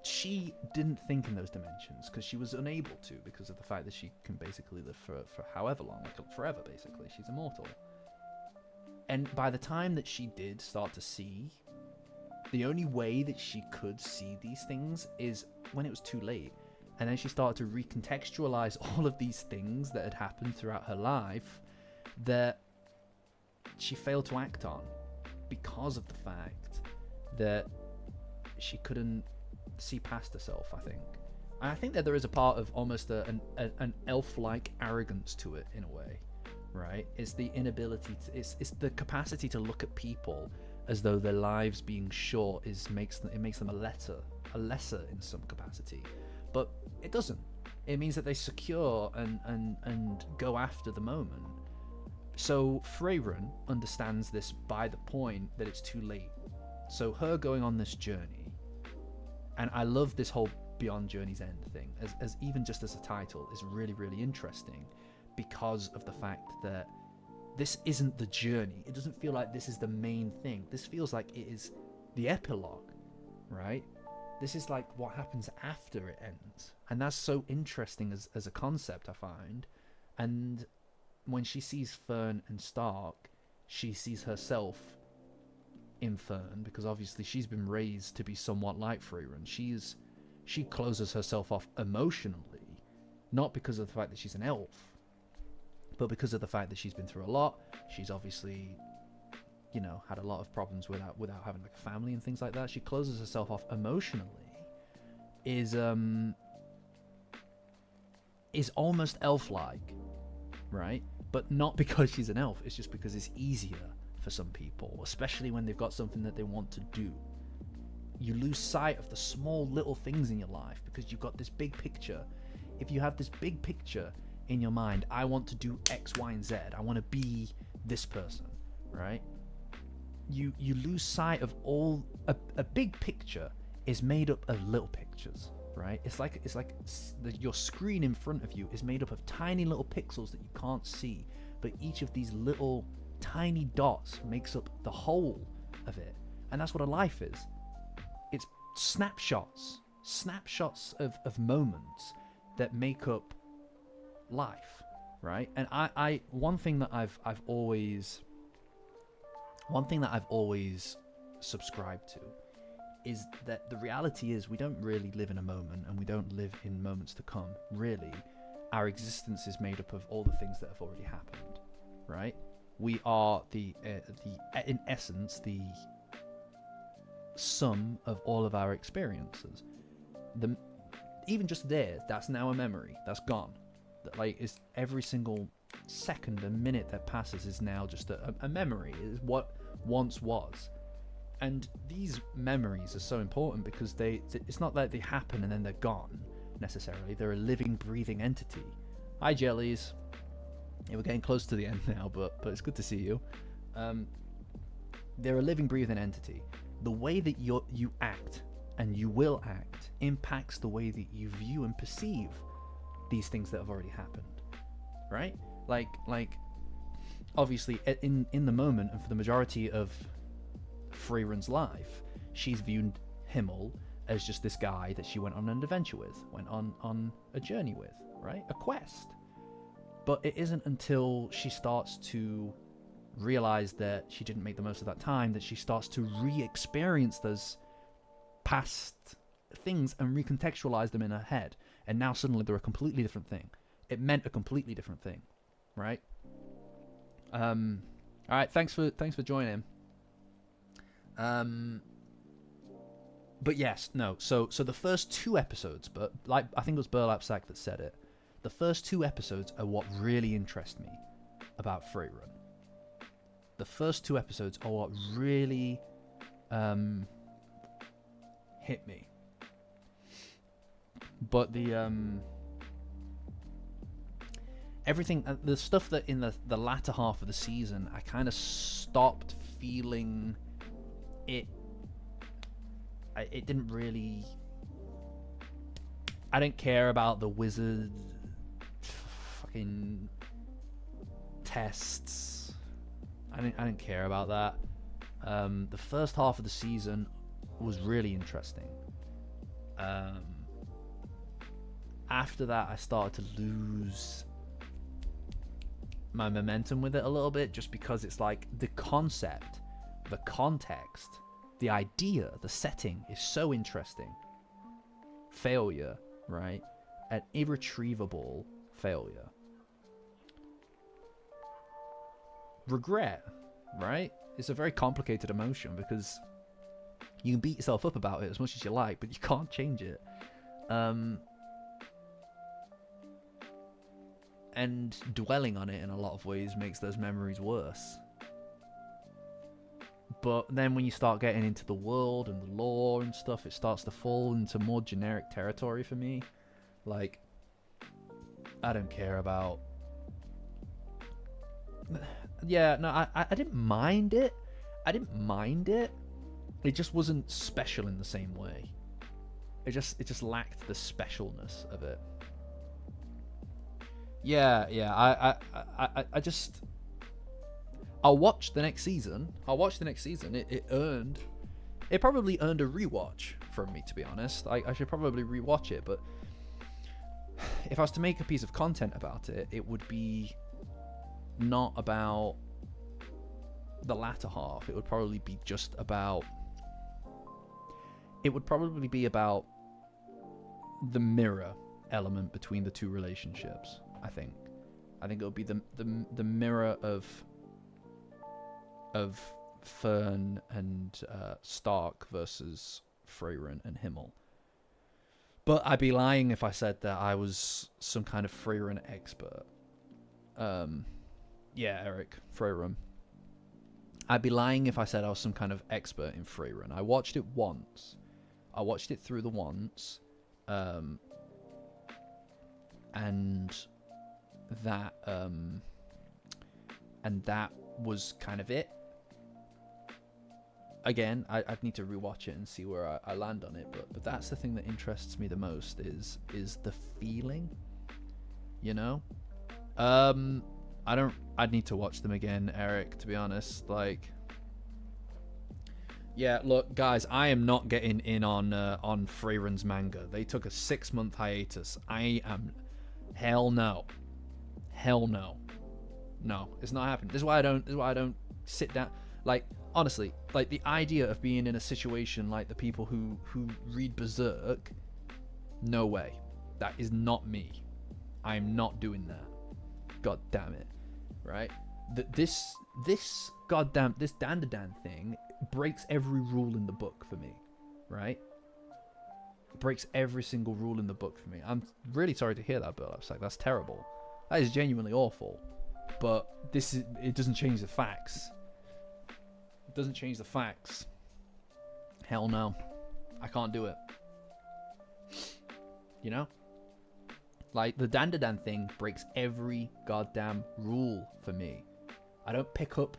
She didn't think in those dimensions because she was unable to, because of the fact that she can basically live for however long, like forever basically. She's immortal. And by the time that she did start to see, the only way that she could see these things is when it was too late. And then she started to recontextualize all of these things that had happened throughout her life that she failed to act on because of the fact that she couldn't see past herself, I think. And I think that there is a part of almost an elf-like arrogance to it in a way, right? It's the inability to, it's the capacity to look at people as though their lives being short makes them a lesser in some capacity. But it doesn't. It means that they secure and go after the moment. So Freyren understands this by the point that it's too late. So her going on this journey, and I love this whole Beyond Journey's End thing, as even just as a title, is really, really interesting because of the fact that this isn't the journey. It doesn't feel like this is the main thing. This feels like it is the epilogue, right? This is like what happens after it ends. And that's so interesting as a concept, I find. And when she sees Fern and Stark, she sees herself in Fern, because obviously she's been raised to be somewhat like Freyren. She closes herself off emotionally, not because of the fact that she's an elf, but because of the fact that she's been through a lot. She's obviously, had a lot of problems without having like a family and things like that. She closes herself off emotionally, is almost elf-like, right? But not because she's an elf. It's just because it's easier for some people, especially when they've got something that they want to do. You lose sight of the small little things in your life because you've got this big picture. If you have this big picture in your mind, I want to do X, Y, and Z. I want to be this person, right? You lose sight of all. A big picture is made up of little pictures, right? It's like your screen in front of you is made up of tiny little pixels that you can't see, but each of these little tiny dots makes up the whole of it. And that's what a life is. It's snapshots of moments that make up life, right? And I one thing that I've always subscribed to is that the reality is we don't really live in a moment, and we don't live in moments to come, really. our existence is made up of all the things that have already happened, right? We are in essence, the sum of all of our experiences. Even just there, that's now a memory. That's gone. That, like, is every single second and minute that passes is now just a memory. It is what once was. And these memories are so important because it's not that they happen and then they're gone necessarily. They're a living, breathing entity. Hi, Jellies. Yeah, we're getting close to the end now, but it's good to see you. They're a living, breathing entity. The way that you act and you will act impacts the way that you view and perceive these things that have already happened, right? Like obviously in the moment and for the majority of Freyrun's life, she's viewed Himmel as just this guy that she went on an adventure with, went on a journey with, right? A quest. But it isn't until she starts to realize that she didn't make the most of that time that she starts to re-experience those past things and recontextualize them in her head. And now suddenly they're a completely different thing. It meant a completely different thing, right? All right, thanks for joining. But yes, no. So the first 2 episodes, but like I think it was Burlap Sack that said it. The first 2 episodes are what really interest me about Freyrun. The first 2 episodes are what really hit me. But the everything, the stuff that in the latter half of the season, I kind of stopped feeling it. It didn't really. I didn't care about the wizard fucking tests. I didn't care about that. The first half of the season was really interesting. After that, I started to lose my momentum with it a little bit, just because it's like the concept, the context, the idea, the setting is so interesting. Failure, right? An irretrievable failure. Regret, right? It's a very complicated emotion because you can beat yourself up about it as much as you like, but you can't change it. And dwelling on it in a lot of ways makes those memories worse. But then when you start getting into the world and the lore and stuff, it starts to fall into more generic territory for me. Like, I don't care about... Yeah, no, I didn't mind it. It just wasn't special in the same way. It just lacked the specialness of it. Yeah, I just... I'll watch the next season. It probably earned a rewatch from me, to be honest. I should probably rewatch it, but if I was to make a piece of content about it, it would be not about the latter half. It would probably be just about... It would probably be about the mirror element between the 2 relationships, I think. I think it would be the mirror of Fern and Stark versus Freyrun and Himmel. But I'd be lying if I said that I was some kind of Freyrun expert. Yeah, Eric, Freyrun. I'd be lying if I said I was some kind of expert in Freyrun. I watched it once. I watched it through the once. And that was kind of it. Again, I'd need to rewatch it and see where I land on it, but that's the thing that interests me the most is the feeling, you know? I'd need to watch them again, Eric, to be honest. Like, yeah, look, guys, I am not getting in on Freyrun's manga. They took a 6-month hiatus. Hell no. No, it's not happening. This is why I don't sit down. Like, honestly, like the idea of being in a situation like the people who read Berserk, no way. That is not me. I'm not doing that. God damn it, right? This Dandadan thing breaks every rule in the book for me, right? Breaks every single rule in the book for me. I'm really sorry to hear that, Bill. I was like, that's terrible. That is genuinely awful. But it doesn't change the facts. It doesn't change the facts. Hell no. I can't do it. You know? Like, the Dandadan thing breaks every goddamn rule for me. I don't pick up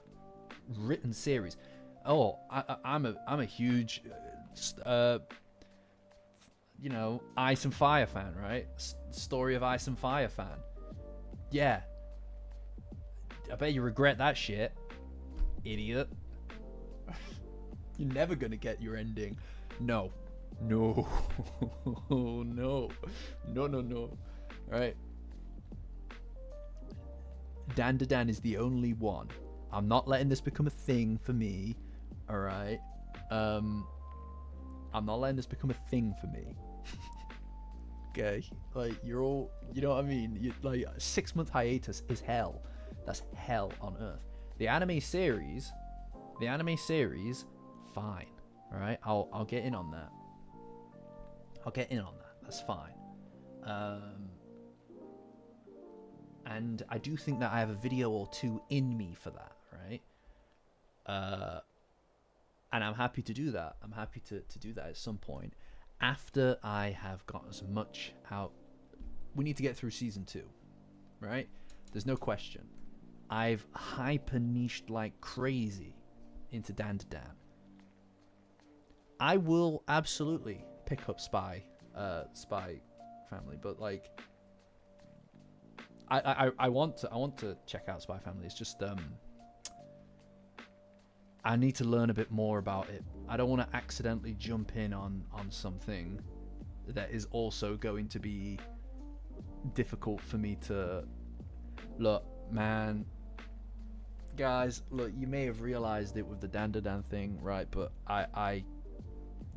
written series. Oh, I'm a huge, you know, Ice and Fire fan, right? Story of Ice and Fire fan. Yeah. I bet you regret that shit, idiot. You're never gonna get your ending. No. No. No. No, no, no. Alright. Dandadan is the only one. I'm not letting this become a thing for me. Alright. I'm not letting this become a thing for me. Okay? Like, you're all, you know what I mean? You, like, a 6-month hiatus is hell. That's hell on earth. The anime series, fine. Alright? I'll get in on that. I'll get in on that. That's fine. And I do think that I have a video or two in me for that, right? And I'm happy to do that. I'm happy to do that at some point. After I have got as much out... We need to get through season 2, right? There's no question. I've hyper-niched like crazy into Dandadan. I will absolutely pick up Spy Family, but like... I want to check out Spy Family. It's just I need to learn a bit more about it. I don't want to accidentally jump in on something that is also going to be difficult for me to look, man. Guys, look, you may have realized it with the Dandadan thing, right? But I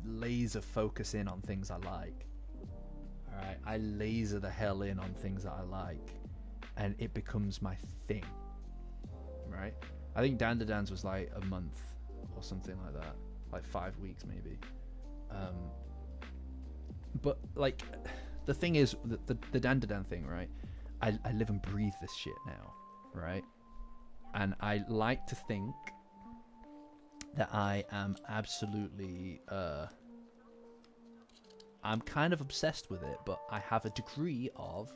laser focus in on things I like. All right, I laser the hell in on things that I like. And it becomes my thing, right? I think Dandadan's was like a month or something like that, like 5 weeks maybe. But like, the thing is, the Dandadan thing, right? I live and breathe this shit now, right? And I like to think that I am absolutely, I'm kind of obsessed with it, but I have a degree of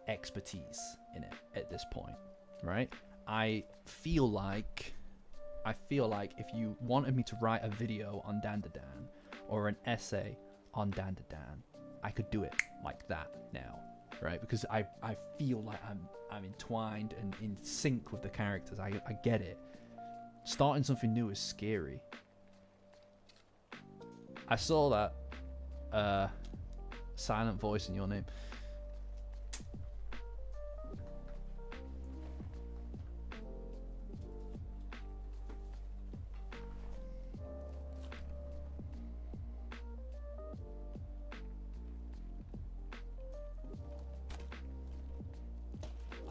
expertise in it at this point, right? I feel like if you wanted me to write a video on Dandadan or an essay on Dandadan, I could do it like that now, right? Because I feel like I'm entwined and in sync with the characters. I get it. Starting something new is scary. I saw that silent voice in your name.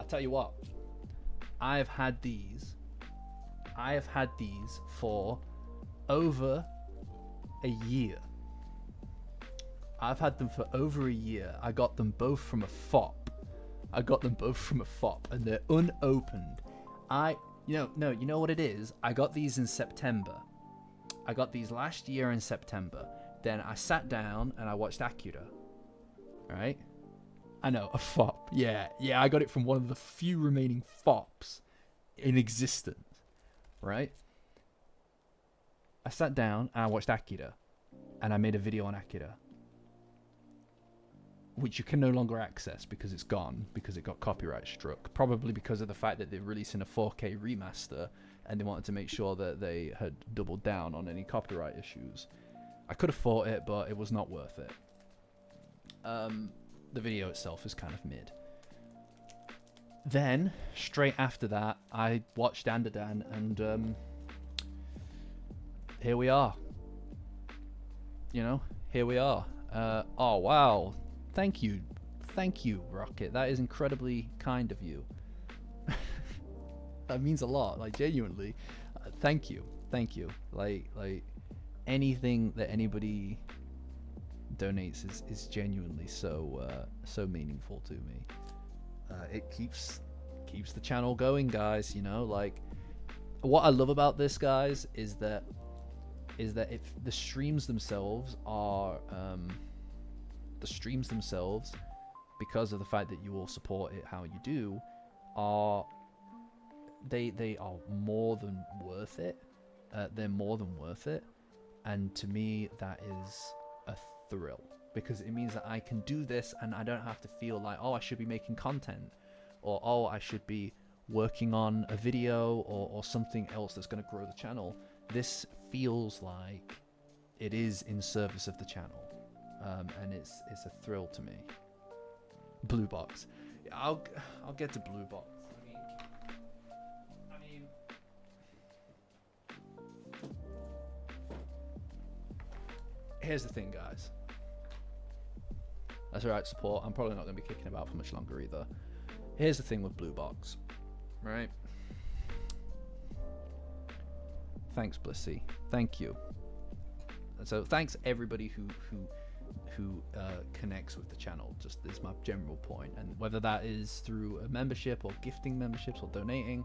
Tell you what, I have had these for over a year. I've had them for over a year. I got them both from a FOP. And they're unopened. You know what it is? I got these in September. I got these last year in September. Then I sat down and I watched Akira. Right? I know, a FOP. Yeah, I got it from one of the few remaining FOPs in existence, right? I sat down and I watched Akira, and I made a video on Akira, which you can no longer access because it's gone, because it got copyright struck, probably because of the fact that they're releasing a 4K remaster, and they wanted to make sure that they had doubled down on any copyright issues. I could have fought it, but it was not worth it. The video itself is kind of mid. Then, straight after that, I watched Dandadan, and here we are. You know, here we are. Oh, wow. Thank you thank you, Rocket. That is incredibly kind of you. That means a lot, like genuinely. Thank you. Like anything that anybody donates is genuinely so meaningful to me. It keeps the channel going, guys. You know, like what I love about this, guys, is that if the streams themselves are because of the fact that you all support it how you do, are they are more than worth it. They're more than worth it, and to me that is a thrill, because it means that I can do this and I don't have to feel like, oh, I should be making content, or oh, I should be working on a video or something else that's going to grow the channel. This feels like it is in service of the channel, and it's a thrill to me. Blue box. I'll get to blue box. I mean, here's the thing, guys. That's alright, support. I'm probably not going to be kicking about for much longer either. Here's the thing with blue box, right? Thanks, Blissy. Thank you. So thanks everybody who connects with the channel. Just is my general point, and whether that is through a membership or gifting memberships or donating,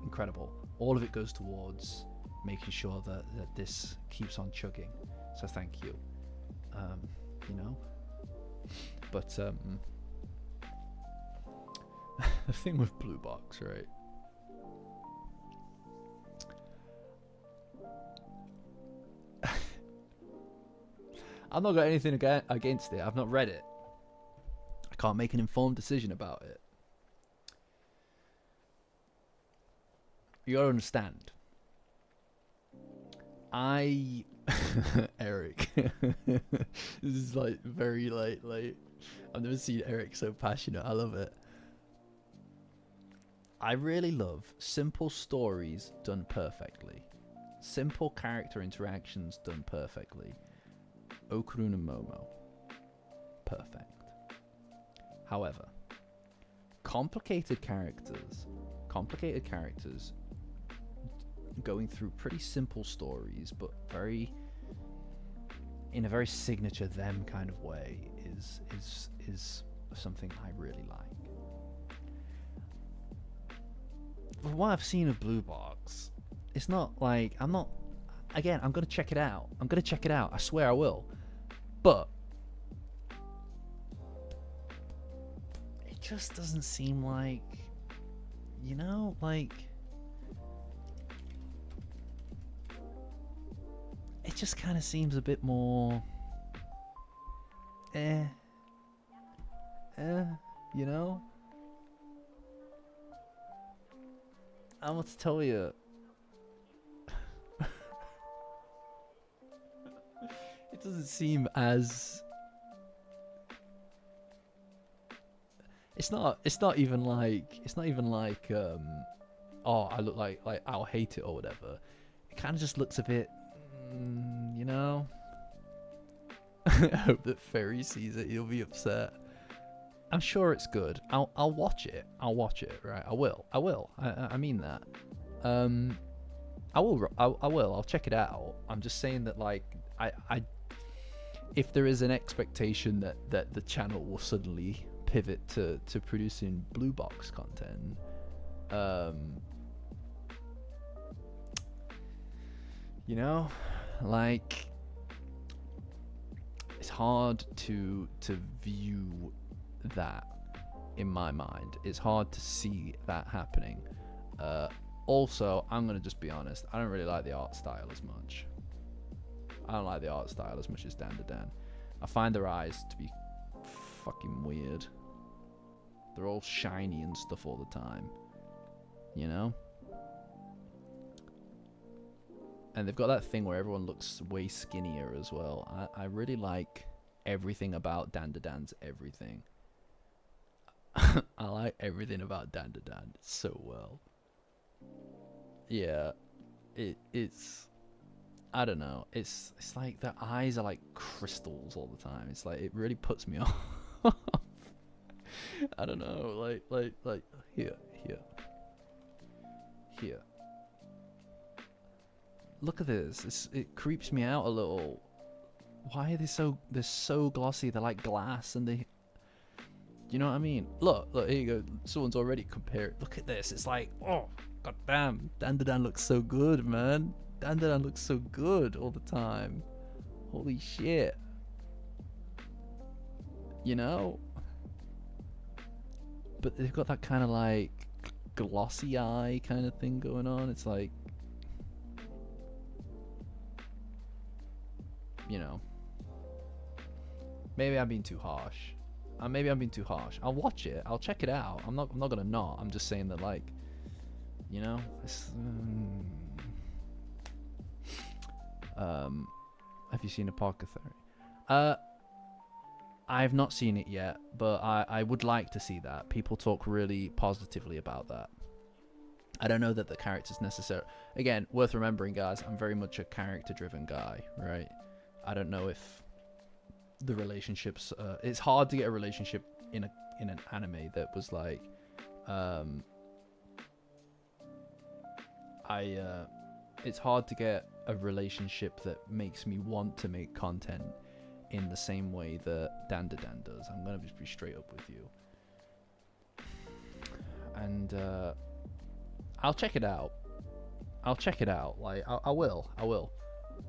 incredible. All of it goes towards making sure that this keeps on chugging. So thank you. You know, but the thing with blue box, right? I've not got anything against it. I've not read it. I can't make an informed decision about it. You gotta understand. Eric. This is like very like I've never seen Eric so passionate. I love it. I really love simple stories done perfectly. Simple character interactions done perfectly. Okurun and Momo. Perfect. However, complicated characters going through pretty simple stories, but in a very signature them kind of way is something I really like. But what I've seen of Blue Box, it's not like I'm gonna check it out. I swear I will. But it just doesn't seem like, you know, like it just kind of seems a bit more you know. I want to tell you, it doesn't seem as, it's not even like oh, I look like I'll hate it or whatever. It kind of just looks a bit, you know. I hope that Ferry sees it. He'll be upset. I'm sure it's good. I'll watch it. Right? I will. I mean that. I will. I'll check it out. I'm just saying that, like, I if there is an expectation that the channel will suddenly pivot to producing blue box content, you know, like, it's hard to view that in my mind. It's hard to see that happening. Also, I'm gonna just be honest, I don't really like the art style as much. I don't like the art style as much as Dandadan. I find their eyes to be fucking weird. They're all shiny and stuff all the time, you know? And they've got that thing where everyone looks way skinnier as well. I really like everything about Dandadan's everything. I like everything about Dandadan so well. Yeah, it's I don't know. It's like their eyes are like crystals all the time. It's like, it really puts me off. I don't know, like here. Look at this. It creeps me out a little. Why are they're so glossy? They're like glass, and they. You know what I mean? Look, here you go. Someone's already compared. Look at this. It's like, oh, goddamn. Dandadan looks so good, man. Dandadan looks so good all the time. Holy shit. You know? But they've got that kind of like glossy eye kind of thing going on. It's like, you know, maybe I'm being too harsh. Maybe I'm being too harsh. I'll watch it. I'll check it out. I'm not gonna not. I'm just saying that, like, you know, have you seen Apothecary? I've not seen it yet, but I would like to see that. People talk really positively about that. I don't know that the character's necessary. Again, worth remembering, guys, I'm very much a character-driven guy, right? I don't know if the relationships... it's hard to get a relationship in an anime that was like... it's hard to get a relationship that makes me want to make content in the same way that Dandadan does. I'm gonna just be straight up with you. And I'll check it out. Like, I will.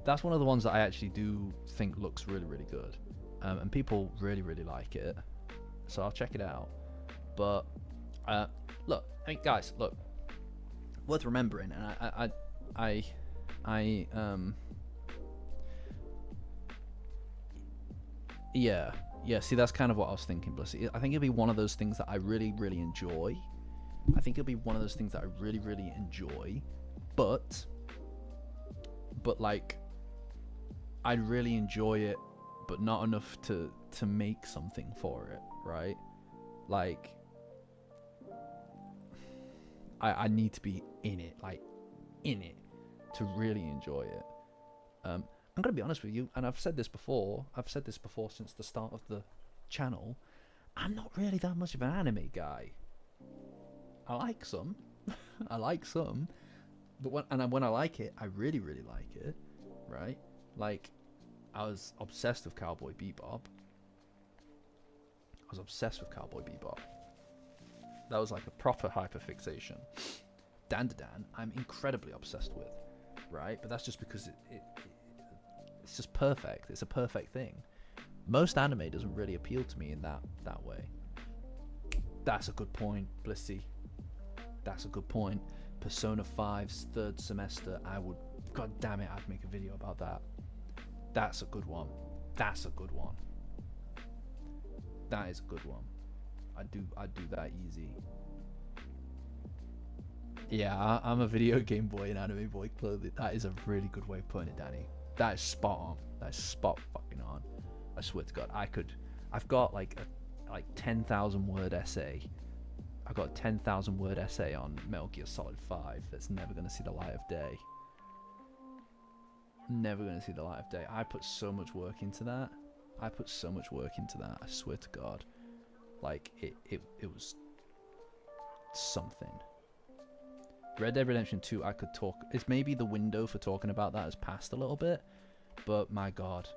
That's one of the ones that I actually do think looks really, really good. And people really, really like it. So I'll check it out. But, look, I mean, guys, look. Worth remembering, and yeah, see, that's kind of what I was thinking, Blissy. I think it'll be one of those things that I really, really enjoy. But like, I'd really enjoy it, but not enough to make something for it, right? Like, I need to be in it, to really enjoy it. I'm gonna be honest with you, and I've said this before since the start of the channel. I'm not really that much of an anime guy. I like some, but when I like it, I really, really like it, right? Like, I was obsessed with Cowboy Bebop. That was like a proper hyperfixation. Dandadan, I'm incredibly obsessed with, right? But that's just because it's just perfect. It's a perfect thing. Most anime doesn't really appeal to me in that way. That's a good point, Blissy. That's a good point. Persona 5's third semester, God damn it, I'd make a video about that. That's a good one. That is a good one. I'd do that easy. Yeah, I'm a video game boy and anime boy clothing. That is a really good way of putting it, Danny. That is spot on. That is spot fucking on. I swear to God, I've got like 10,000 word essay. I've got a 10,000 word essay on Metal Gear Solid 5 that's never gonna see the light of day. I put so much work into that. I swear to God. Like, it was something. Red Dead Redemption 2, I could talk... It's maybe the window for talking about that has passed a little bit. But, my God.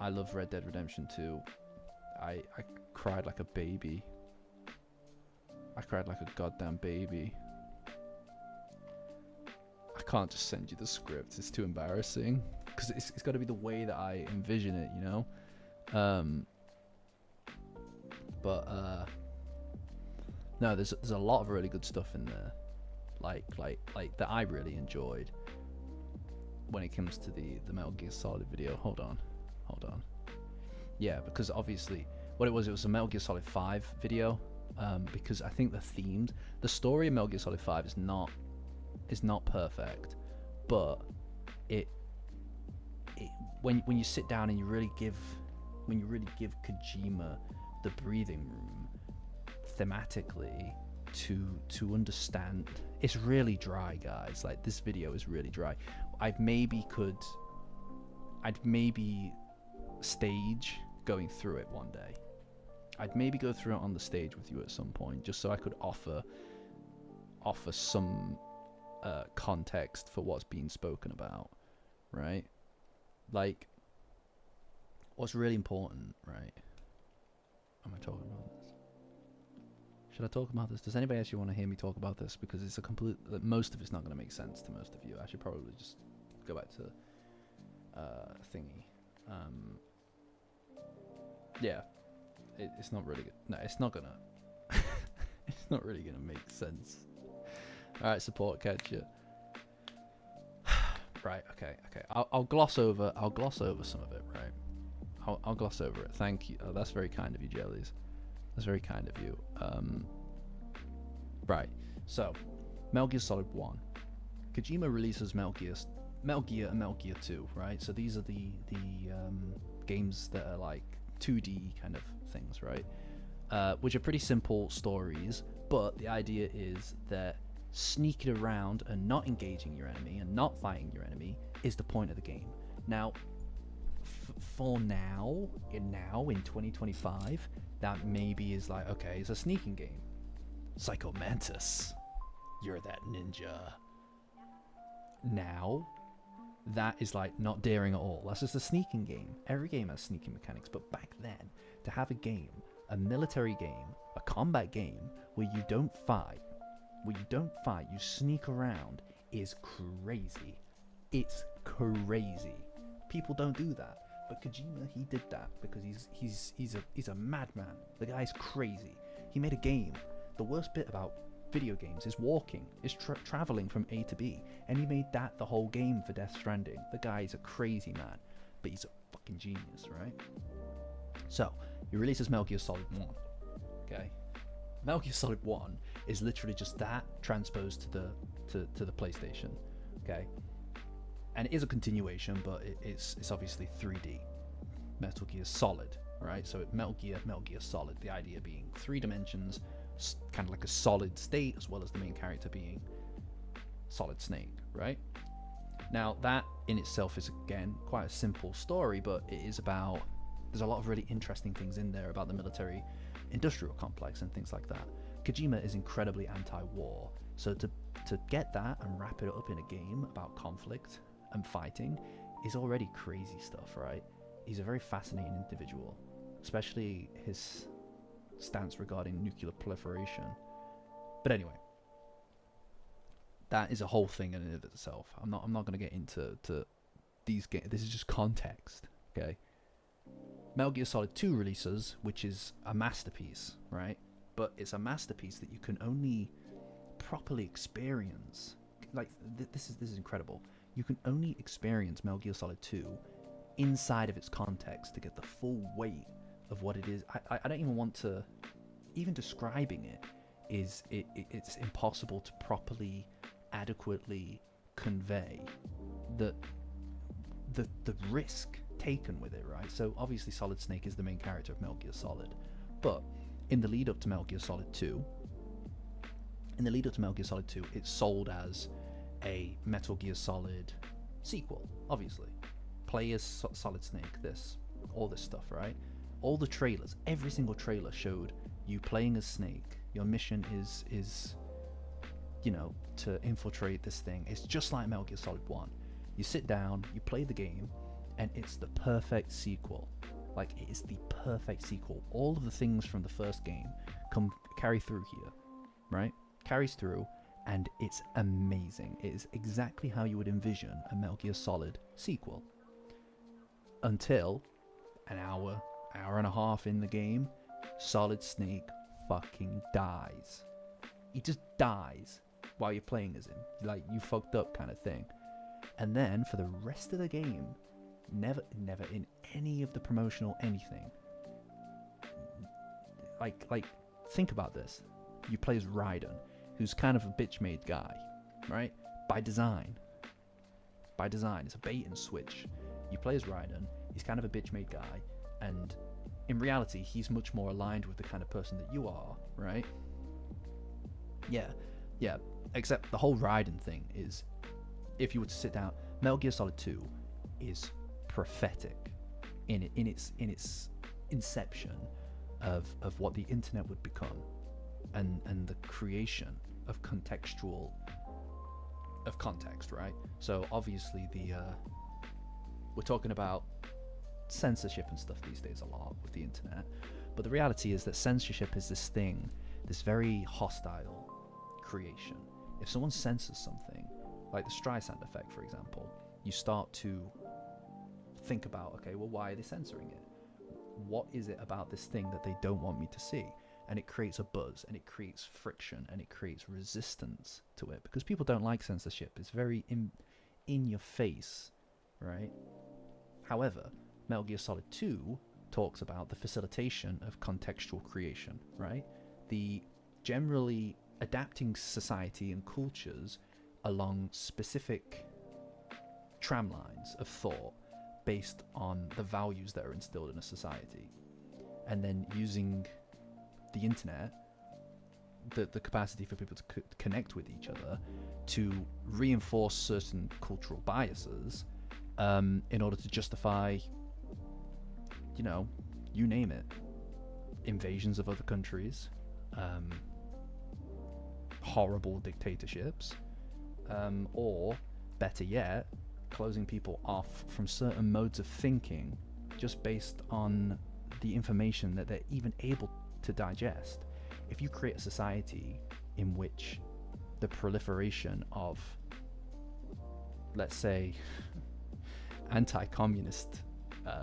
I love Red Dead Redemption 2. I cried like a baby. I cried like a goddamn baby. I can't just send you the script. It's too embarrassing. Because it's got to be the way that I envision it, you know? No, there's a lot of really good stuff in there. Like that I really enjoyed when it comes to the Metal Gear Solid video. Hold on. Yeah, because obviously what it was a Metal Gear Solid 5 video. Because I think the story of Metal Gear Solid 5 is not perfect, but when you sit down and you really give Kojima the breathing room thematically to understand. It's really dry, guys. Like, this video is really dry. I'd maybe stage going through it one day. I'd maybe go through it on the stage with you at some point, just so I could offer some context for what's being spoken about, right? Like, what's really important, right? Am I talking about this? Should I talk about this? Does anybody actually want to hear me talk about this? Because it's a complete... most of it's not going to make sense to most of you. I should probably just go back to thingy. Yeah. It's not really... No, it's not going to... it's not really going to make sense. Alright, support catcher. Right, okay. I'll gloss over some of it, right? I'll gloss over it. Thank you. Oh, that's very kind of you, Jellies. That's very kind of you. Right. So, Metal Gear Solid 1. Kojima releases Metal Gear and Metal Gear 2, right? So these are the games that are like 2D kind of things, right? Which are pretty simple stories, but the idea is that sneaking around and not engaging your enemy and not fighting your enemy is the point of the game. Now, for now in 2025, that maybe is like, okay, it's a sneaking game. Psycho Mantis, you're that ninja. Now, that is like not daring at all. That's just a sneaking game. Every game has sneaking mechanics, but back then, to have a game, a military game, a combat game, where you don't fight, you sneak around, is crazy. It's crazy. People don't do that. But Kojima, he did that because he's a madman. The guy's crazy. He made a game. The worst bit about video games is walking, is traveling from A to B, and he made that the whole game for Death Stranding. The guy's a crazy man, but he's a fucking genius, right? So he releases Metal Gear Solid 1. Okay, Metal Gear Solid 1 is literally just that transposed to the PlayStation. Okay. And it is a continuation, but it's obviously 3D. Metal Gear Solid, right? So Metal Gear Solid. The idea being 3 dimensions, kind of like a solid state, as well as the main character being Solid Snake, right? Now that in itself is again quite a simple story, but it is about... There's a lot of really interesting things in there about the military industrial complex and things like that. Kojima is incredibly anti-war, so to get that and wrap it up in a game about conflict and fighting is already crazy stuff, right? He's a very fascinating individual, especially his stance regarding nuclear proliferation. But anyway, that is a whole thing in and of itself. I'm not going to get into these games. This is just context, okay? Metal Gear Solid 2 releases, which is a masterpiece, right? But it's a masterpiece that you can only properly experience. Like this is incredible. You can only experience Metal Gear Solid 2 inside of its context to get the full weight of what it is. I don't even want to... Even describing it is... It's impossible to properly, adequately convey the risk taken with it, right? So obviously Solid Snake is the main character of Metal Gear Solid. But in the lead up to Metal Gear Solid 2... it's sold as a Metal Gear Solid sequel, obviously. Play as Solid Snake, all this stuff, right? All the trailers, every single trailer showed you playing as Snake. Your mission is to infiltrate this thing. It's just like Metal Gear Solid 1. You sit down, you play the game, and it's the perfect sequel. Like, it is the perfect sequel. All of the things from the first game carry through here, right? Carries through, and it's amazing. It is exactly how you would envision a Metal Gear Solid sequel. Until an hour and a half in the game, Solid Snake fucking dies. He just dies while you're playing as him. Like, you fucked up kind of thing. And then, for the rest of the game, never in any of the promotional anything. Like, think about this. You play as Raiden, who's kind of a bitch-made guy, right? By design. It's a bait and switch. You play as Raiden, he's kind of a bitch-made guy, and in reality, he's much more aligned with the kind of person that you are, right? Yeah. Except the whole Raiden thing is, if you were to sit down, Metal Gear Solid 2 is prophetic in its inception of what the internet would become, and the creation of context, right? So obviously we're talking about censorship and stuff these days a lot with the internet, but the reality is that censorship is this thing, this very hostile creation. If someone censors something, like the Streisand effect, for example, you start to think about, okay, well, why are they censoring it? What is it about this thing that they don't want me to see? And it creates a buzz, and it creates friction, and it creates resistance to it, because people don't like censorship. It's very in your face, right? However, Metal Gear Solid 2 talks about the facilitation of contextual creation, right? The generally adapting society and cultures along specific tramlines of thought based on the values that are instilled in a society, and then using the internet, the capacity for people to connect with each other, to reinforce certain cultural biases in order to justify, you name it, invasions of other countries, horrible dictatorships, or better yet, closing people off from certain modes of thinking just based on the information that they're even able to digest. If you create a society in which the proliferation of, let's say, anti-communist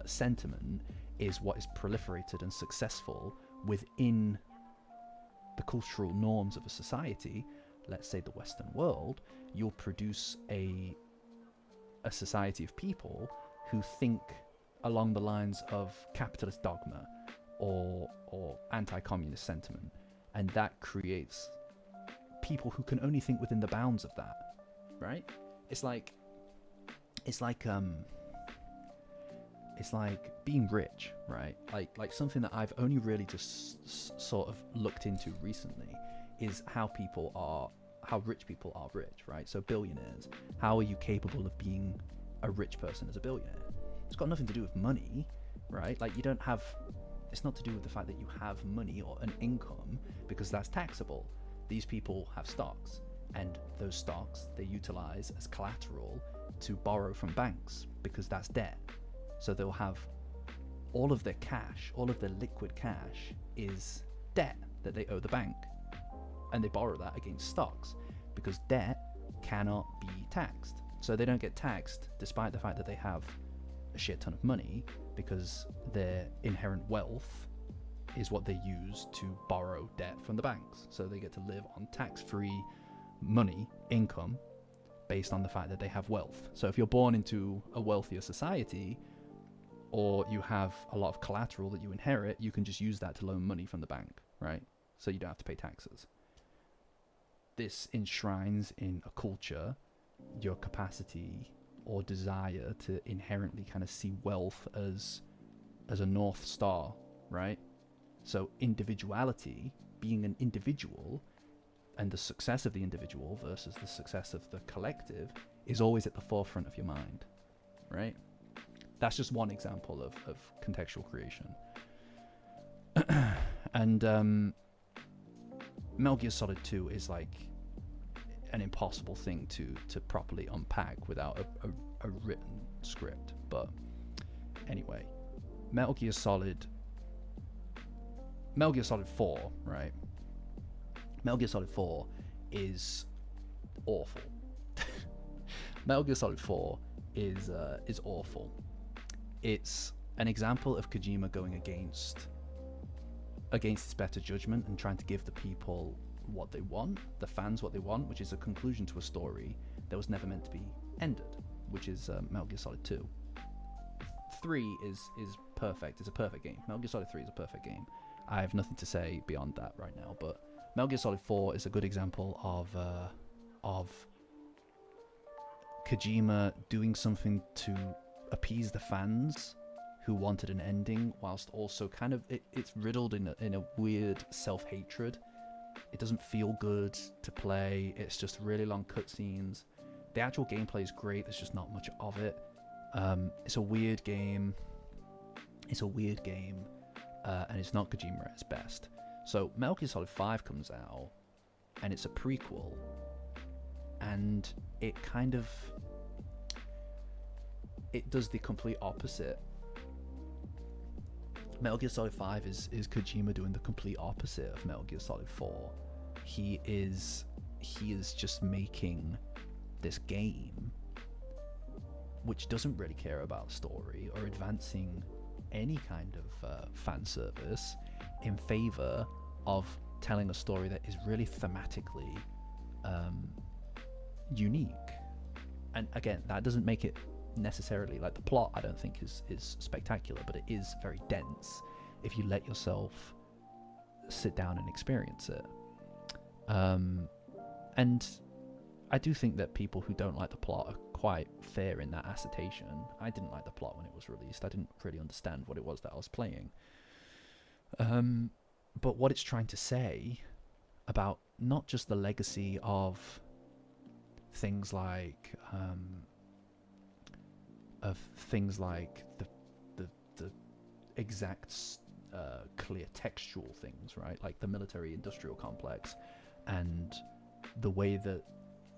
sentiment is what is proliferated and successful within the cultural norms of a society, let's say the Western world, you'll produce a society of people who think along the lines of capitalist dogma or anti-communist sentiment, and that creates people who can only think within the bounds of that, right? It's like being rich, right? Like something that I've only really just sort of looked into recently is how rich people are rich, right? So billionaires, how are you capable of being a rich person as a billionaire? It's got nothing to do with money, right? Like it's not to do with the fact that you have money or an income, because that's taxable. These people have stocks, and those stocks they utilize as collateral to borrow from banks, because that's debt. So they'll have all of their cash, all of their liquid cash is debt that they owe the bank, and they borrow that against stocks, because debt cannot be taxed. So they don't get taxed despite the fact that they have a shit ton of money, because their inherent wealth is what they use to borrow debt from the banks. So they get to live on tax-free money, income, based on the fact that they have wealth. So if you're born into a wealthier society, or you have a lot of collateral that you inherit, you can just use that to loan money from the bank, right? So you don't have to pay taxes. This enshrines in a culture your capacity or desire to inherently kind of see wealth as a north star, right? So individuality, being an individual, and the success of the individual versus the success of the collective is always at the forefront of your mind, right? That's just one example of contextual creation. And Metal Gear Solid 2 is like an impossible thing to properly unpack without a written script. But anyway, Metal Gear Solid 4, right? Metal Gear Solid 4 is awful. Metal Gear Solid 4 is awful. It's an example of Kojima going against his better judgment and trying to give the people what they want, the fans what they want, which is a conclusion to a story that was never meant to be ended, which is Metal Gear Solid 2. 3 is perfect. It's a perfect game. Metal Gear Solid 3 is a perfect game. I have nothing to say beyond that right now, but Metal Gear Solid 4 is a good example of Kojima doing something to appease the fans who wanted an ending, whilst also kind of it's riddled in a weird self-hatred. It doesn't feel good to play. It's just really long cutscenes. The actual gameplay is great. There's just not much of it. It's a weird game. and it's not Kojima at his best. So Metal Gear Solid 5 comes out, and it's a prequel, and it does the complete opposite. Metal Gear Solid 5 is Kojima doing the complete opposite of Metal Gear Solid 4. He is just making this game which doesn't really care about story or advancing any kind of fan service in favor of telling a story that is really thematically unique. And again, that doesn't make it necessarily, like, the plot I don't think is spectacular, but it is very dense if you let yourself sit down and experience it. And I do think that people who don't like the plot are quite fair in that assertion. I didn't like the plot when it was released. I didn't really understand what it was that I was playing. But what it's trying to say about not just the legacy of things like the exact clear textual things, right? Like the military-industrial complex, and the way that,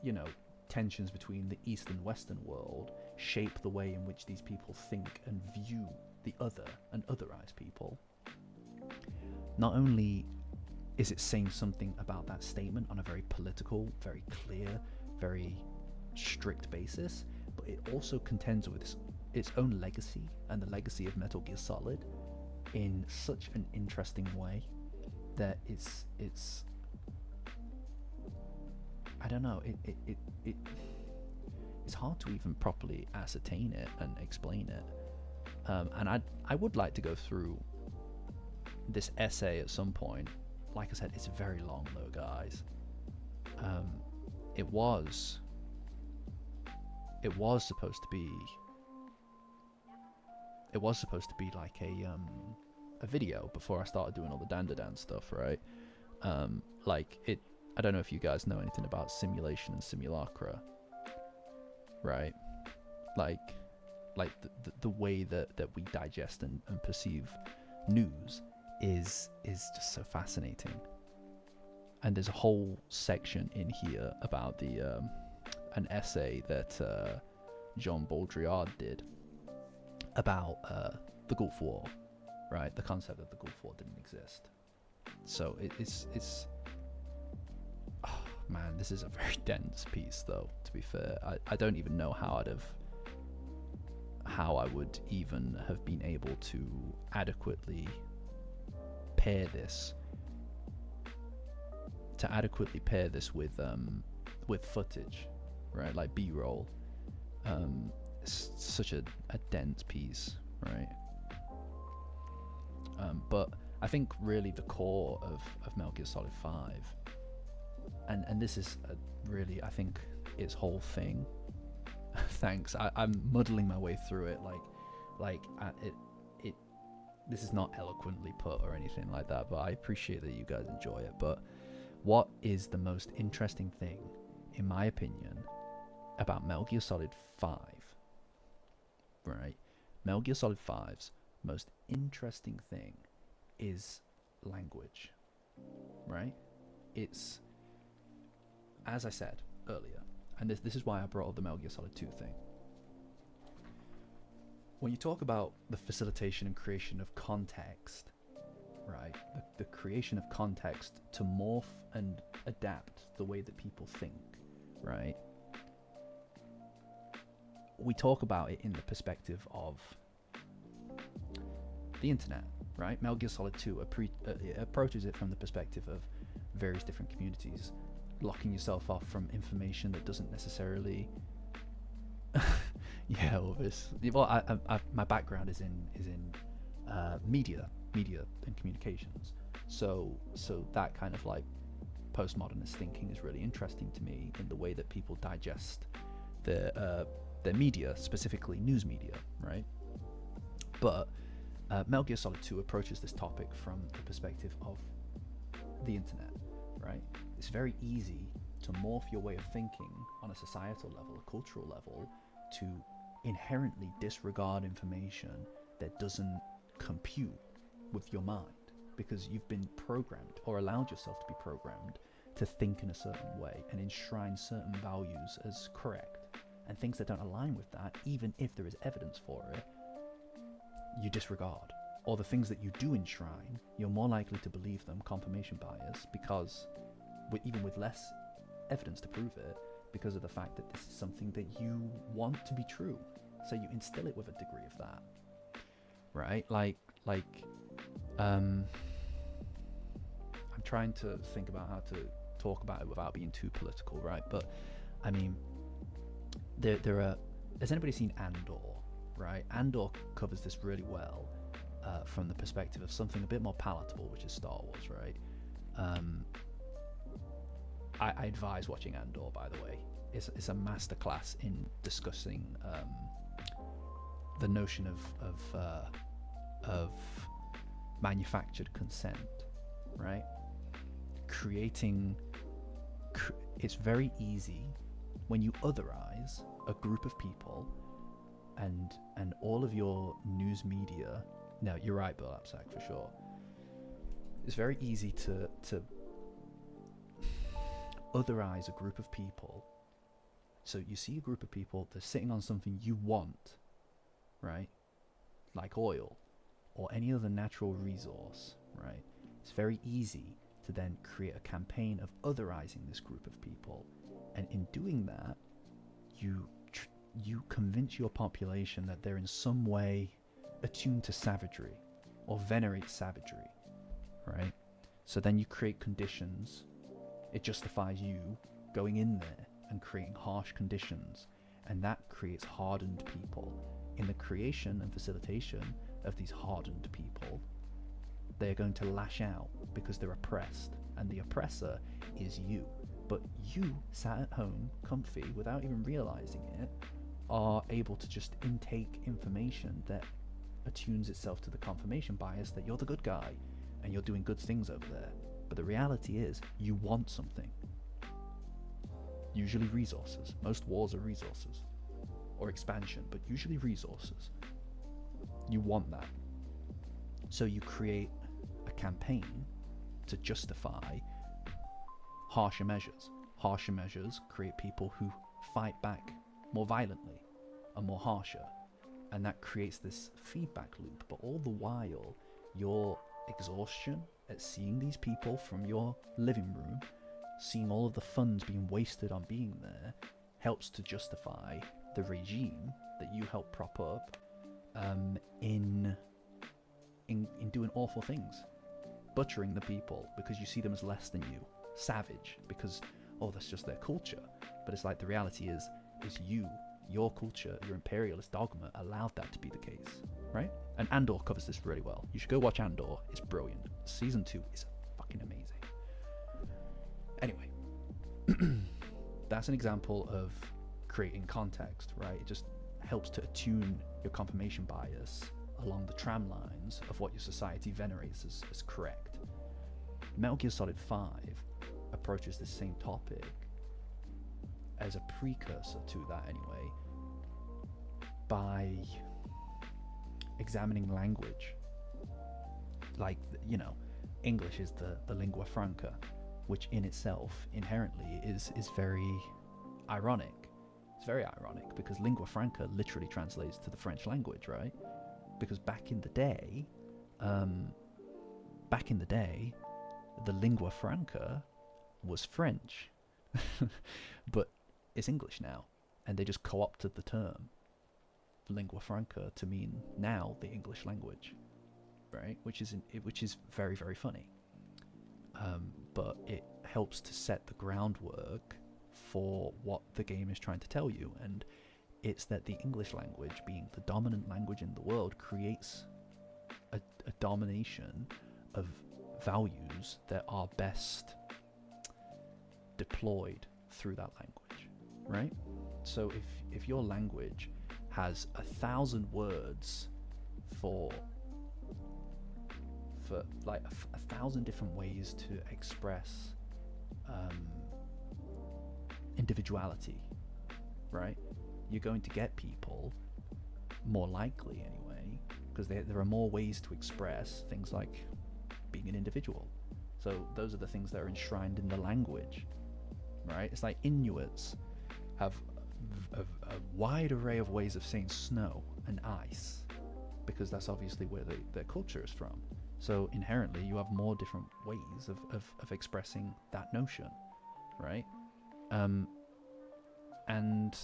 you know, tensions between the East and Western world shape the way in which these people think and view the other and otherized people. Not only is it saying something about that statement on a very political, very clear, very strict basis, but it also contends with its own legacy and the legacy of Metal Gear Solid in such an interesting way that it's I don't know, it's hard to even properly ascertain it and explain it. And I would like to go through this essay at some point. Like I said, it's very long though, guys. It was supposed to be like a video before I started doing all the Dandadan stuff, right? I don't know if you guys know anything about simulation and simulacra, right? Like the way that we digest and perceive news is just so fascinating. And there's a whole section in here about an essay that Jean Baudrillard did about the Gulf War, right? The concept that the Gulf War didn't exist. So it's oh man, this is a very dense piece, though, to be fair. I don't even know how I would even have been able to adequately pair this with footage, right? Like B-roll. It's such a dense piece, right? But I think really the core of Metal Gear Solid 5, and this is really, I think, its whole thing. Thanks. I'm muddling my way through it. This is not eloquently put or anything like that, but I appreciate that you guys enjoy it. But what is the most interesting thing, in my opinion, about Metal Gear Solid 5, right? Metal Gear Solid 5's most interesting thing is language, right? It's, as I said earlier, and this is why I brought up the Metal Gear Solid 2 thing. When you talk about the facilitation and creation of context, right? The creation of context to morph and adapt the way that people think, right? We talk about it in the perspective of the internet, right? Metal Gear Solid 2 approaches it from the perspective of various different communities, locking yourself off from information that doesn't necessarily yeah, Orvis. Well, my background is in media and communications, so that kind of like postmodernist thinking is really interesting to me in the way that people digest their media, specifically news media, right? But Metal Gear Solid 2 approaches this topic from the perspective of the internet, right? It's very easy to morph your way of thinking on a societal level, a cultural level, to inherently disregard information that doesn't compute with your mind, because you've been programmed or allowed yourself to be programmed to think in a certain way and enshrine certain values as correct, and things that don't align with that, even if there is evidence for it, you disregard. Or the things that you do enshrine, you're more likely to believe them, confirmation bias, because even with less evidence to prove it, because of the fact that this is something that you want to be true. So you instill it with a degree of that, right? I'm trying to think about how to talk about it without being too political, right? But I mean, there are. Has anybody seen Andor? Right, Andor covers this really well from the perspective of something a bit more palatable, which is Star Wars, right? I advise watching Andor, by the way. It's a masterclass in discussing the notion of manufactured consent, right? It's very easy when you otherize a group of people and all of your news media. No, you're right, Bill Apsack, for sure. It's very easy to otherize a group of people. So you see a group of people, they're sitting on something you want, right? Like oil or any other natural resource, right? It's very easy to then create a campaign of otherizing this group of people. And in doing that, you convince your population that they're in some way attuned to savagery or venerate savagery, right? So then you create conditions. It justifies you going in there and creating harsh conditions, and that creates hardened people. In the creation and facilitation of these hardened people, they're going to lash out because they're oppressed, and the oppressor is you. But you, sat at home, comfy, without even realizing it, are able to just intake information that attunes itself to the confirmation bias that you're the good guy and you're doing good things over there. But the reality is, you want something. Usually resources. Most wars are resources. Or expansion, but usually resources. You want that. So you create a campaign to justify harsher measures. Harsher measures create people who fight back more violently and more harsher, and that creates this feedback loop. But all the while, your exhaustion at seeing these people from your living room, seeing all of the funds being wasted on being there, helps to justify the regime that you help prop up in doing awful things, butchering the people because you see them as less than you, savage because that's just their culture. But it's like, the reality is your culture, your imperialist dogma allowed that to be the case, right? And Andor covers this really well. You should go watch Andor. It's brilliant. Season 2 is fucking amazing. Anyway, that's an example of creating context, right? It just helps to attune your confirmation bias along the tram lines of what your society venerates as correct. Metal Gear Solid 5 approaches the same topic as a precursor to that anyway, by examining language. Like, English is the lingua franca, which in itself inherently is very ironic. It's very ironic because lingua franca literally translates to the French language, right? Because back in the day, the lingua franca was French, but it's English now, and they just co-opted the term lingua franca to mean now the English language, right? Which is very, very funny. But it helps to set the groundwork for what the game is trying to tell you, and it's that the English language, being the dominant language in the world, creates a domination of values that are best deployed through that language, right? So if your language has 1,000 words for like 1,000 different ways to express individuality, right? You're going to get people, more likely anyway, because there are more ways to express things like being an individual. So those are the things that are enshrined in the language, right? It's like Inuits have a wide array of ways of saying snow and ice, because that's obviously where their culture is from. So inherently, you have more different ways of expressing that notion, right? And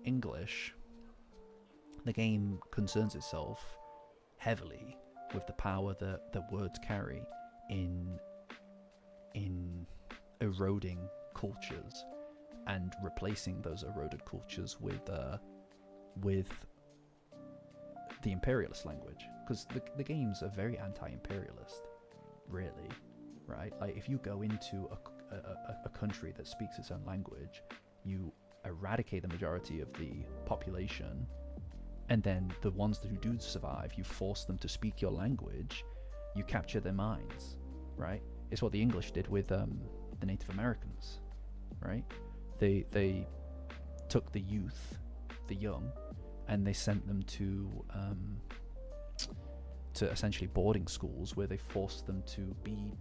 English, the game concerns itself heavily with the power that words carry in eroding cultures and replacing those eroded cultures with the imperialist language, because the games are very anti-imperialist, really, right? Like, if you go into a country that speaks its own language, you eradicate the majority of the population, and then the ones who do survive, you force them to speak your language, you capture their minds, right? It's what the English did with the Native Americans, right? They took the youth, the young, and they sent them to essentially boarding schools where they forced them to be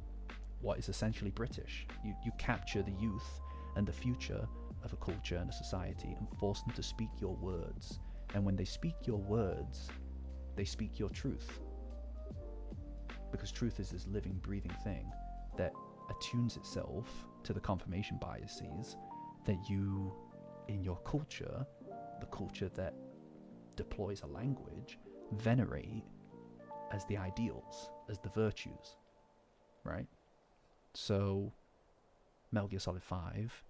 what is essentially British. You capture the youth and the future of a culture and a society and force them to speak your words. And when they speak your words, they speak your truth. Because truth is this living, breathing thing that attunes itself to the confirmation biases that you, in your culture, the culture that deploys a language, venerate as the ideals, as the virtues, right? So Metal Gear Solid 5,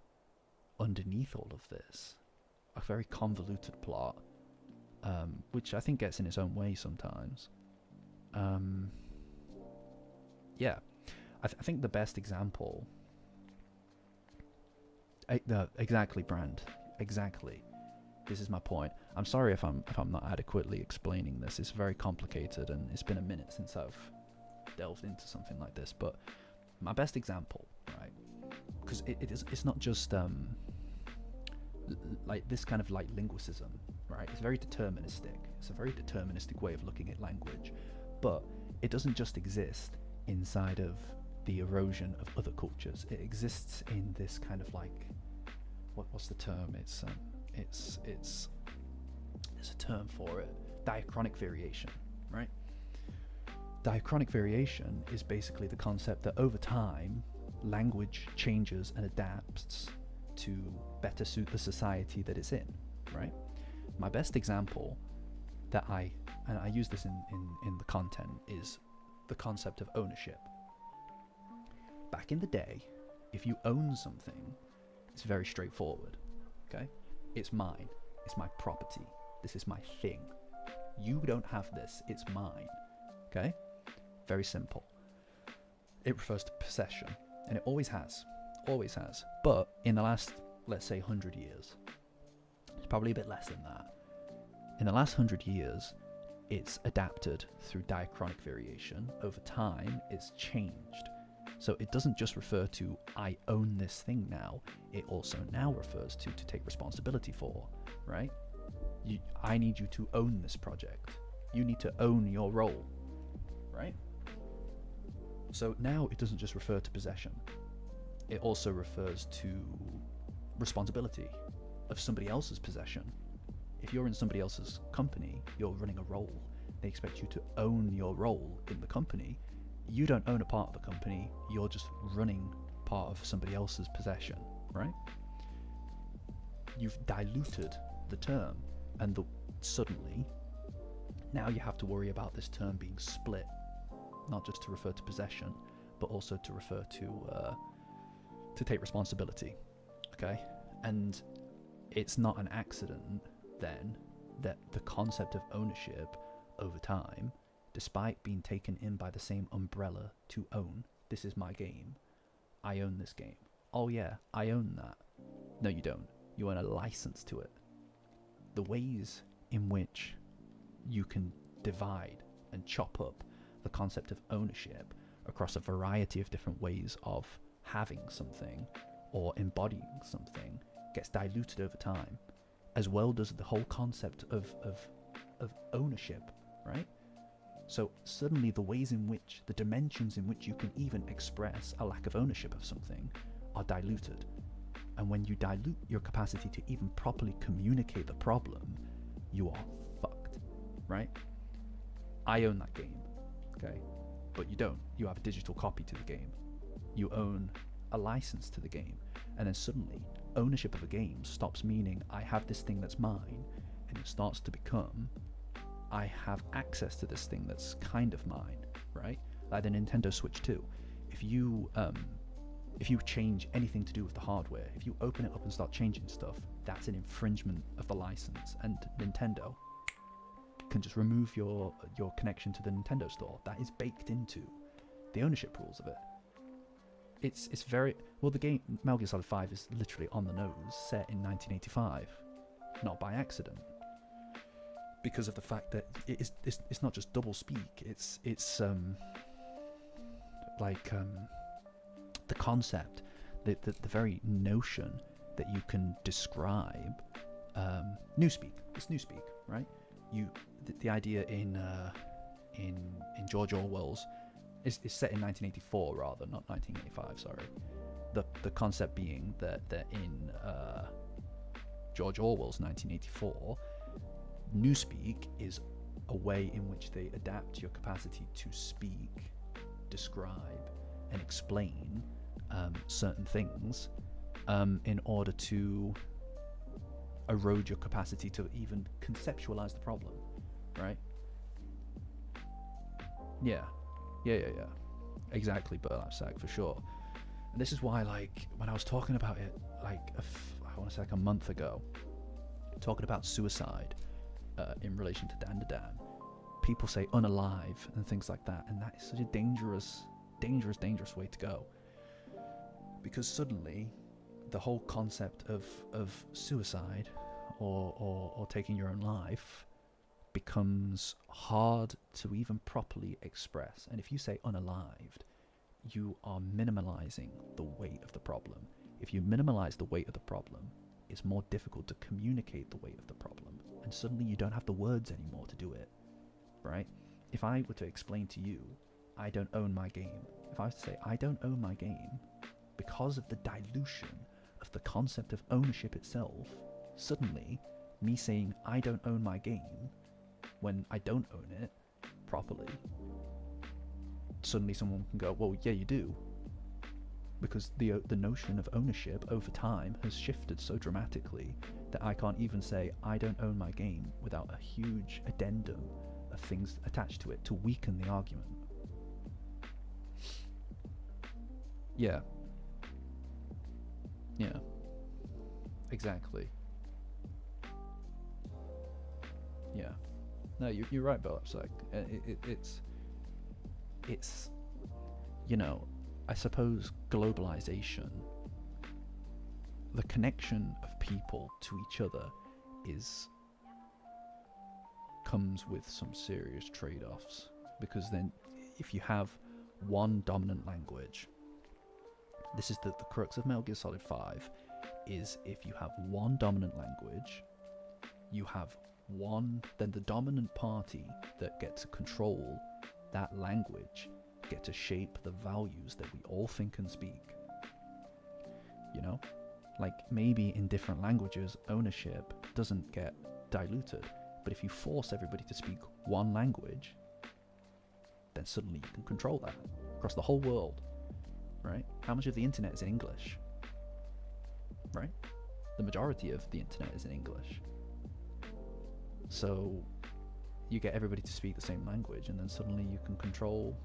underneath all of this, a very convoluted plot, which I think gets in its own way sometimes. Yeah, I think the best example, exactly, Brand, exactly. This is my point. I'm sorry if I'm not adequately explaining this. It's very complicated, and it's been a minute since I've delved into something like this. But my best example, right? Because it's not just like this kind of like linguicism, right? It's very deterministic. It's a very deterministic way of looking at language, but it doesn't just exist inside of the erosion of other cultures. It exists in this kind of like, what's the term? It's there's a term for it. Diachronic variation, right? Diachronic variation is basically the concept that over time, language changes and adapts to better suit the society that it's in, right? My best example that I use this in the content is the concept of ownership. Back in the day, if you own something, it's very straightforward, okay? It's mine. It's my property. This is my thing. You don't have this. It's mine, okay? Very simple. It refers to possession, and it always has. Always has. But in the last, let's say, 100 years, it's probably a bit less than that. In the last 100 years, it's adapted through diachronic variation. Over time, it's changed. So it doesn't just refer to, I own this thing now. It also now refers to take responsibility for, right? I need you to own this project. You need to own your role, right? So now it doesn't just refer to possession. It also refers to responsibility of somebody else's possession. If you're in somebody else's company, you're running a role. They expect you to own your role in the company. You don't own a part of the company, you're just running part of somebody else's possession, right? You've diluted the term, and suddenly, now you have to worry about this term being split, not just to refer to possession, but also to refer to take responsibility, okay? And it's not an accident, then, that the concept of ownership over time, despite being taken in by the same umbrella to own, this is my game, I own this game. Oh yeah, I own that. No, you don't. You own a license to it. The ways in which you can divide and chop up the concept of ownership across a variety of different ways of having something or embodying something gets diluted over time, as well does the whole concept of ownership right? So suddenly the ways in which, the dimensions in which you can even express a lack of ownership of something are diluted. And when you dilute your capacity to even properly communicate the problem, you are fucked, right? I own that game, okay? But you don't. You have a digital copy to the game. You own a license to the game. And then suddenly, ownership of a game stops meaning I have this thing that's mine, and it starts to become I have access to this thing that's kind of mine, right? Like the Nintendo Switch 2. If you change anything to do with the hardware, if you open it up and start changing stuff, that's an infringement of the license, and Nintendo can just remove your connection to the Nintendo store. That is baked into the ownership rules of it. It's very well. The game Metal Gear Solid 5 is literally on the nose, set in 1985, not by accident, because of the fact that it's not just double speak. It's the concept, the very notion that you can describe newspeak. It's newspeak, right? The idea in George Orwell's is set in 1984 rather, not 1985. Sorry, the concept being that in George Orwell's 1984, newspeak is a way in which they adapt your capacity to speak, describe, and explain certain things in order to erode your capacity to even conceptualize the problem, right? Yeah, exactly, Burlap for sure. And this is why, like, when I was talking about it, like, I want to say like a month ago, talking about suicide in relation to Dandadan, people say unalive and things like that, and that is such a dangerous way to go, because suddenly the whole concept of suicide or taking your own life becomes hard to even properly express. And if you say unalived, you are minimalizing the weight of the problem. If you minimize the weight of the problem, it's more difficult to communicate the weight of the problem, and suddenly you don't have the words anymore to do it, right? If I were to explain to you, I don't own my game, if I was to say I don't own my game, because of the dilution of the concept of ownership itself, suddenly me saying I don't own my game when I don't own it properly, suddenly someone can go, well, yeah, you do, because the notion of ownership over time has shifted so dramatically that I can't even say I don't own my game without a huge addendum of things attached to it to weaken the argument. Yeah, exactly. Yeah, no, you're right, Bill. It's like it's you know, I suppose globalization, the connection of people to each other comes with some serious trade-offs, because then if you have one dominant language, this is the crux of Metal Gear Solid 5, is if you have one dominant language, you have then the dominant party that gets to control that language get to shape the values that we all think and speak. You know, like maybe in different languages ownership doesn't get diluted, but if you force everybody to speak one language, then suddenly you can control that across the whole world, right? How much of the internet is in English, right? The majority of the internet is in English. So you get everybody to speak the same language, and then suddenly you can control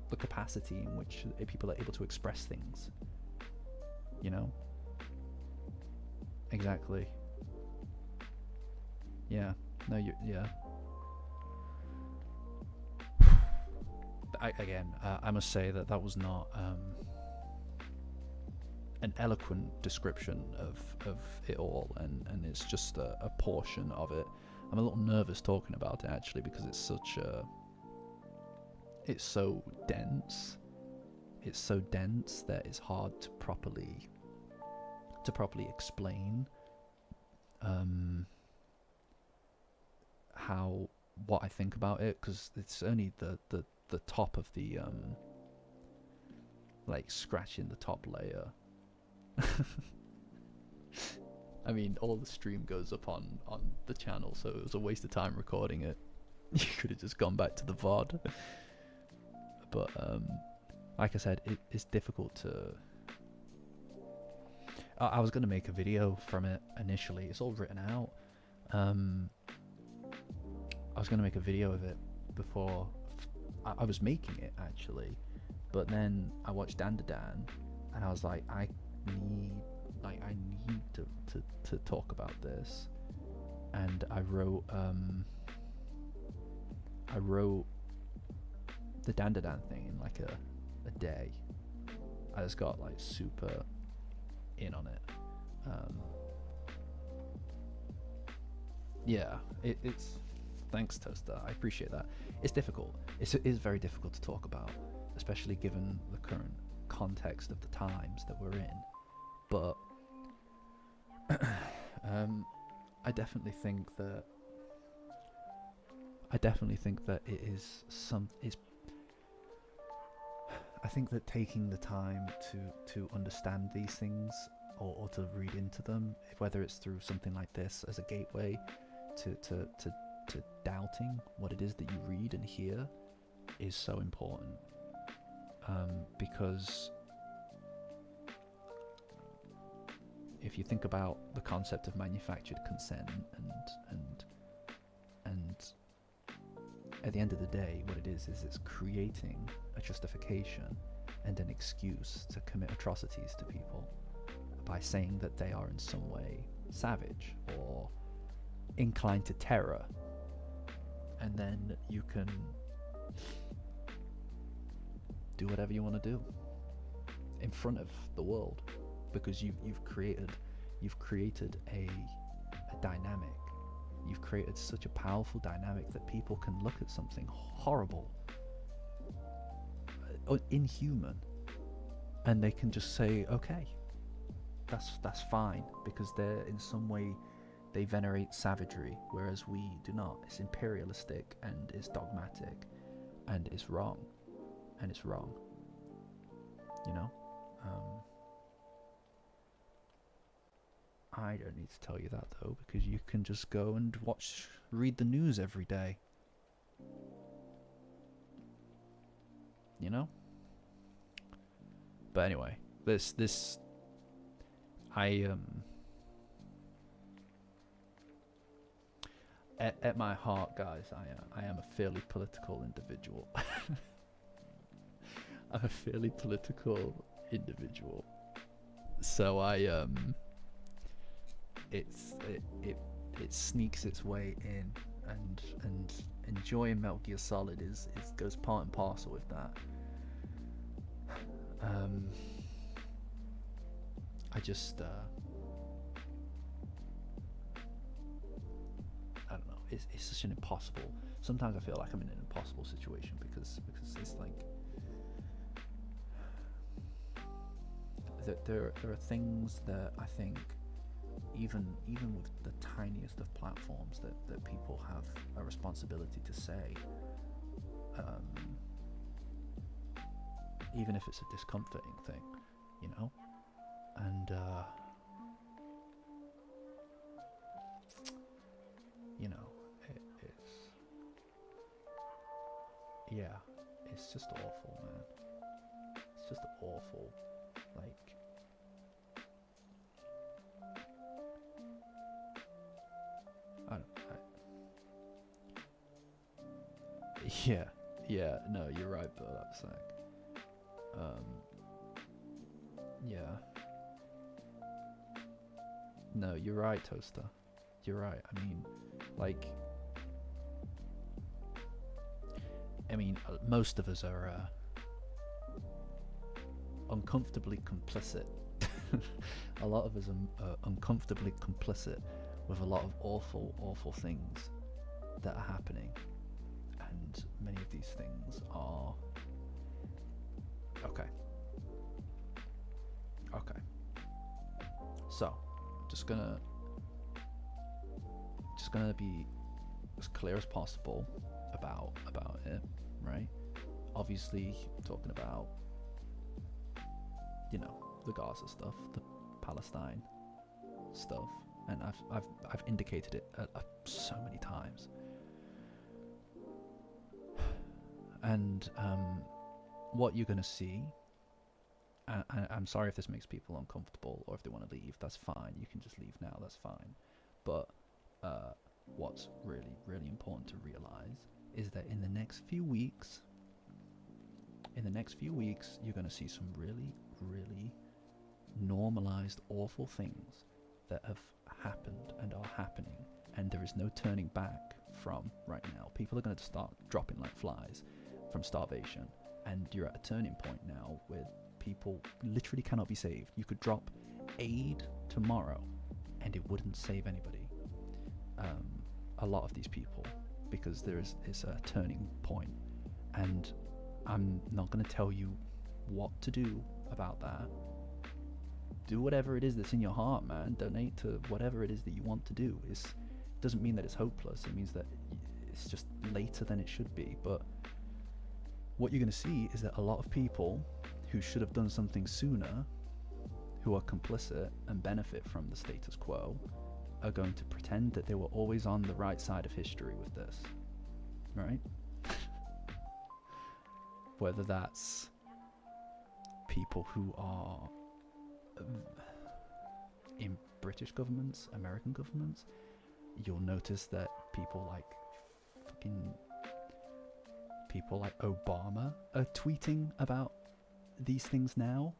the capacity in which people are able to express things, you know? Exactly. Yeah. No, yeah. I must say that was not an eloquent description of it all, and it's just a portion of it. I'm a little nervous talking about it, actually, because it's so dense. It's so dense that it's hard to properly explain how what I think about it, because it's only the top of the like scratching the top layer. I mean, all the stream goes up on the channel, so it was a waste of time recording it. You could have just gone back to the VOD. But like I said, it's difficult to. I was gonna make a video from it initially. It's all written out. I was gonna make a video of it before I was making it actually, but then I watched Dandadan, and I was like, I need to talk about this, and I wrote the Dandadan thing in like a day. I just got like super in on it. Yeah, it's thanks, Toaster. I appreciate that. It's difficult. It is very difficult to talk about, especially given the current context of the times that we're in. But I definitely think that it is I think that taking the time to understand these things, or to read into them, whether it's through something like this as a gateway to doubting what it is that you read and hear, is so important. Because if you think about the concept of manufactured consent, and at the end of the day, what it is it's creating a justification and an excuse to commit atrocities to people by saying that they are in some way savage or inclined to terror, and then you can do whatever you want to do in front of the world, because you've created a dynamic. You've created such a powerful dynamic that people can look at something horrible, inhuman, and they can just say, okay, that's fine, because they're in some way, they venerate savagery, whereas we do not. It's imperialistic, and it's dogmatic, and it's wrong, you know. I don't need to tell you that though, because you can just go and read the news every day, you know. But anyway, this at my heart, guys, I am a fairly political individual. I'm a fairly political individual, so it sneaks its way in, and enjoying Metal Gear Solid goes part and parcel with that. I just I don't know. It's such an impossible. Sometimes I feel like I'm in an impossible situation because it's like there are things that I think even with the tiniest of platforms that people have a responsibility to say, even if it's a discomforting thing, you know. And you know, it's just awful, man. It's just awful. Like, yeah, no, you're right, Bill. That's like, yeah. No, you're right, Toaster. You're right. I mean, like, most of us are uncomfortably complicit. A lot of us are uncomfortably complicit with a lot of awful things that are happening, and many of these things are okay. So, just gonna be as clear as possible about it, right? Obviously, talking about, you know, the Gaza stuff, the Palestine stuff, and I've indicated it so many times. And what you're going to see, I'm sorry if this makes people uncomfortable, or if they want to leave, that's fine. You can just leave now, that's fine. But what's really, really important to realize is that in the next few weeks, you're going to see some really, really normalized, awful things that have happened and are happening, and there is no turning back from right now. People are going to start dropping like flies from starvation, and you're at a turning point now where people literally cannot be saved. You could drop aid tomorrow and it wouldn't save anybody, a lot of these people, because it's a turning point. And I'm not going to tell you what to do about that. Do whatever it is that's in your heart, man. Donate to whatever it is that you want to do. It doesn't mean that it's hopeless. It means that it's just later than it should be. But what you're going to see is that a lot of people who should have done something sooner, who are complicit and benefit from the status quo, are going to pretend that they were always on the right side of history with this, right? Whether that's people who are in British governments, American governments, you'll notice that people like Obama are tweeting about these things now,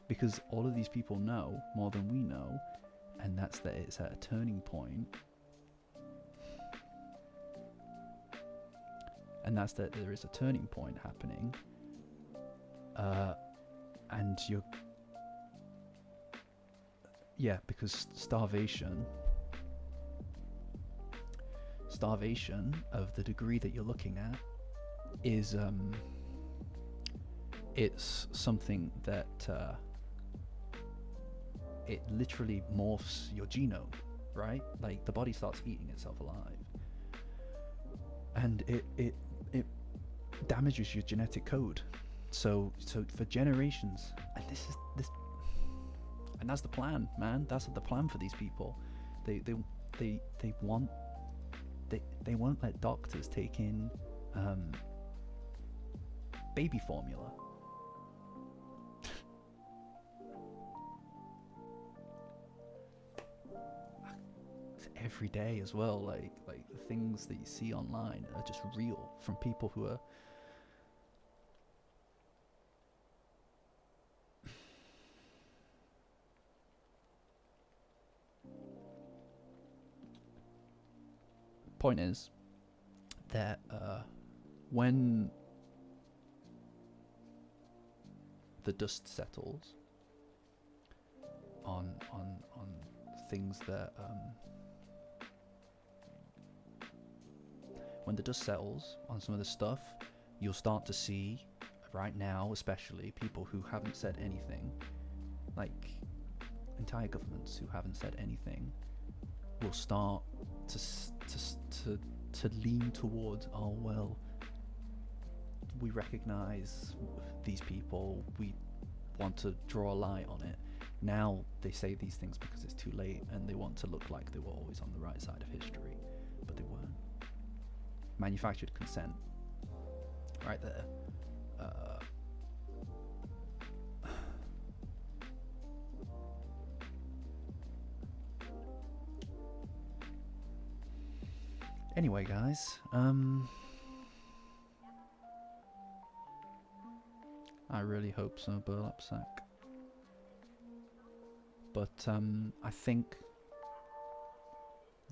because all of these people know more than we know, and that's that it's at a turning point, and that's that there is a turning point happening, and because starvation of the degree that you're looking at is it's something that it literally morphs your genome, right? Like the body starts eating itself alive, and it damages your genetic code. So for generations, and and that's the plan, man. That's the plan for these people. They won't let doctors take in baby formula. Every day as well, like the things that you see online are just real from people who are point is that when the dust settles on things that when the dust settles on some of this stuff, you'll start to see, right now especially, people who haven't said anything, like entire governments who haven't said anything, will start to lean towards, oh well, we recognize these people, we want to draw a line on it. Now they say these things because it's too late, and they want to look like they were always on the right side of history, but they weren't. Manufactured consent, right there. Anyway, guys, I really hope so, burlap sack. But I think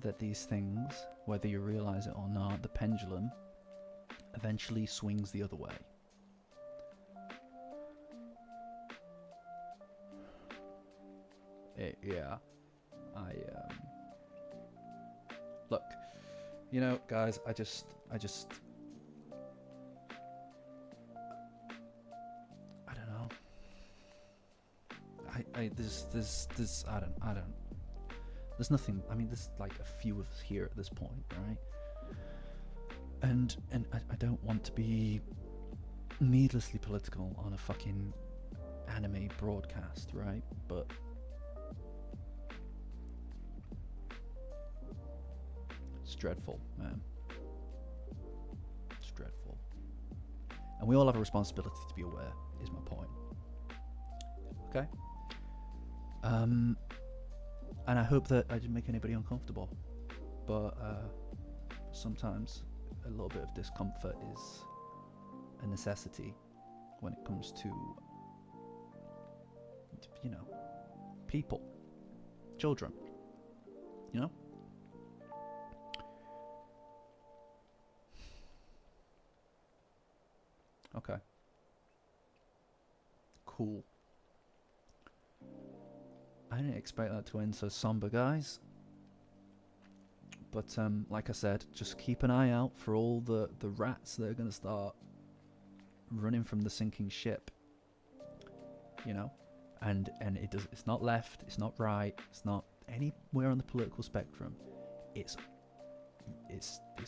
that these things, whether you realize it or not, the pendulum eventually swings the other way. Look, you know, guys, I just I don't know. There's I don't there's nothing. I mean, there's like a few of us here at this point, right? And I don't want to be needlessly political on a fucking anime broadcast, right? But it's dreadful, man. It's dreadful. And we all have a responsibility to be aware, is my point. Okay? And I hope that I didn't make anybody uncomfortable. But sometimes a little bit of discomfort is a necessity when it comes to, you know, people, children, you know? Okay. Cool. I didn't expect that to end so somber, guys. But like I said, just keep an eye out for all the rats that are going to start running from the sinking ship. You know? And it's not left, it's not right, it's not anywhere on the political spectrum. It's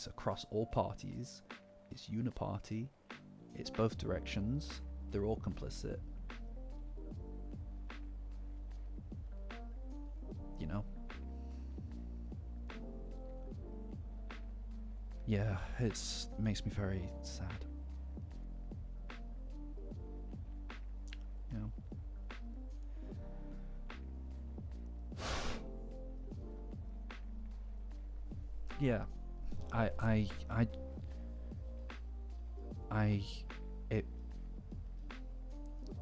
across all parties. It's uniparty. It's both directions. They're all complicit. You know? Yeah, it makes me very sad. You know? Yeah,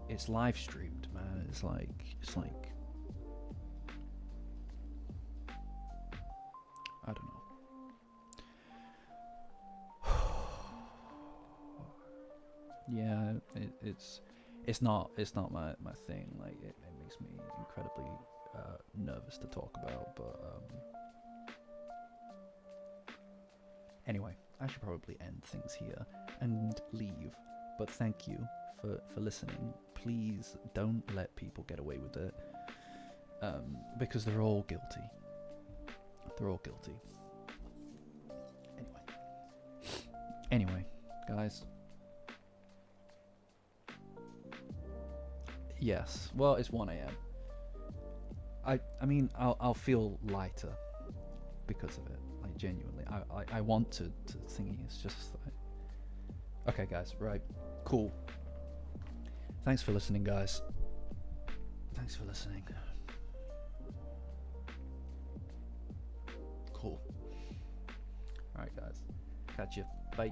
it's live streamed, man. It's like I don't know. Yeah, it's not my thing. Like it makes me incredibly nervous to talk about. But anyway, I should probably end things here and leave. But thank you for listening. Please don't let people get away with it, because they're all guilty. They're all guilty. Anyway, guys. Yes. Well, it's 1 a.m. I mean, I'll feel lighter because of it. Like genuinely, I want to thingy. It's just like, okay, guys. Right. Cool. Thanks for listening, guys. Thanks for listening. Cool. All right, guys. Catch you. Bye.